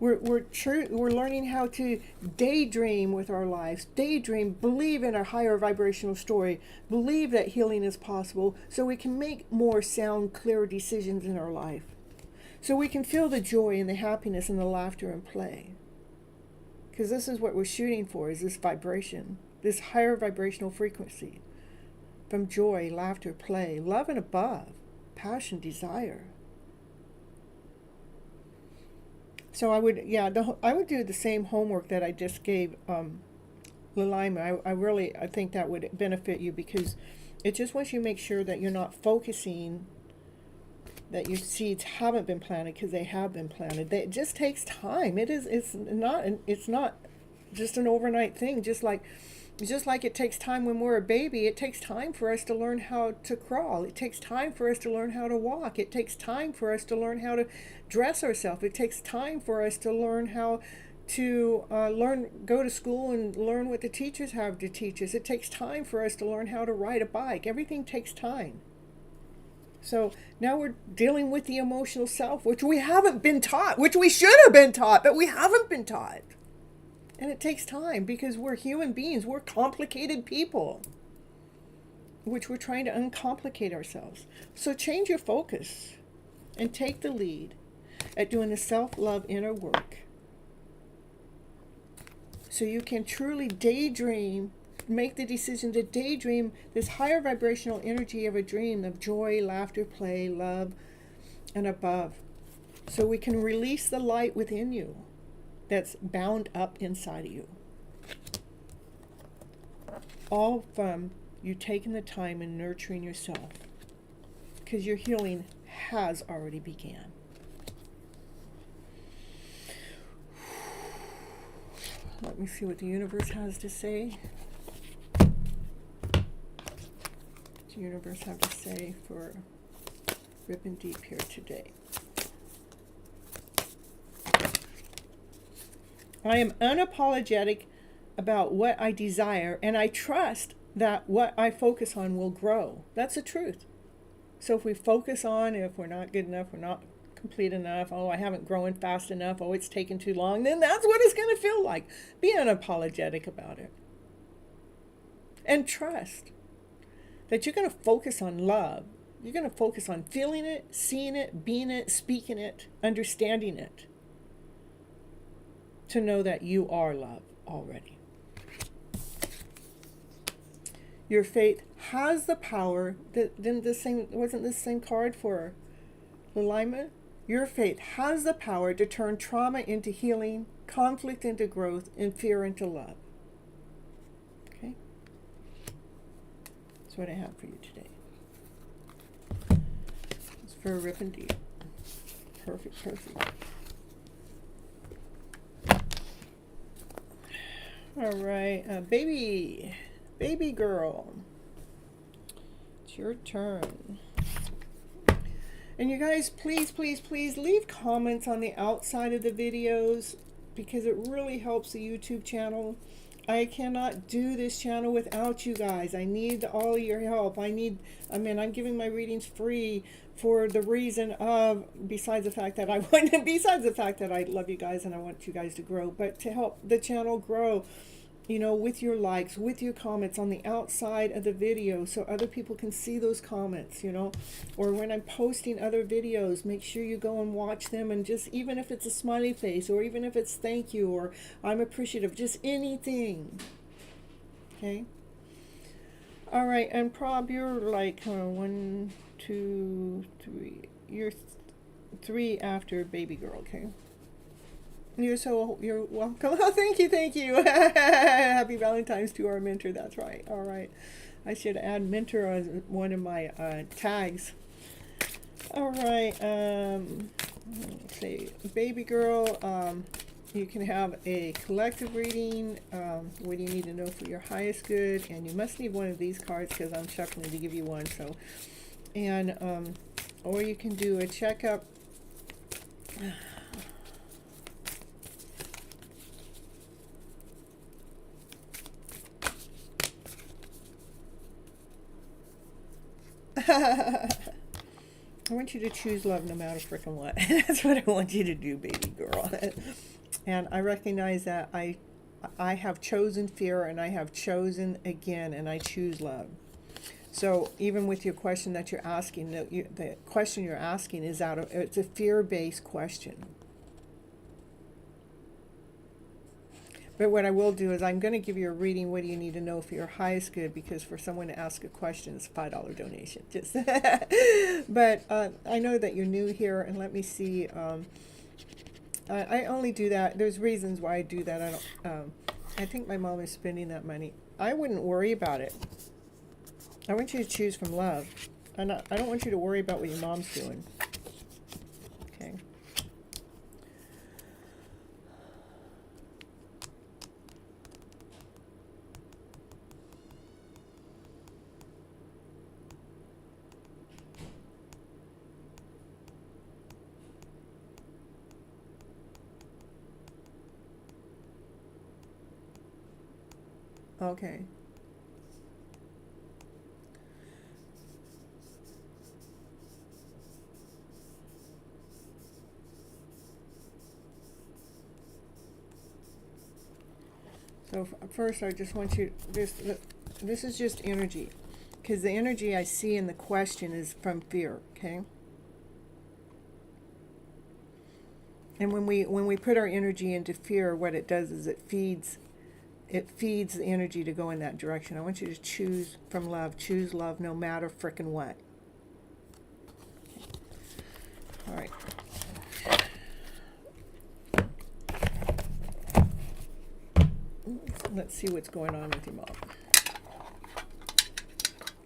We're learning how to daydream with our lives. Daydream, believe in our higher vibrational story. Believe that healing is possible, so we can make more sound, clear decisions in our life. So we can feel the joy and the happiness and the laughter and play. Because this is what we're shooting for, is this vibration, this higher vibrational frequency. From joy, laughter, play, love and above, passion, desire. So I would do the same homework that I just gave Lilima. I think that would benefit you, because it just wants you to make sure that you're not focusing that your seeds haven't been planted, because they have been planted. It just takes time. It's not just an overnight thing. Just like it takes time when we're a baby, it takes time for us to learn how to crawl. It takes time for us to learn how to walk. It takes time for us to learn how to dress ourselves. It takes time for us to learn how to go to school and learn what the teachers have to teach us. It takes time for us to learn how to ride a bike. Everything takes time. So now we're dealing with the emotional self, which we haven't been taught, which we should have been taught, but we haven't been taught. And it takes time, because we're human beings. We're complicated people, which we're trying to uncomplicate ourselves. So change your focus and take the lead at doing the self-love inner work, so you can truly daydream, make the decision to daydream this higher vibrational energy of a dream of joy, laughter, play, love, and above. So we can release the light within you that's bound up inside of you. All from you taking the time and nurturing yourself, because your healing has already began. Let me see what the universe has to say. What does the universe have to say for Rip and Deep here today? I am unapologetic about what I desire, and I trust that what I focus on will grow. That's the truth. So if we focus on, if we're not good enough, we're not complete enough, oh, I haven't grown fast enough, oh, it's taken too long, then that's what it's going to feel like. Be unapologetic about it. And trust that you're going to focus on love. You're going to focus on feeling it, seeing it, being it, speaking it, understanding it, to know that you are love already. Your faith has the power. Wasn't this same card for Lilima? Your faith has the power to turn trauma into healing, conflict into growth, and fear into love. Okay? That's what I have for you today. It's for Rip and Deep. Perfect, perfect. All right, baby girl, it's your turn. And you guys, please, please, please leave comments on the outside of the videos because it really helps the YouTube channel. I cannot do this channel without you guys. I need all your help. I'm giving my readings free for the reason of, besides the fact that I love you guys and I want you guys to grow, but to help the channel grow, you know, with your likes, with your comments on the outside of the video so other people can see those comments, you know, or when I'm posting other videos, make sure you go and watch them, and just, even if it's a smiley face, or even if it's thank you, or I'm appreciative, just anything. Okay. All right. And Prob, you're like 1, 2, 3. You're 3 after baby girl. Okay. You're welcome. Oh, thank you. Happy Valentine's to our mentor. That's right. All right. I should add mentor as one of my tags. All right. Let's see. Baby girl, you can have a collective reading. What do you need to know for your highest good? And you must need one of these cards because I'm shuffling to give you one. So, and or you can do a checkup. I want you to choose love no matter frickin' what. That's what I want you to do, baby girl. And I recognize that I have chosen fear, and I have chosen again, and I choose love. So even with your question that you're asking, the question you're asking is it's a fear-based question. But what I will do is I'm going to give you a reading. What do you need to know for your highest good? Because for someone to ask a question, it's a $5 donation. Just but I know that you're new here, and let me see. I only do that. There's reasons why I do that. I think my mom is spending that money. I wouldn't worry about it. I want you to choose from love. I don't want you to worry about what your mom's doing. Okay. Okay. So first, I just want you, this is just energy, because the energy I see in the question is from fear, okay? And when we put our energy into fear, what it does is it feeds the energy to go in that direction. I want you to choose from love. Choose love no matter frickin' what. All right. Let's see what's going on with your mom.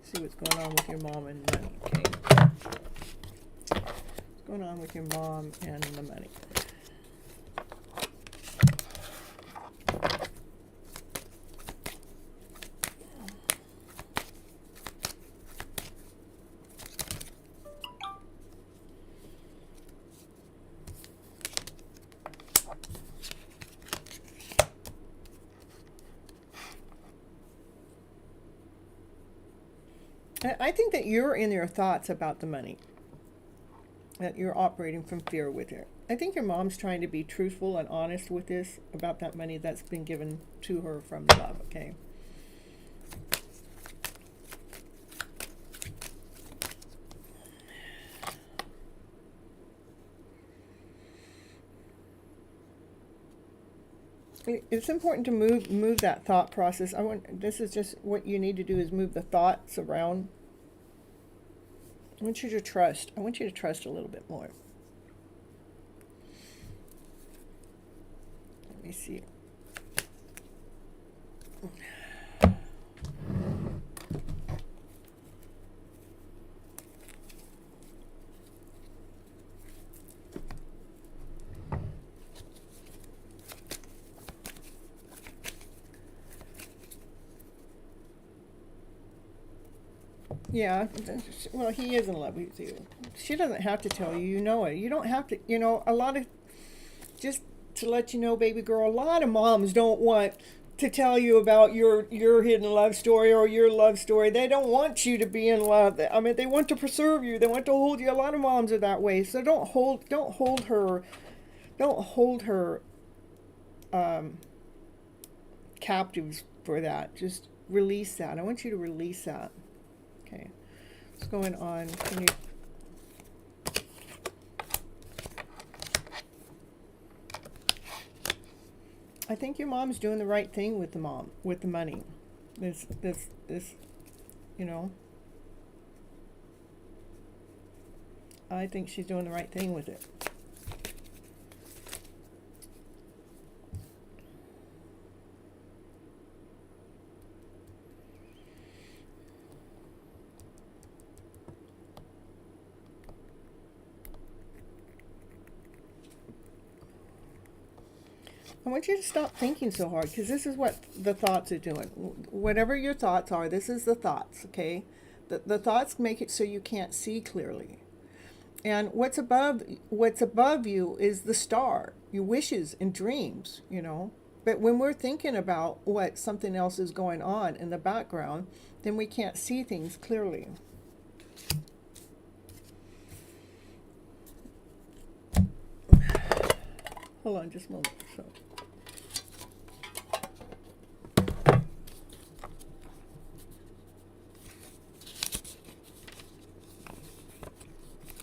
See what's going on with your mom and money, okay? What's going on with your mom and the money? I think that you're in your thoughts about the money, that you're operating from fear with it. I think your mom's trying to be truthful and honest with this about that money that's been given to her from love, okay? It's important to move that thought process. This is just what you need to do, is move the thoughts around. I want you to trust. I want you to trust a little bit more. Let me see. Yeah, well, he is in love with you. She doesn't have to tell you. You know it. You don't have to. A lot of, just to let you know, baby girl, a lot of moms don't want to tell you about your hidden love story or your love story. They don't want you to be in love. I mean, they want to preserve you. They want to hold you. A lot of moms are that way. So don't hold her um, captives for that. Just release that. I want you to release that. Okay. What's going on? Can you? I think your mom's doing the right thing with the money. This, you know. I think she's doing the right thing with it. I want you to stop thinking so hard, because this is what the thoughts are doing. Whatever your thoughts are, this is the thoughts, okay? The thoughts make it so you can't see clearly. And what's above you is the star, your wishes and dreams, But when we're thinking about what something else is going on in the background, then we can't see things clearly. Hold on just a moment. So.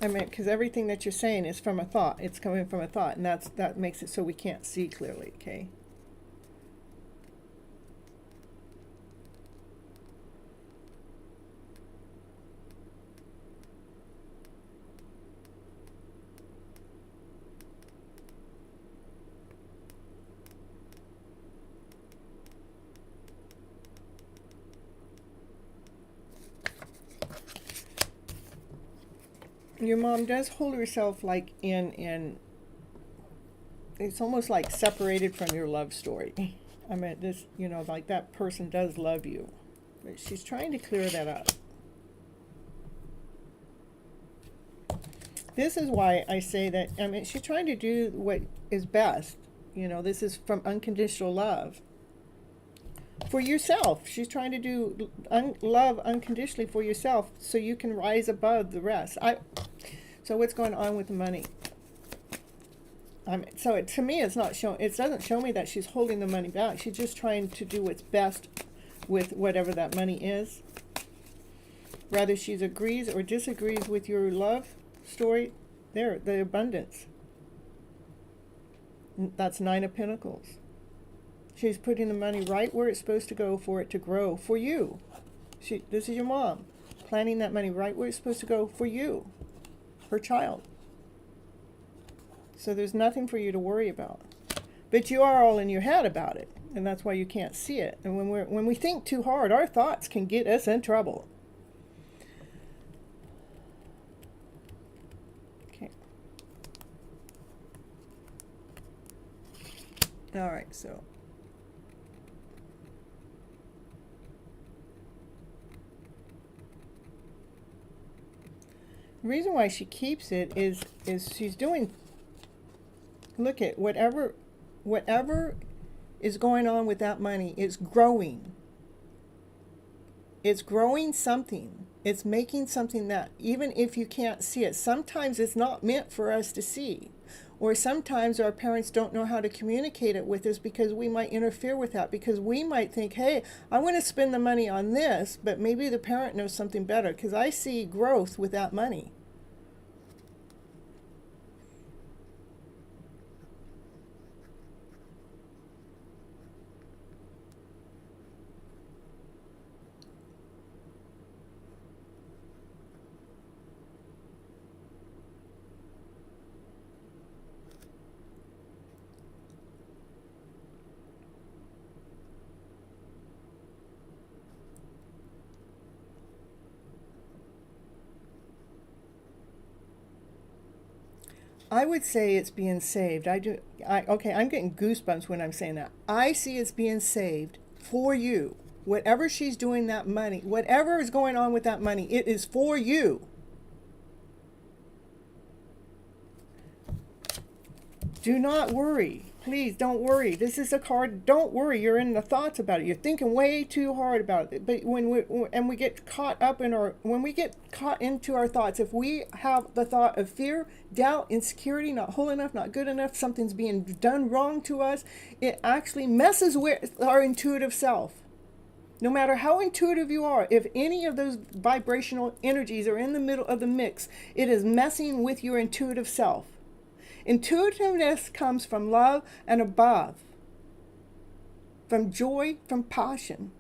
I mean, because everything that you're saying is from a thought. It's coming from a thought, and that makes it so we can't see clearly, okay? Your mom does hold herself like in it's almost like separated from your love story. I mean, this, like that person does love you, but she's trying to clear that up. This is why I say that, I mean, she's trying to do what is best. This is from unconditional love. For yourself. She's trying to do love unconditionally for yourself so you can rise above the rest. So what's going on with the money? So to me, it doesn't show me that she's holding the money back. She's just trying to do what's best with whatever that money is. Whether she agrees or disagrees with your love story, the abundance. That's 9 of Pentacles. She's putting the money right where it's supposed to go for it to grow for you. This is your mom, planting that money right where it's supposed to go for you, her child. So there's nothing for you to worry about. But you are all in your head about it, and that's why you can't see it. And when we think too hard, our thoughts can get us in trouble. Okay. All right, so. The reason why she keeps it is she's doing, look at whatever is going on with that money, it's growing. It's growing something. It's making something that even if you can't see it, sometimes it's not meant for us to see. Or sometimes our parents don't know how to communicate it with us because we might interfere with that, because we might think, hey, I want to spend the money on this, but maybe the parent knows something better, because I see growth with that money. I would say it's being saved. Okay, I'm getting goosebumps when I'm saying that. I see it's being saved for you. Whatever she's doing that money, whatever is going on with that money, it is for you. Do not worry. Please don't worry. This is a card. Don't worry. You're in the thoughts about it. You're thinking way too hard about it. But when we get caught up in when we get caught into our thoughts, if we have the thought of fear, doubt, insecurity, not whole enough, not good enough, something's being done wrong to us, it actually messes with our intuitive self. No matter how intuitive you are, if any of those vibrational energies are in the middle of the mix, it is messing with your intuitive self. Intuitiveness comes from love and above, from joy, from passion,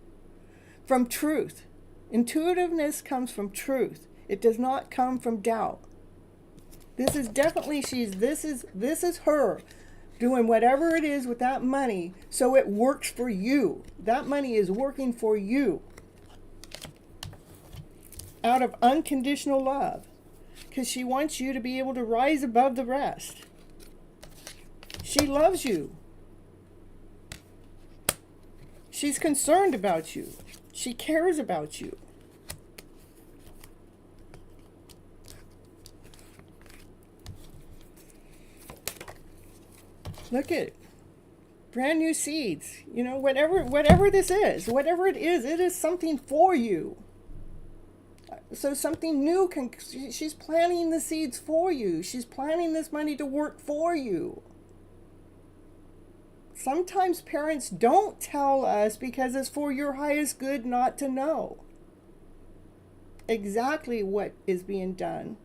from truth. Intuitiveness comes from truth. It does not come from doubt. This is definitely this is her doing whatever it is with that money so it works for you. That money is working for you out of unconditional love, because she wants you to be able to rise above the rest. She loves you. She's concerned about you. She cares about you. Look at it. Brand new seeds. You know, whatever this is, whatever it is something for you. So something new she's planting the seeds for you. She's planting this money to work for you. Sometimes parents don't tell us because it's for your highest good not to know exactly what is being done.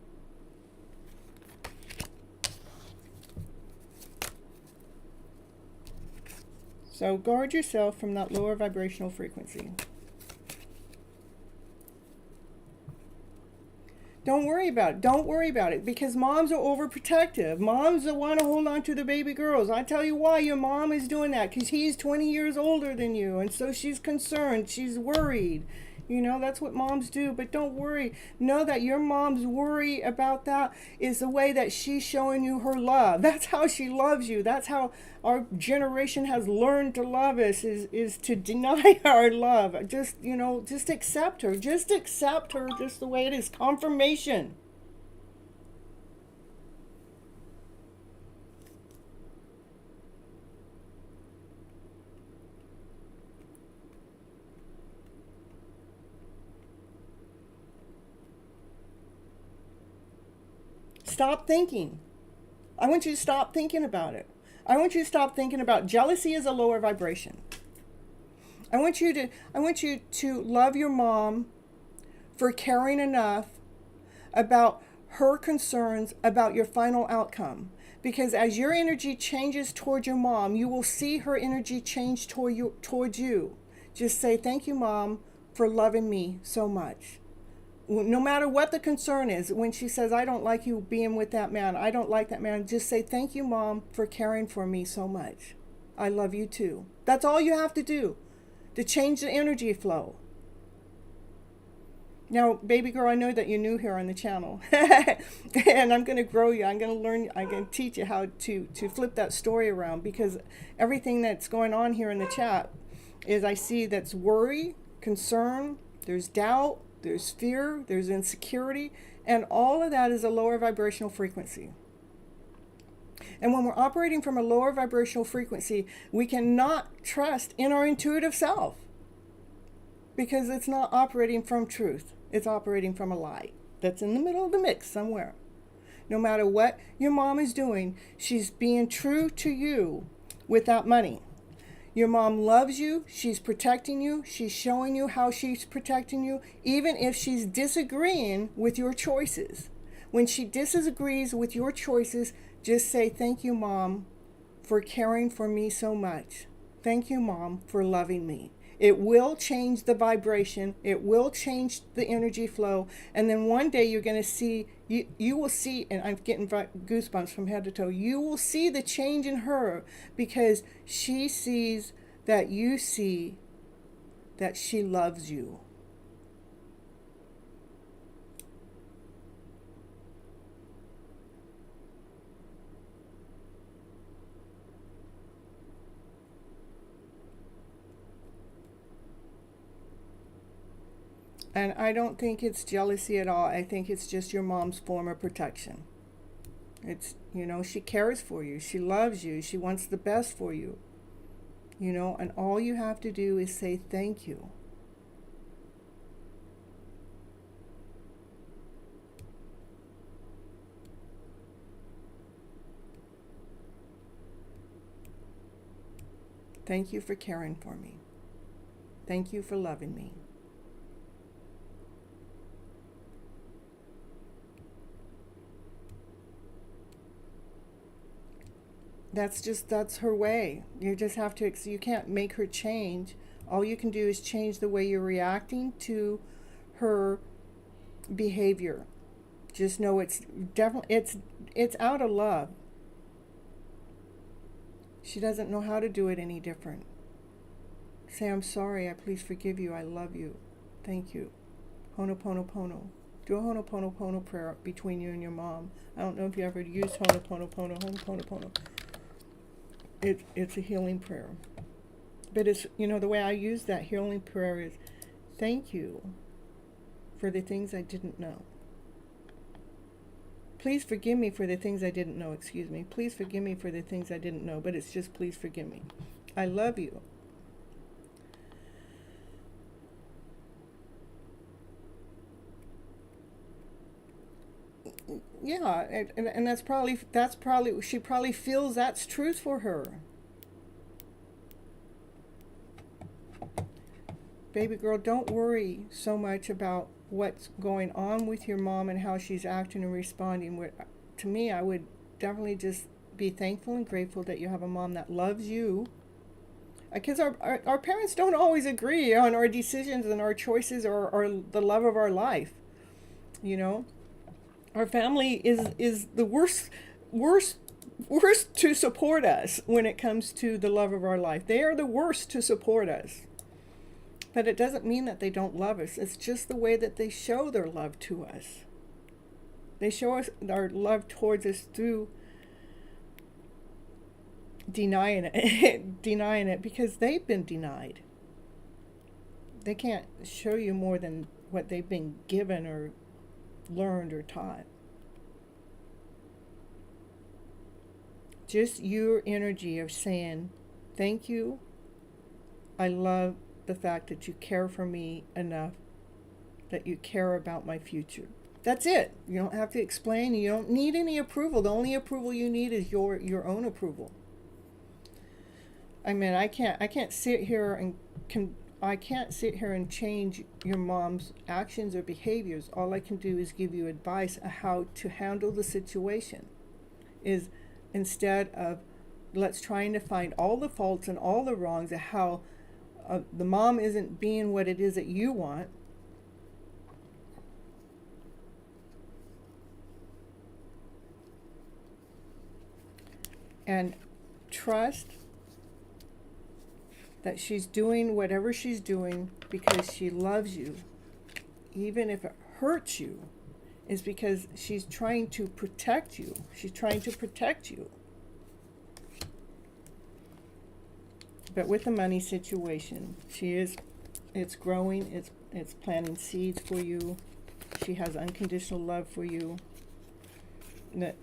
So guard yourself from that lower vibrational frequency. Don't worry about it. Don't worry about it, because moms are overprotective. Moms that want to hold on to the baby girls. I tell you why your mom is doing that, because he's 20 years older than you, and so she's concerned. She's worried. You know, that's what moms do. But don't worry. Know that your mom's worry about that is the way that she's showing you her love. That's how she loves you. That's how our generation has learned to love us, is to deny our love. Just, you know, just accept her. Just accept her just the way it is. Confirmation. Stop thinking. I want you to stop thinking about it. I want you to stop thinking about jealousy as a lower vibration. I want you to love your mom for caring enough about her concerns about your final outcome. Because as your energy changes toward your mom, you will see her energy change towards you. Just say, thank you, Mom, for loving me so much. No matter what the concern is, when she says, I don't like you being with that man, I don't like that man, just say, thank you, Mom, for caring for me so much. I love you too. That's all you have to do to change the energy flow. Now, baby girl, I know that you're new here on the channel. And I'm going to grow you. I'm going to learn, I'm going to teach you how to flip that story around, because everything that's going on here in the chat is, I see that's worry, concern, there's doubt, there's fear, there's insecurity, and all of that is a lower vibrational frequency. And when we're operating from a lower vibrational frequency, we cannot trust in our intuitive self, because it's not operating from truth. It's operating from a lie that's in the middle of the mix somewhere. No matter what your mom is doing, she's being true to you with that money. Your mom loves you. She's protecting you. She's showing you how she's protecting you, even if she's disagreeing with your choices. When she disagrees with your choices, just say, thank you, Mom, for caring for me so much. Thank you, Mom, for loving me. It will change the vibration. It will change the energy flow. And then one day you're going to see, you will see, and I'm getting goosebumps from head to toe, you will see the change in her, because she sees that you see that she loves you. And I don't think it's jealousy at all. I think it's just your mom's form of protection. It's, she cares for you. She loves you. She wants the best for you. And all you have to do is say thank you. Thank you for caring for me. Thank you for loving me. That's her way. You just have to, you can't make her change. All you can do is change the way you're reacting to her behavior. Just know it's definitely, it's out of love. She doesn't know how to do it any different. Say, I'm sorry, I please forgive you, I love you. Thank you. Ho'oponopono. Do a Ho'oponopono prayer between you and your mom. I don't know if you ever used Ho'oponopono. It's a healing prayer. But it's, the way I use that healing prayer is, thank you for the things I didn't know. Please forgive me for the things I didn't know, Please forgive me for the things I didn't know, but it's just please forgive me. I love you. Yeah, and that's probably, she probably feels that's truth for her. Baby girl, don't worry so much about what's going on with your mom and how she's acting and responding. To me, I would definitely just be thankful and grateful that you have a mom that loves you. Because our parents don't always agree on our decisions and our choices or the love of our life. Our family is the worst to support us when it comes to the love of our life. They are the worst to support us. But it doesn't mean that they don't love us. It's just the way that they show their love to us. They show us their love towards us through denying it because they've been denied. They can't show you more than what they've been given or learned or taught. Just your energy of saying, thank you, I love the fact that you care for me enough, that you care about my future. That's it. You don't have to explain. You don't need any approval. The only approval you need is your own approval. I mean, I can't sit here and change your mom's actions or behaviors. All I can do is give you advice on how to handle the situation. Is instead of let's trying to find all the faults and all the wrongs of how the mom isn't being what it is that you want. And trust that she's doing whatever she's doing because she loves you. Even if it hurts you, is because she's trying to protect you. She's trying to protect you. But with the money situation, it's growing, it's planting seeds for you. She has unconditional love for you. That,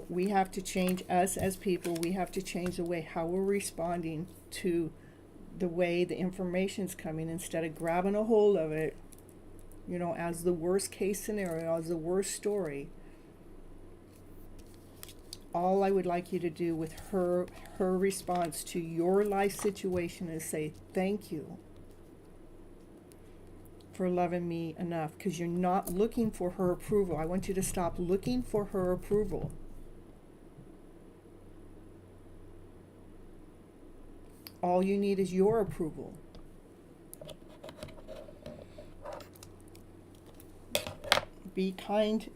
we have to change us as people. We have to change the way how we're responding to the way the information's coming instead of grabbing a hold of it, as the worst case scenario, as the worst story. All I would like you to do with her response to your life situation is say, thank you for loving me enough, because you're not looking for her approval. I want you to stop looking for her approval. All you need is your approval. Be kind,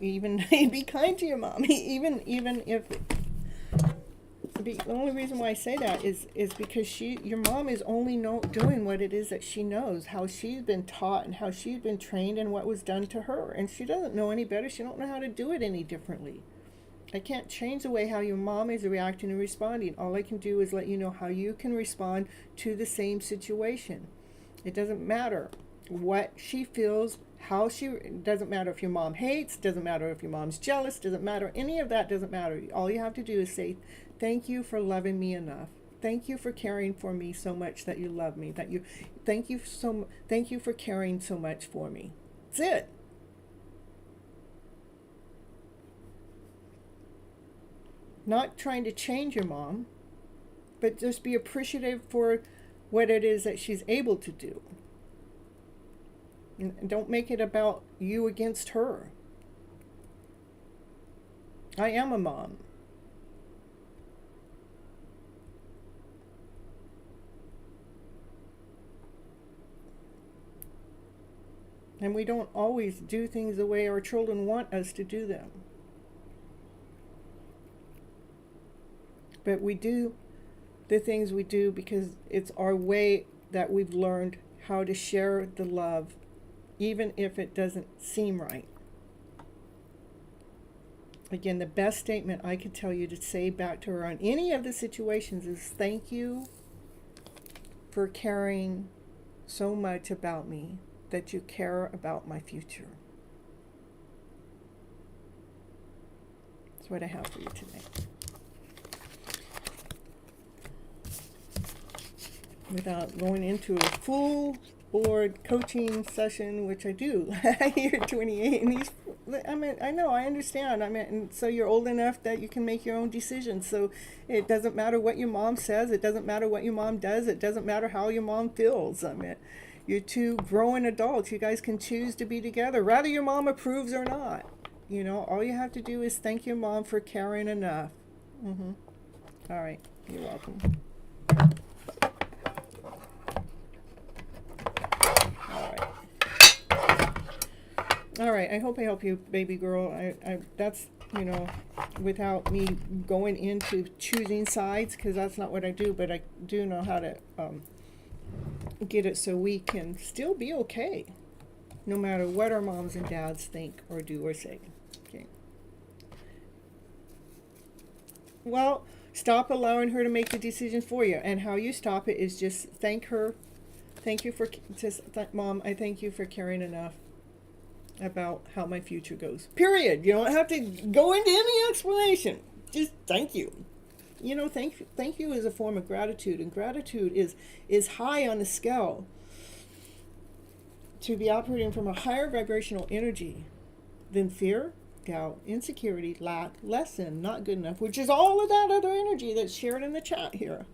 even be kind to your mom, even if the only reason why I say that is because your mom is only doing what it is that she knows, how she's been taught and how she's been trained and what was done to her, and she doesn't know any better. She don't know how to do it any differently. I can't change the way how your mom is reacting and responding. All I can do is let you know how you can respond to the same situation. It doesn't matter what she feels, how she, doesn't matter if your mom hates, doesn't matter if your mom's jealous, doesn't matter, any of that doesn't matter. All you have to do is say, thank you for loving me enough. Thank you for caring for me so much that you love me, thank you for caring so much for me. That's it. Not trying to change your mom, but just be appreciative for what it is that she's able to do. And don't make it about you against her. I am a mom. And we don't always do things the way our children want us to do them. But we do the things we do because it's our way that we've learned how to share the love, even if it doesn't seem right. Again, the best statement I could tell you to say back to her on any of the situations is, thank you for caring so much about me, that you care about my future. That's what I have for you today. Without going into a full board coaching session, which I do. You're 28, and I understand. And so you're old enough that you can make your own decisions. So it doesn't matter what your mom says. It doesn't matter what your mom does. It doesn't matter how your mom feels. You're two grown adults. You guys can choose to be together, whether your mom approves or not. All you have to do is thank your mom for caring enough. All right. You're welcome. All right, I hope I help you, baby girl. That's, without me going into choosing sides, because that's not what I do, but I do know how to get it so we can still be okay, no matter what our moms and dads think or do or say. Okay. Well, stop allowing her to make the decision for you, and how you stop it is just thank her. Thank you for, Mom, I thank you for caring enough about how my future goes. Period. You don't have to go into any explanation. Just thank you. Thank you is a form of gratitude, and gratitude is high on the scale to be operating from a higher vibrational energy than fear, doubt, insecurity, lack, less than, not good enough, which is all of that other energy that's shared in the chat here.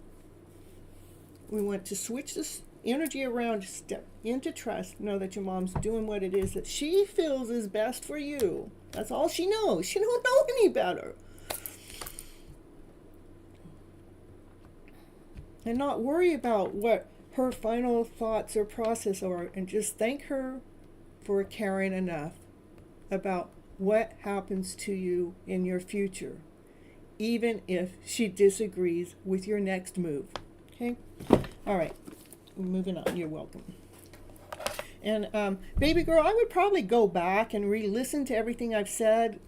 We want to switch this energy around, step into trust, know that your mom's doing what it is that she feels is best for you. That's all she knows. She don't know any better. And not worry about what her final thoughts or process are, and just thank her for caring enough about what happens to you in your future, even if she disagrees with your next move. Okay? All right. Moving on. You're welcome. And baby girl, I would probably go back and re-listen to everything I've said.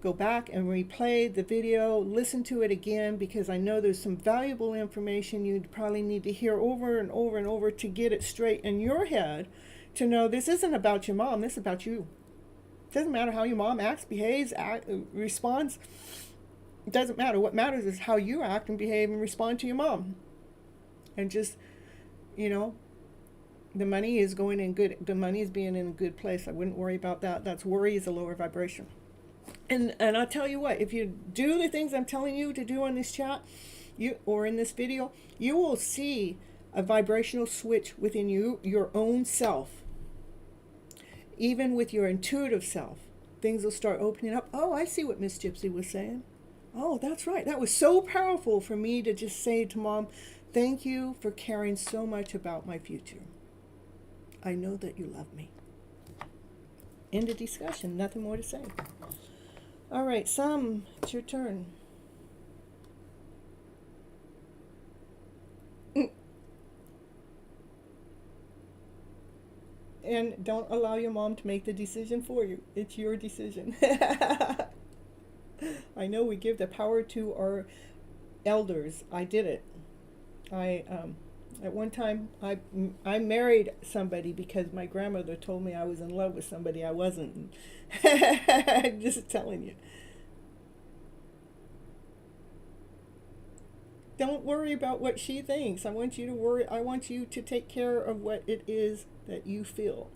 Go back and replay the video, listen to it again, because I know there's some valuable information you'd probably need to hear over and over and over to get it straight in your head, to know this isn't about your mom, this is about you. It doesn't matter how your mom acts, behaves, responds. It doesn't matter. What matters is how you act and behave and respond to your mom. And just, the money is going in good. The money is being in a good place. I wouldn't worry about that. That's worry is a lower vibration. And I'll tell you what, if you do the things I'm telling you to do on this chat, or in this video, you will see a vibrational switch within you, your own self. Even with your intuitive self, things will start opening up. Oh, I see what Miss Gypsy was saying. Oh, that's right. That was so powerful for me to just say to Mom, thank you for caring so much about my future. I know that you love me. End of discussion. Nothing more to say. All right, Sam, it's your turn. And don't allow your mom to make the decision for you. It's your decision. I know we give the power to our elders. I did it. At one time, I married somebody because my grandmother told me I was in love with somebody I wasn't. Just telling you. Don't worry about what she thinks. I want you to worry. I want you to take care of what it is that you feel.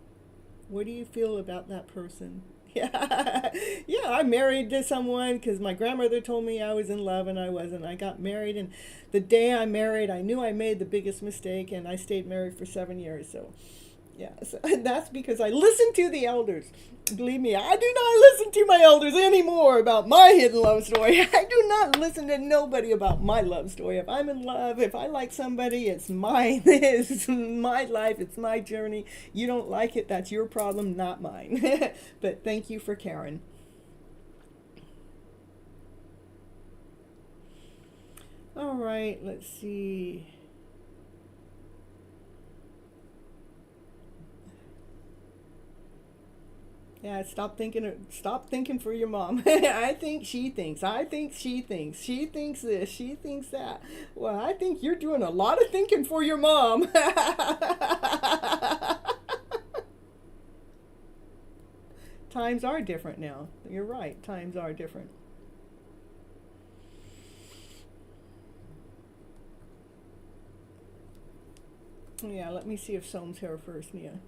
What do you feel about that person? Yeah, yeah. I married to someone because my grandmother told me I was in love and I wasn't. I got married, and the day I married, I knew I made the biggest mistake, and I stayed married for 7 years. So, yeah, so that's because I listened to the elders. Believe me, I do not listen to my elders anymore about my hidden love story. I do not listen to nobody about my love story. If I'm in love, if I like somebody, it's mine. It's my life. It's my journey. You don't like it, that's your problem, not mine. But thank you for caring. All right, let's see. Yeah, stop thinking for your mom. I think she thinks. I think she thinks. She thinks this. She thinks that. Well, I think you're doing a lot of thinking for your mom. Times are different now. You're right. Times are different. Yeah, let me see if Soam's here first, Nia.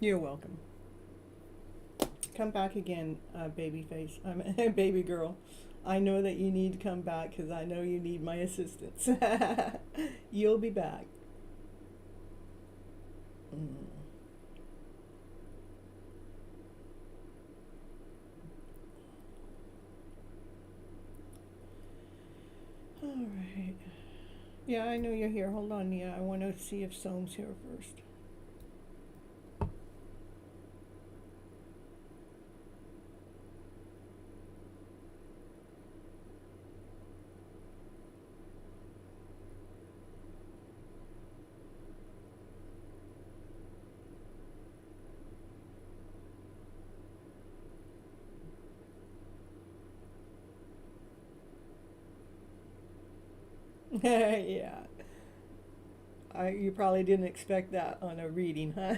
You're welcome. Come back again, baby face. I'm baby girl. I know that you need to come back because I know you need my assistance. You'll be back. Mm. All right. Yeah, I know you're here. Hold on, Nia. I want to see if Soam's here first. Yeah. You probably didn't expect that on a reading, huh?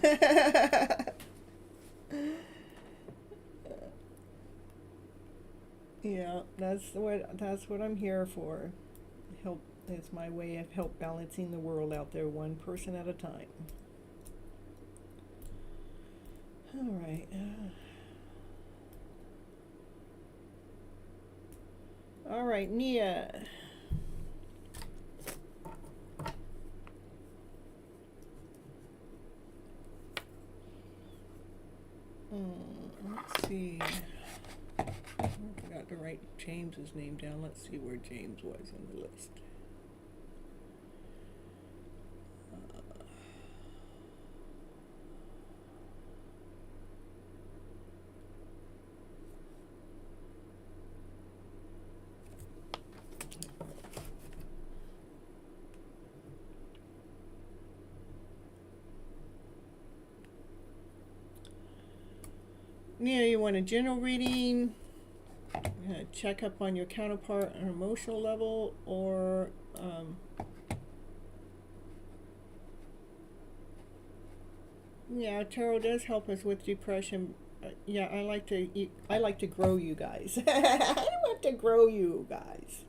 Yeah, that's what I'm here for. Help is my way of help balancing the world out there, one person at a time. All right. All right, Nia. Let's see. I forgot to write James's name down. Let's see where James was on the list. Yeah, you want a general reading, check up on your counterpart on an emotional level, or yeah, tarot does help us with depression. Yeah, I like to grow you guys. I want to grow you guys,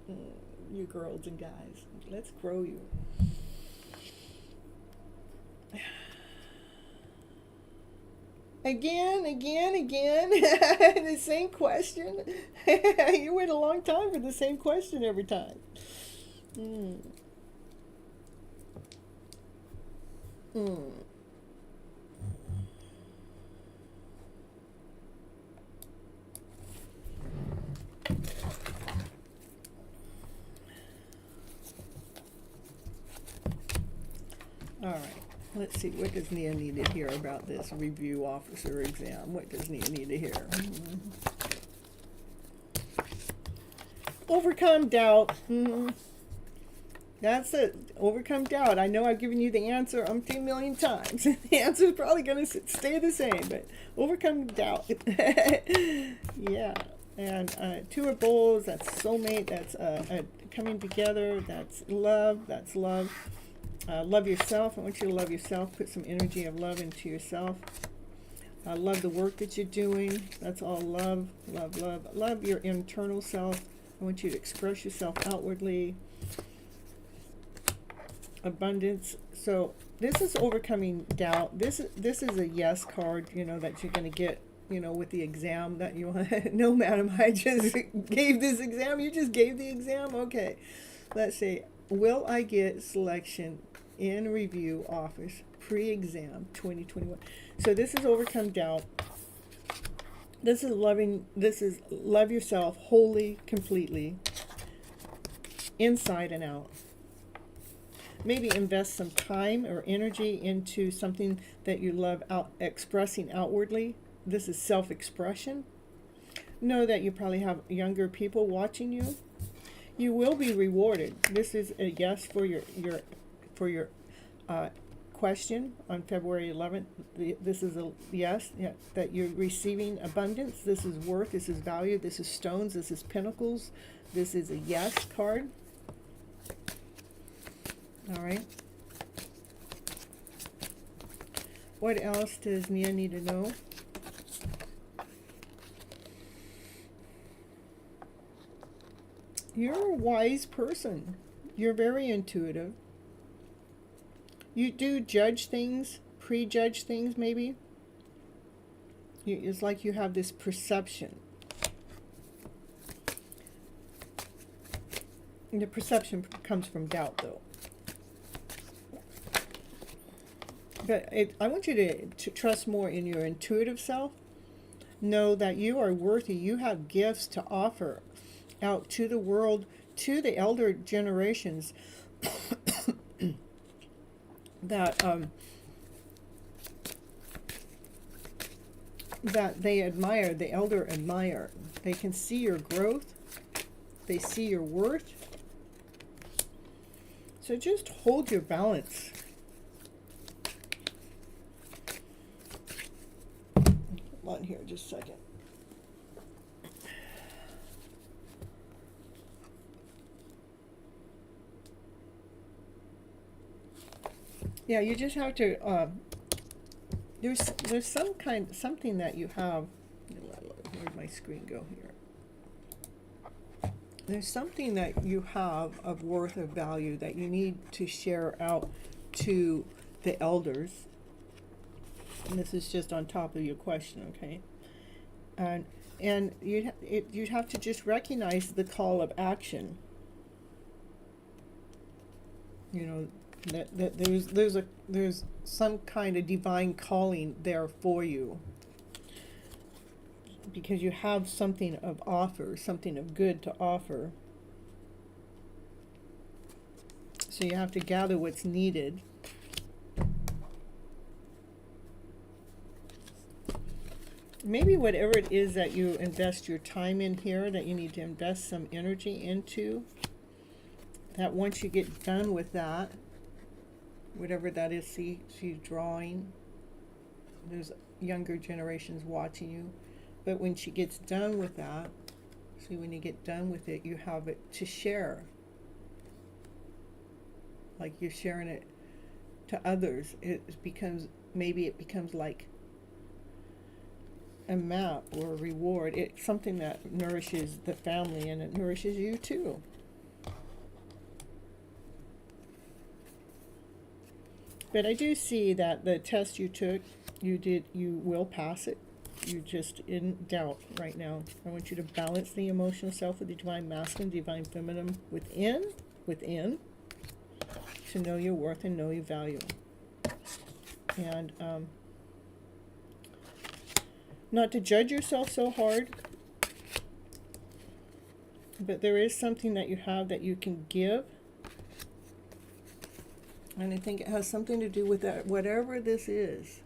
you girls and guys. Let's grow you. Again. The same question. You wait a long time for the same question every time. Mm. Mm. All right. Let's see, what does Nia need to hear about this review officer exam? What does Nia need to hear? Overcome doubt. That's it. Overcome doubt. I know I've given you the answer umpteen million times. The answer is probably going to stay the same, but overcome doubt. Yeah. And Ture bowls, that's soulmate, that's coming together, that's love, that's love. Love yourself. I want you to love yourself. Put some energy of love into yourself. Love the work that you're doing. That's all love, love, love. Love your internal self. I want you to express yourself outwardly. Abundance. So this is overcoming doubt. This is a yes card, you know, that you're going to get, you know, with the exam that you want. No, madam, I just gave this exam. You just gave the exam? Okay. Let's see. Will I get selection in review office pre-exam 2021? So this is overcome doubt. This is love yourself wholly, completely, inside and out. Maybe invest some time or energy into something that you love expressing outwardly. This is self-expression. Know that you probably have younger people watching you. You will be rewarded. This is a yes for your question on February 11th. This is a yes, that you're receiving abundance. This is worth. This is value. This is stones. This is pinnacles. This is a yes card. All right. What else does Mia need to know? You're a wise person. You're very intuitive. You do judge things, prejudge things maybe. It's like you have this perception. And the perception comes from doubt, though. But I want you to trust more in your intuitive self. Know that you are worthy. You have gifts to offer out to the world, to the elder generations that they admire, the elder admire. They can see your growth. They see your worth. So just hold your balance. Hold on here just a second. Yeah, you just have to, there's something that you have, where'd my screen go here? There's something that you have of worth, of value, that you need to share out to the elders. And this is just on top of your question, okay? And you'd have to just recognize the call of action. You know, that there's some kind of divine calling there for you, because you have something of offer, something of good to offer. So you have to gather what's needed. Maybe whatever it is that you invest your time in here, that you need to invest some energy into, that once you get done with that, whatever that is, see, she's drawing. There's younger generations watching you. But when she gets done with that, see, when you get done with it, you have it to share. Like you're sharing it to others. Maybe it becomes like a map or a reward. It's something that nourishes the family, and it nourishes you too. But I do see that the test you took, you will pass it. You're just in doubt right now. I want you to balance the emotional self with the divine masculine, divine feminine within, to know your worth and know your value. And not to judge yourself so hard, but there is something that you have that you can give. And I think it has something to do with that, whatever this is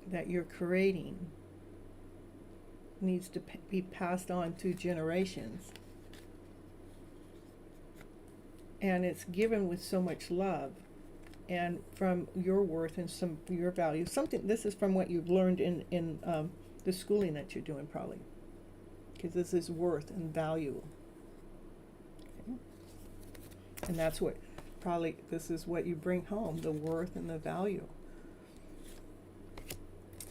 that you're creating. needs to be passed on through generations. And it's given with so much love and from your worth and some your value. Something, this is from what you've learned in the schooling that you're doing probably. Because this is worth and value. Okay. And that's what probably, this is what you bring home, the worth and the value.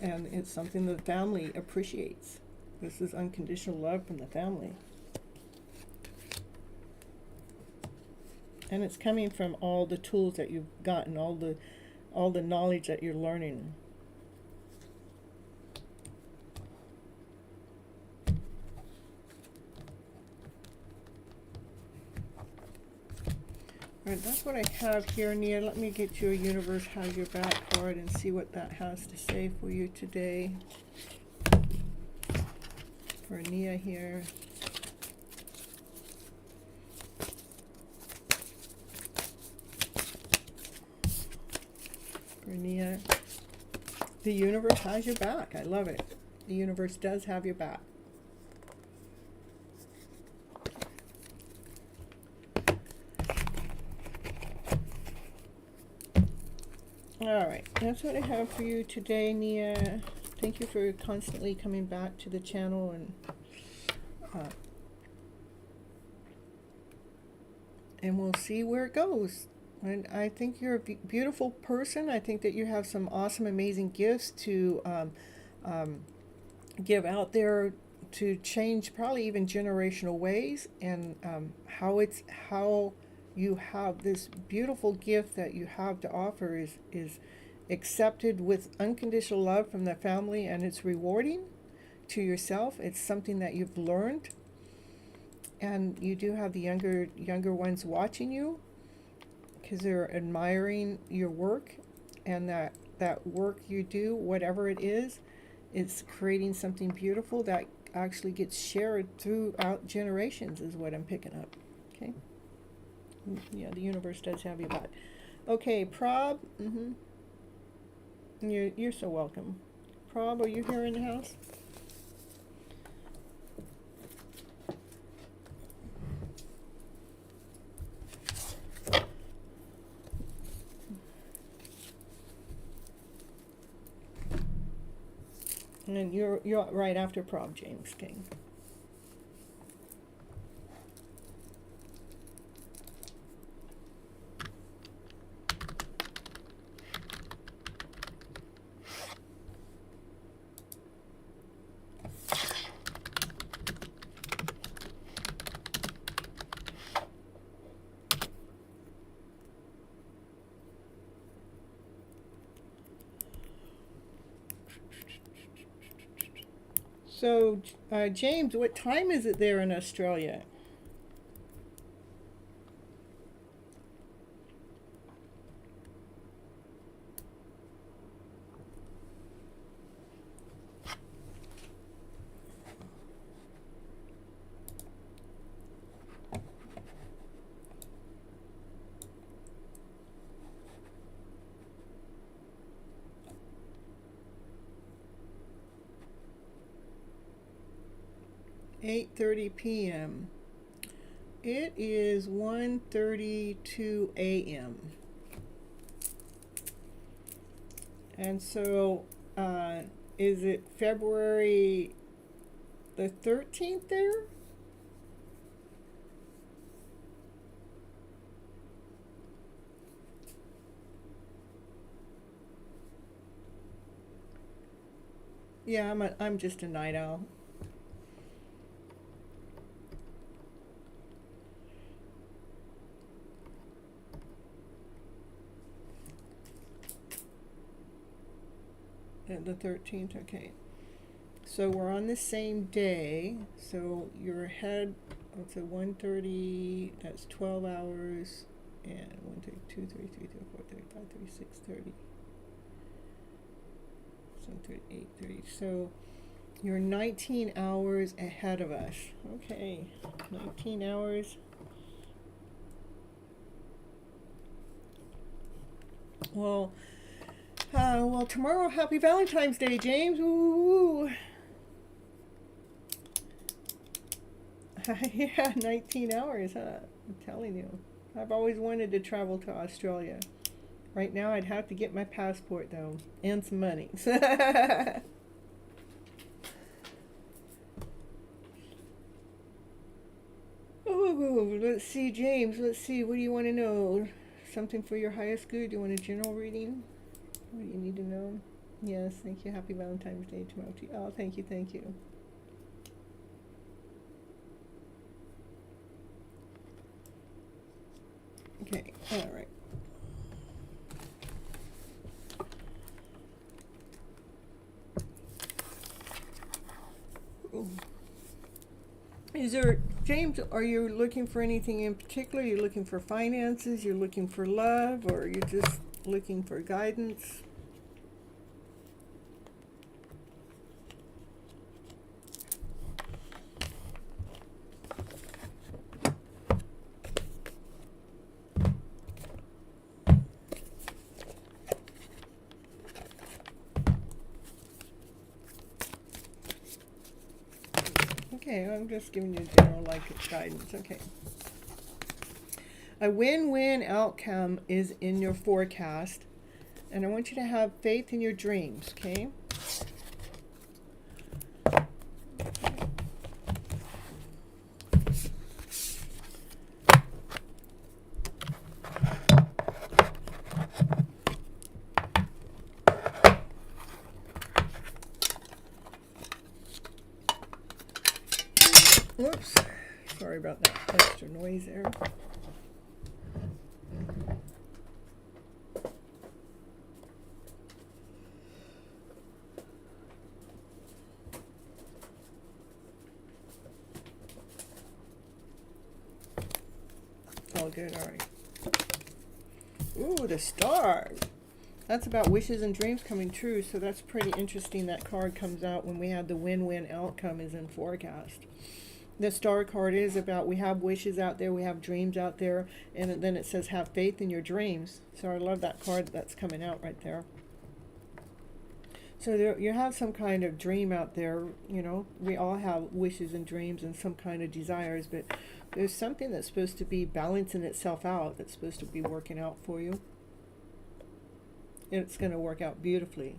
And it's something the family appreciates. This is unconditional love from the family. And it's coming from all the tools that you've gotten, all the knowledge that you're learning. All right, that's what I have here, Nia. Let me get your universe has your back card and see what that has to say for you today. For Nia here. For Nia. The universe has your back. I love it. The universe does have your back. All right, that's what I have for you today, Nia. Thank you for constantly coming back to the channel, and we'll see where it goes. And I think you're a beautiful person. I think that you have some awesome, amazing gifts to give out there to change probably even generational ways, and how you have this beautiful gift that you have to offer is accepted with unconditional love from the family, and it's rewarding to yourself. It's something that you've learned, and you do have the younger ones watching you because they're admiring your work, and that work you do, whatever it is, it's creating something beautiful that actually gets shared throughout generations is what I'm picking up. Okay. Yeah, the universe does have your back. Okay, Prob. You're so welcome. Prob, are you here in the house? And you're right after Prob, James King. So, James, what time is it there in Australia? (8:30 p.m.) It is 1:32 a.m. And so, is it February the 13th there? Yeah, I'm just a night owl. The 13th, okay. So we're on the same day. So you're ahead. It's at 1:30. That's 12 hours. And 1, 2, 3, 4, 5, 6, 30. 7:30, 8:30. So you're 19 hours ahead of us. Okay, 19 hours. Well, tomorrow, happy Valentine's Day, James. Ooh. Yeah, 19 hours, huh? I'm telling you. I've always wanted to travel to Australia. Right now, I'd have to get my passport, though, and some money. Oh, let's see, James. Let's see. What do you want to know? Something for your highest good? Do you want a general reading? What do you need to know? Yes, thank you. Happy Valentine's Day tomorrow to you. Oh, thank you, thank you. Okay, all right. Ooh. Is there, James, are you looking for anything in particular? You're looking for finances? You're looking for love? Or you're just looking for guidance? Okay, I'm just giving you general guidance. Okay. A win-win outcome is in your forecast, and I want you to have faith in your dreams, okay? Whoops, sorry about that extra noise there. All good, all right. Ooh, the star. That's about wishes and dreams coming true, so that's pretty interesting. That card comes out when we have the win-win outcome is in forecast. The star card is about we have wishes out there, we have dreams out there, and then it says have faith in your dreams. So I love that card that's coming out right there. So there, you have some kind of dream out there, you know. We all have wishes and dreams and some kind of desires, but there's something that's supposed to be balancing itself out, that's supposed to be working out for you. And it's going to work out beautifully.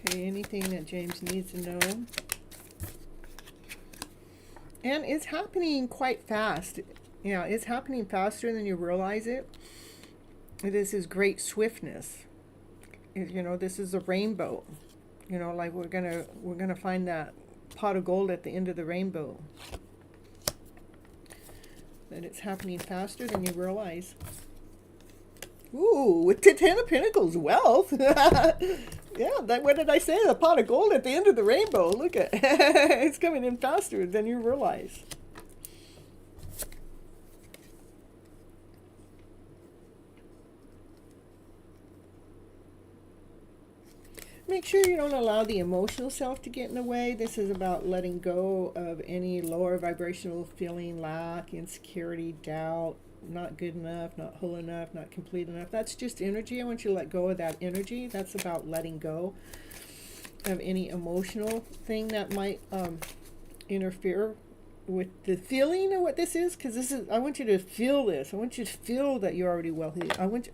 Okay, anything that James needs to know. And it's happening quite fast. Yeah, it's happening faster than you realize it. This is great swiftness. You know, this is a rainbow. You know, like we're gonna find that pot of gold at the end of the rainbow. That it's happening faster than you realize. Ooh, with the Ten of Pentacles, wealth. Yeah, what did I say? The pot of gold at the end of the rainbow. Look at it's coming in faster than you realize. Make sure you don't allow the emotional self to get in the way. This is about letting go of any lower vibrational feeling, lack, insecurity, doubt, not good enough, not whole enough, not complete enough. That's just energy. I want you to let go of that energy. That's about letting go of any emotional thing that might interfere with the feeling of what this is, because this is, I want you to feel this. I want you to feel that you're already wealthy. I want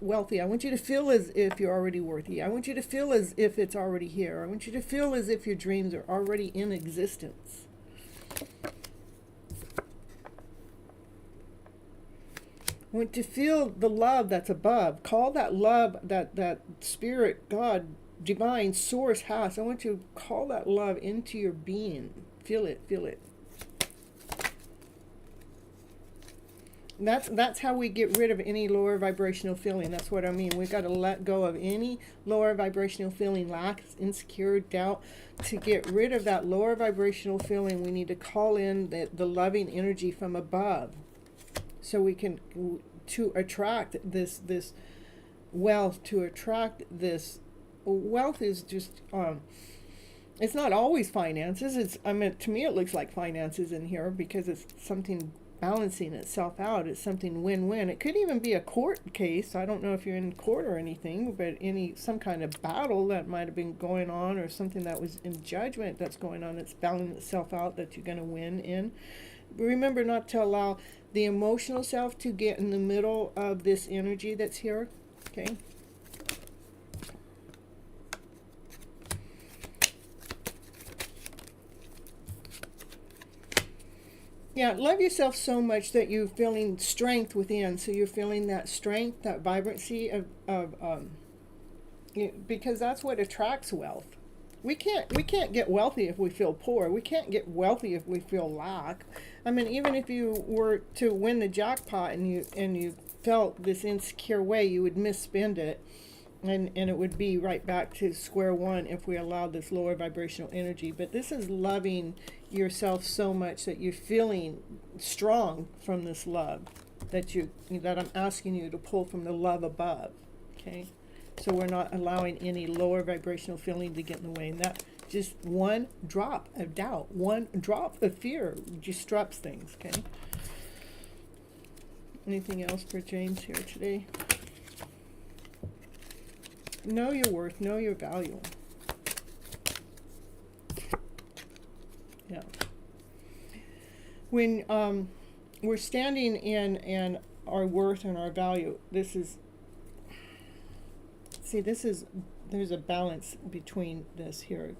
you to feel as if you're already worthy. I want you to feel as if it's already here. I want you to feel as if your dreams are already in existence. I want to feel the love that's above. Call that love, that spirit, God, divine source has. I want you to call that love into your being. Feel it, feel it. That's how we get rid of any lower vibrational feeling. That's what I mean. We've got to let go of any lower vibrational feeling, lack, insecure, doubt. To get rid of that lower vibrational feeling, we need to call in the loving energy from above, so we can to attract this wealth. To attract this wealth is just it's not always finances. It's, I mean, to me it looks like finances in here because it's something balancing itself out. It's something win-win. It could even be a court case. I don't know if you're in court or anything, but some kind of battle that might have been going on, or something that was in judgment that's going on, that's balancing itself out, that you're going to win in. Remember not to allow the emotional self to get in the middle of this energy that's here. Okay. Yeah, love yourself so much that you're feeling strength within. So you're feeling that strength, that vibrancy because that's what attracts wealth. We can't get wealthy if we feel poor. We can't get wealthy if we feel lack. I mean, even if you were to win the jackpot and you felt this insecure way, you would misspend it. And it would be right back to square one if we allowed this lower vibrational energy. But this is loving yourself so much that you're feeling strong from this love that I'm asking you to pull from the love above. Okay, so we're not allowing any lower vibrational feeling to get in the way. And that just one drop of doubt, one drop of fear disrupts things. Okay. Anything else for James here today? Know your worth, know your value. Yeah. When we're standing in our worth and our value, there's a balance between this here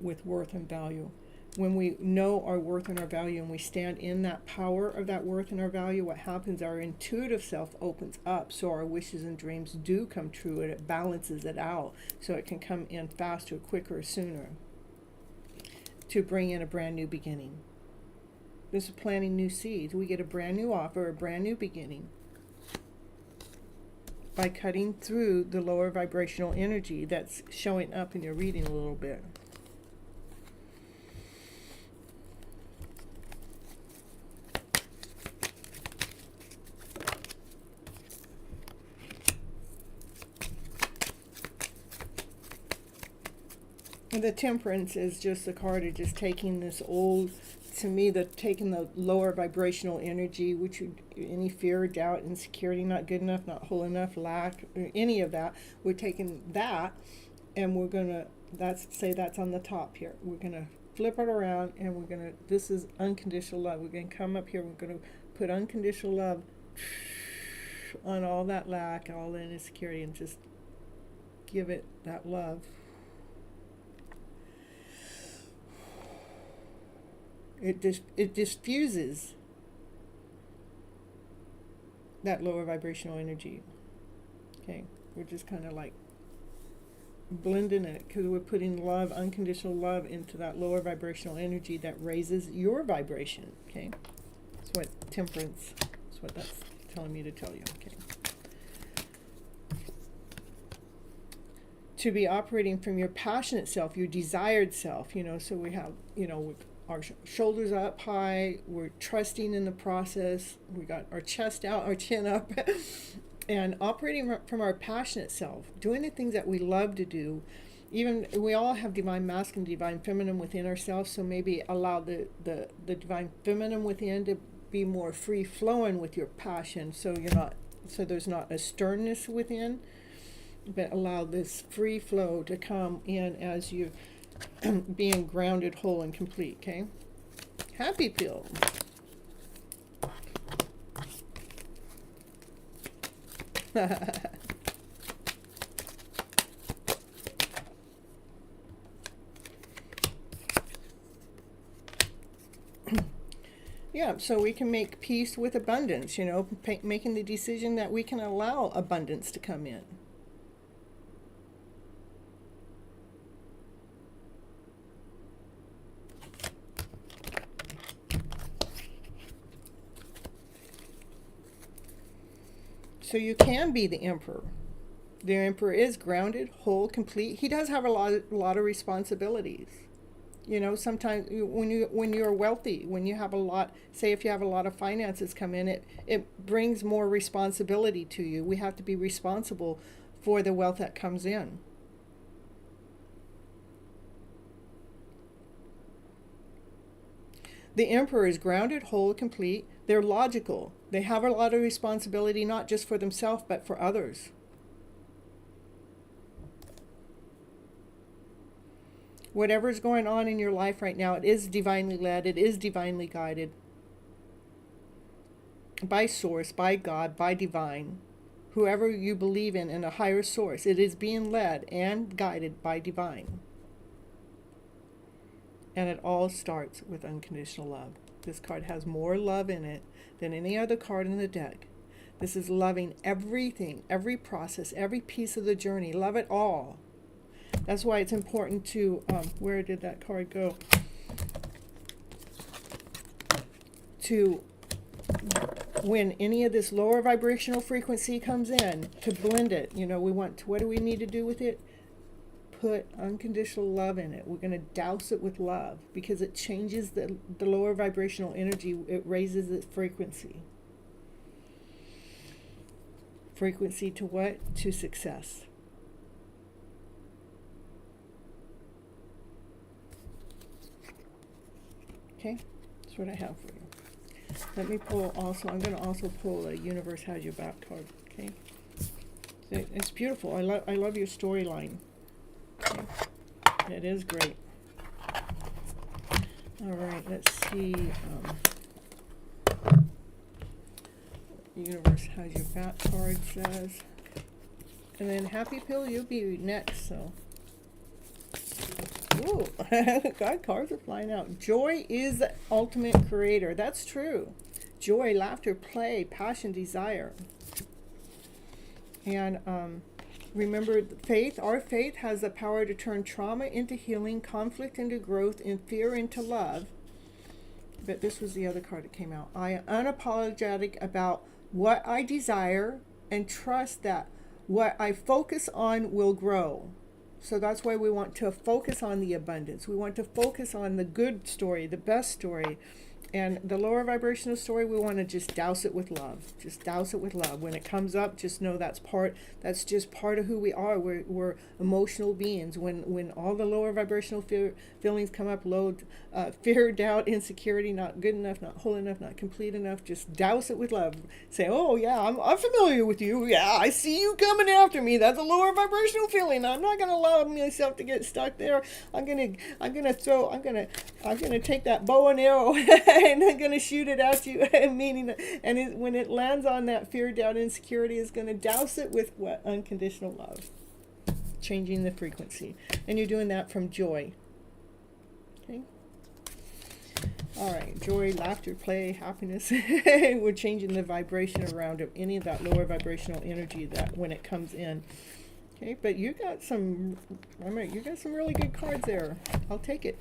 with worth and value. When we know our worth and our value and we stand in that power of that worth and our value, what happens, our intuitive self opens up, so our wishes and dreams do come true, and it balances it out so it can come in faster, quicker, sooner, to bring in a brand new beginning. This is planting new seeds. We get a brand new offer, a brand new beginning, by cutting through the lower vibrational energy that's showing up in your reading a little bit. The Temperance is just the card of just taking this old, to me, taking the lower vibrational energy, which any fear, doubt, insecurity, not good enough, not whole enough, lack, or any of that. We're taking that, and we're gonna that's on the top here. We're gonna flip it around, and this is unconditional love. We're gonna come up here. We're gonna put unconditional love on all that lack, all that insecurity, and just give it that love. It diffuses that lower vibrational energy. Okay, we're just kind of like blending it, because we're putting love, unconditional love, into that lower vibrational energy that raises your vibration. Okay, that's what Temperance, that's what that's telling me to tell you. Okay, to be operating from your passionate self, your desired self. So we have, with our shoulders up high, we're trusting in the process, we got our chest out, our chin up, and operating from our passionate self, doing the things that we love to do. Even we all have divine masculine, divine feminine within ourselves, so maybe allow the divine feminine within to be more free flowing with your passion, so there's not a sternness within, but allow this free flow to come in as you being grounded, whole, and complete. Okay, happy pill. Yeah, so we can make peace with abundance. Making the decision that we can allow abundance to come in. So you can be the emperor. The emperor is grounded, whole, complete. He does have a lot of responsibilities. Sometimes when you're wealthy, when you have a lot, say if you have a lot of finances come in, it brings more responsibility to you. We have to be responsible for the wealth that comes in. The Emperor is grounded, whole, complete. They're logical. They have a lot of responsibility, not just for themselves, but for others. Whatever's going on in your life right now, it is divinely led. It is divinely guided. By source, by God, by divine. Whoever you believe in a higher source, it is being led and guided by divine. And it all starts with unconditional love. This card has more love in it than any other card in the deck. This is loving everything, every process, every piece of the journey. Love it all. That's why it's important to, where did that card go? To, when any of this lower vibrational frequency comes in, to blend it. You know, we want to, what do we need to do with it? Put unconditional love in it. We're going to douse it with love because it changes the lower vibrational energy. It raises its frequency. Frequency to what? To success. Okay, that's what I have for you. Let me pull also, I'm going to also pull a Universe Has Your Back card. Okay, it's beautiful. I love your storyline. Okay. It is great. All right, let's see. Universe Has Your Back card says. And then Happy Pill, you'll be next, so. Ooh, God, cards are flying out. Joy is the ultimate creator. That's true. Joy, laughter, play, passion, desire. And remember, faith, our faith has the power to turn trauma into healing, conflict into growth, and fear into love. But this was the other card that came out. I am unapologetic about what I desire and trust that what I focus on will grow. So that's why we want to focus on the abundance. We want to focus on the good story, the best story. And the lower vibrational story, we want to just douse it with love. Just douse it with love. When it comes up, just know that's just part of who we are. We're emotional beings. When all the lower vibrational feelings come up, fear, doubt, insecurity, not good enough, not whole enough, not complete enough, just douse it with love. Say, oh yeah, I'm familiar with you. Yeah, I see you coming after me. That's a lower vibrational feeling. I'm not going to allow myself to get stuck there. I'm gonna take that bow and arrow and I'm going to shoot it at you, meaning, and when it lands on that fear, doubt, insecurity, is going to douse it with what? Unconditional love. Changing the frequency. And you're doing that from joy. Okay? All right. Joy, laughter, play, happiness. We're changing the vibration around of any of that lower vibrational energy that when it comes in. Okay, but you got some really good cards there. I'll take it.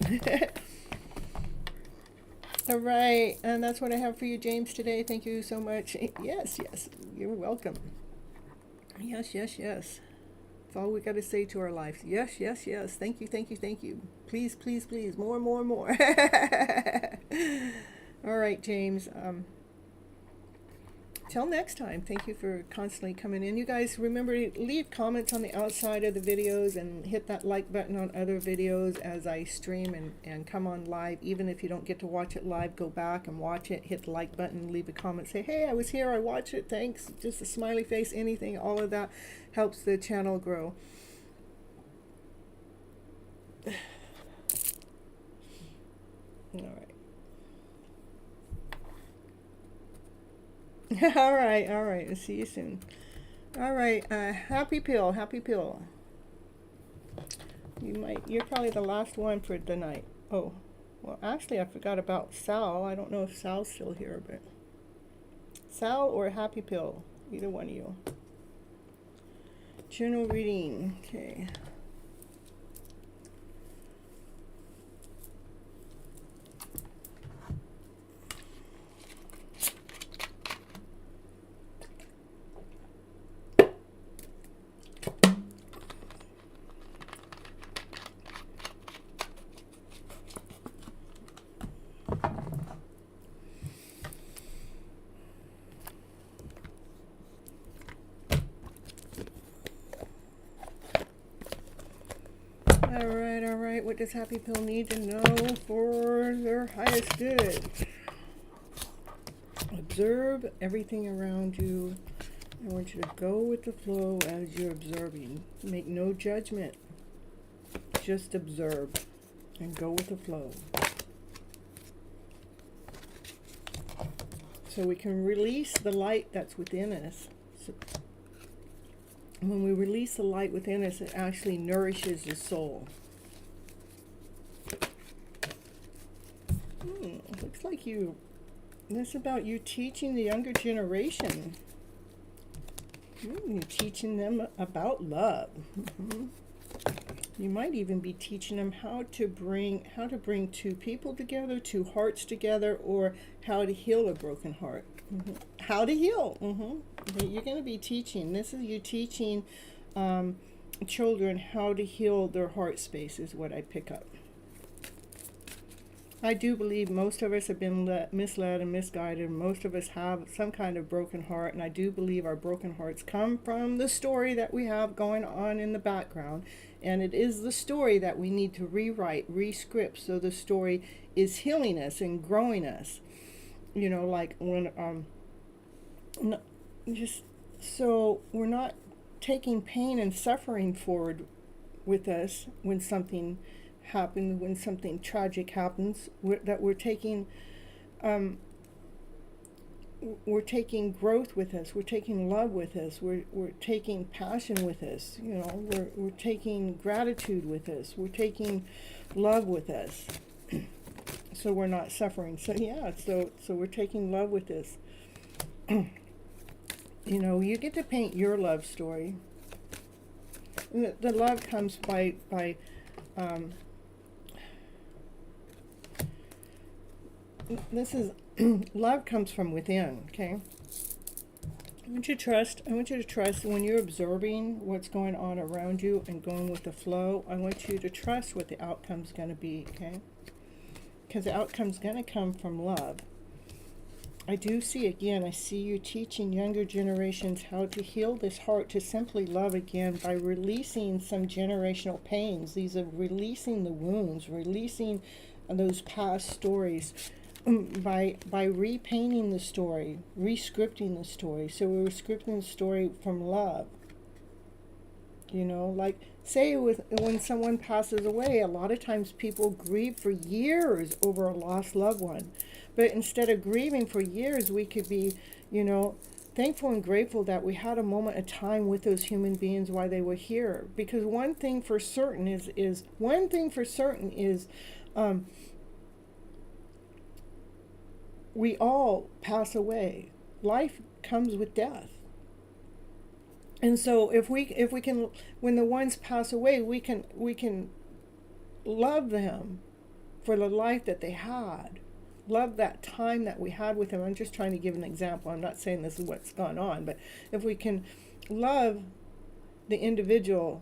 All right, and that's what I have for you, James, today. Thank you so much. Yes, you're welcome. Yes. That's all we got to say to our lives. Yes. Thank you. Please. More. All right, James. Till next time, thank you for constantly coming in. You guys, remember to leave comments on the outside of the videos and hit that like button on other videos as I stream and come on live. Even if you don't get to watch it live, go back and watch it. Hit the like button, leave a comment, say, hey, I was here, I watched it, thanks. Just a smiley face, anything, all of that helps the channel grow. All right. All right. I'll see you soon. All right. Happy pill. You're probably the last one for the night. Oh, well, actually, I forgot about Sal. I don't know if Sal's still here, but Sal or Happy Pill, either one of you. General reading. Okay. does Happy Pill need to know for their highest good? Observe everything around you. I want you to go with the flow as you're observing. Make no judgment. Just observe and go with the flow. So we can release the light that's within us. So when we release the light within us, it actually nourishes the soul. Looks like this is about you teaching the younger generation. You're teaching them about love. You might even be teaching them how to bring two people together, two hearts together, or how to heal a broken heart. How to heal. You're going to be teaching. This is you teaching children how to heal their heart space is what I pick up. I do believe most of us have been misled and misguided. Most of us have some kind of broken heart, and I do believe our broken hearts come from the story that we have going on in the background, and it is the story that we need to rewrite, re-script, so the story is healing us and growing us. You know, like when just so we're not taking pain and suffering forward with us when something happens, when something tragic happens, we're taking growth with us, we're taking love with us, we're taking passion with us, you know, we're taking gratitude with us, we're taking love with us, so we're not suffering. So yeah, so we're taking love with us. You know, you get to paint your love story. And the love comes by this is love comes from within. Okay, I want you to trust when you're observing what's going on around you and going with the flow. I want you to trust what the outcome's going to be. Okay, because the outcome's going to come from love. I do see again, I see you teaching younger generations how to heal this heart, to simply love again by releasing some generational pains. These are releasing the wounds, releasing those past stories, by repainting the story, re-scripting the story. So we're scripting the story from love. You know, like say when someone passes away, a lot of times people grieve for years over a lost loved one. But instead of grieving for years, we could be, you know, thankful and grateful that we had a moment of time with those human beings while they were here. Because one thing for certain is we all pass away. Life comes with death. And so if we can, when the ones pass away, we can love them for the life that they had. Love that time that we had with them. I'm just trying to give an example. I'm not saying this is what's gone on, but if we can love the individual,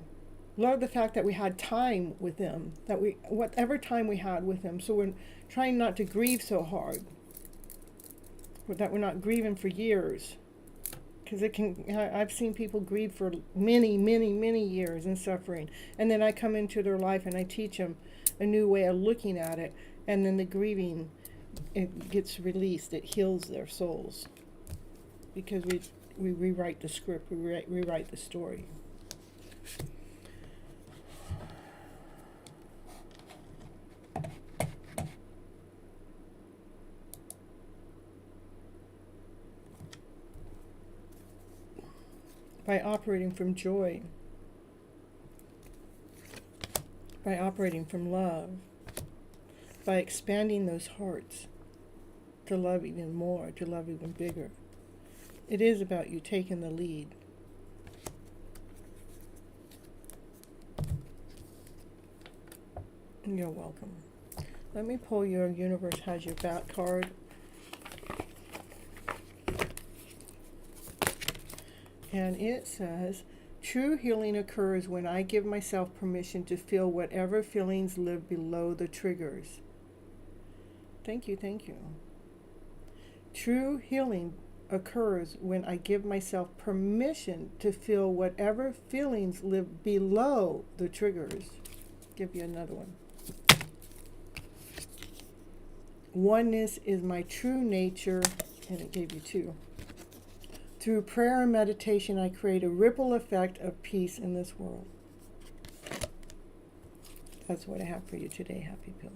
love the fact that we had time with them, that whatever time we had with them, so we're trying not to grieve so hard, that we're not grieving for years. Because I've seen people grieve for many, many, many years and suffering. And then I come into their life and I teach them a new way of looking at it. And then the grieving, it gets released. It heals their souls. Because we rewrite the script, we rewrite the story. By operating from joy, by operating from love, by expanding those hearts to love even more, to love even bigger. It is about you taking the lead. You're welcome. Let me pull your Universe Has Your Back card. And it says, true healing occurs when I give myself permission to feel whatever feelings live below the triggers. Thank you, thank you. True healing occurs when I give myself permission to feel whatever feelings live below the triggers. Give you another one. Oneness is my true nature, and it gave you 2. Through prayer and meditation, I create a ripple effect of peace in this world. That's what I have for you today, Happy Pill.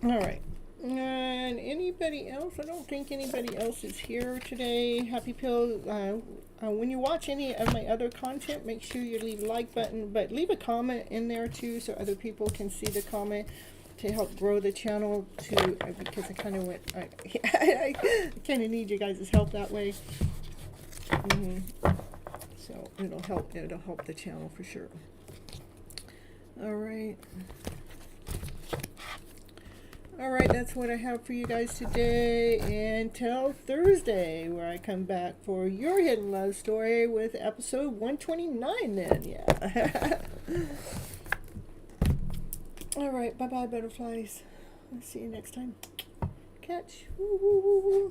All right. And anybody else? I don't think anybody else is here today. Happy Pill. When you watch any of my other content, make sure you leave a like button, but leave a comment in there too so other people can see the comment to help grow the channel too, because I kind of went, I kind of need you guys' help that way. So it'll help the channel for sure. All right. All right, that's what I have for you guys today. Until Thursday, where I come back for your hidden love story with episode 129 then, yeah. All right, bye-bye, butterflies. I'll see you next time. Catch. Woo, woo, woo, woo.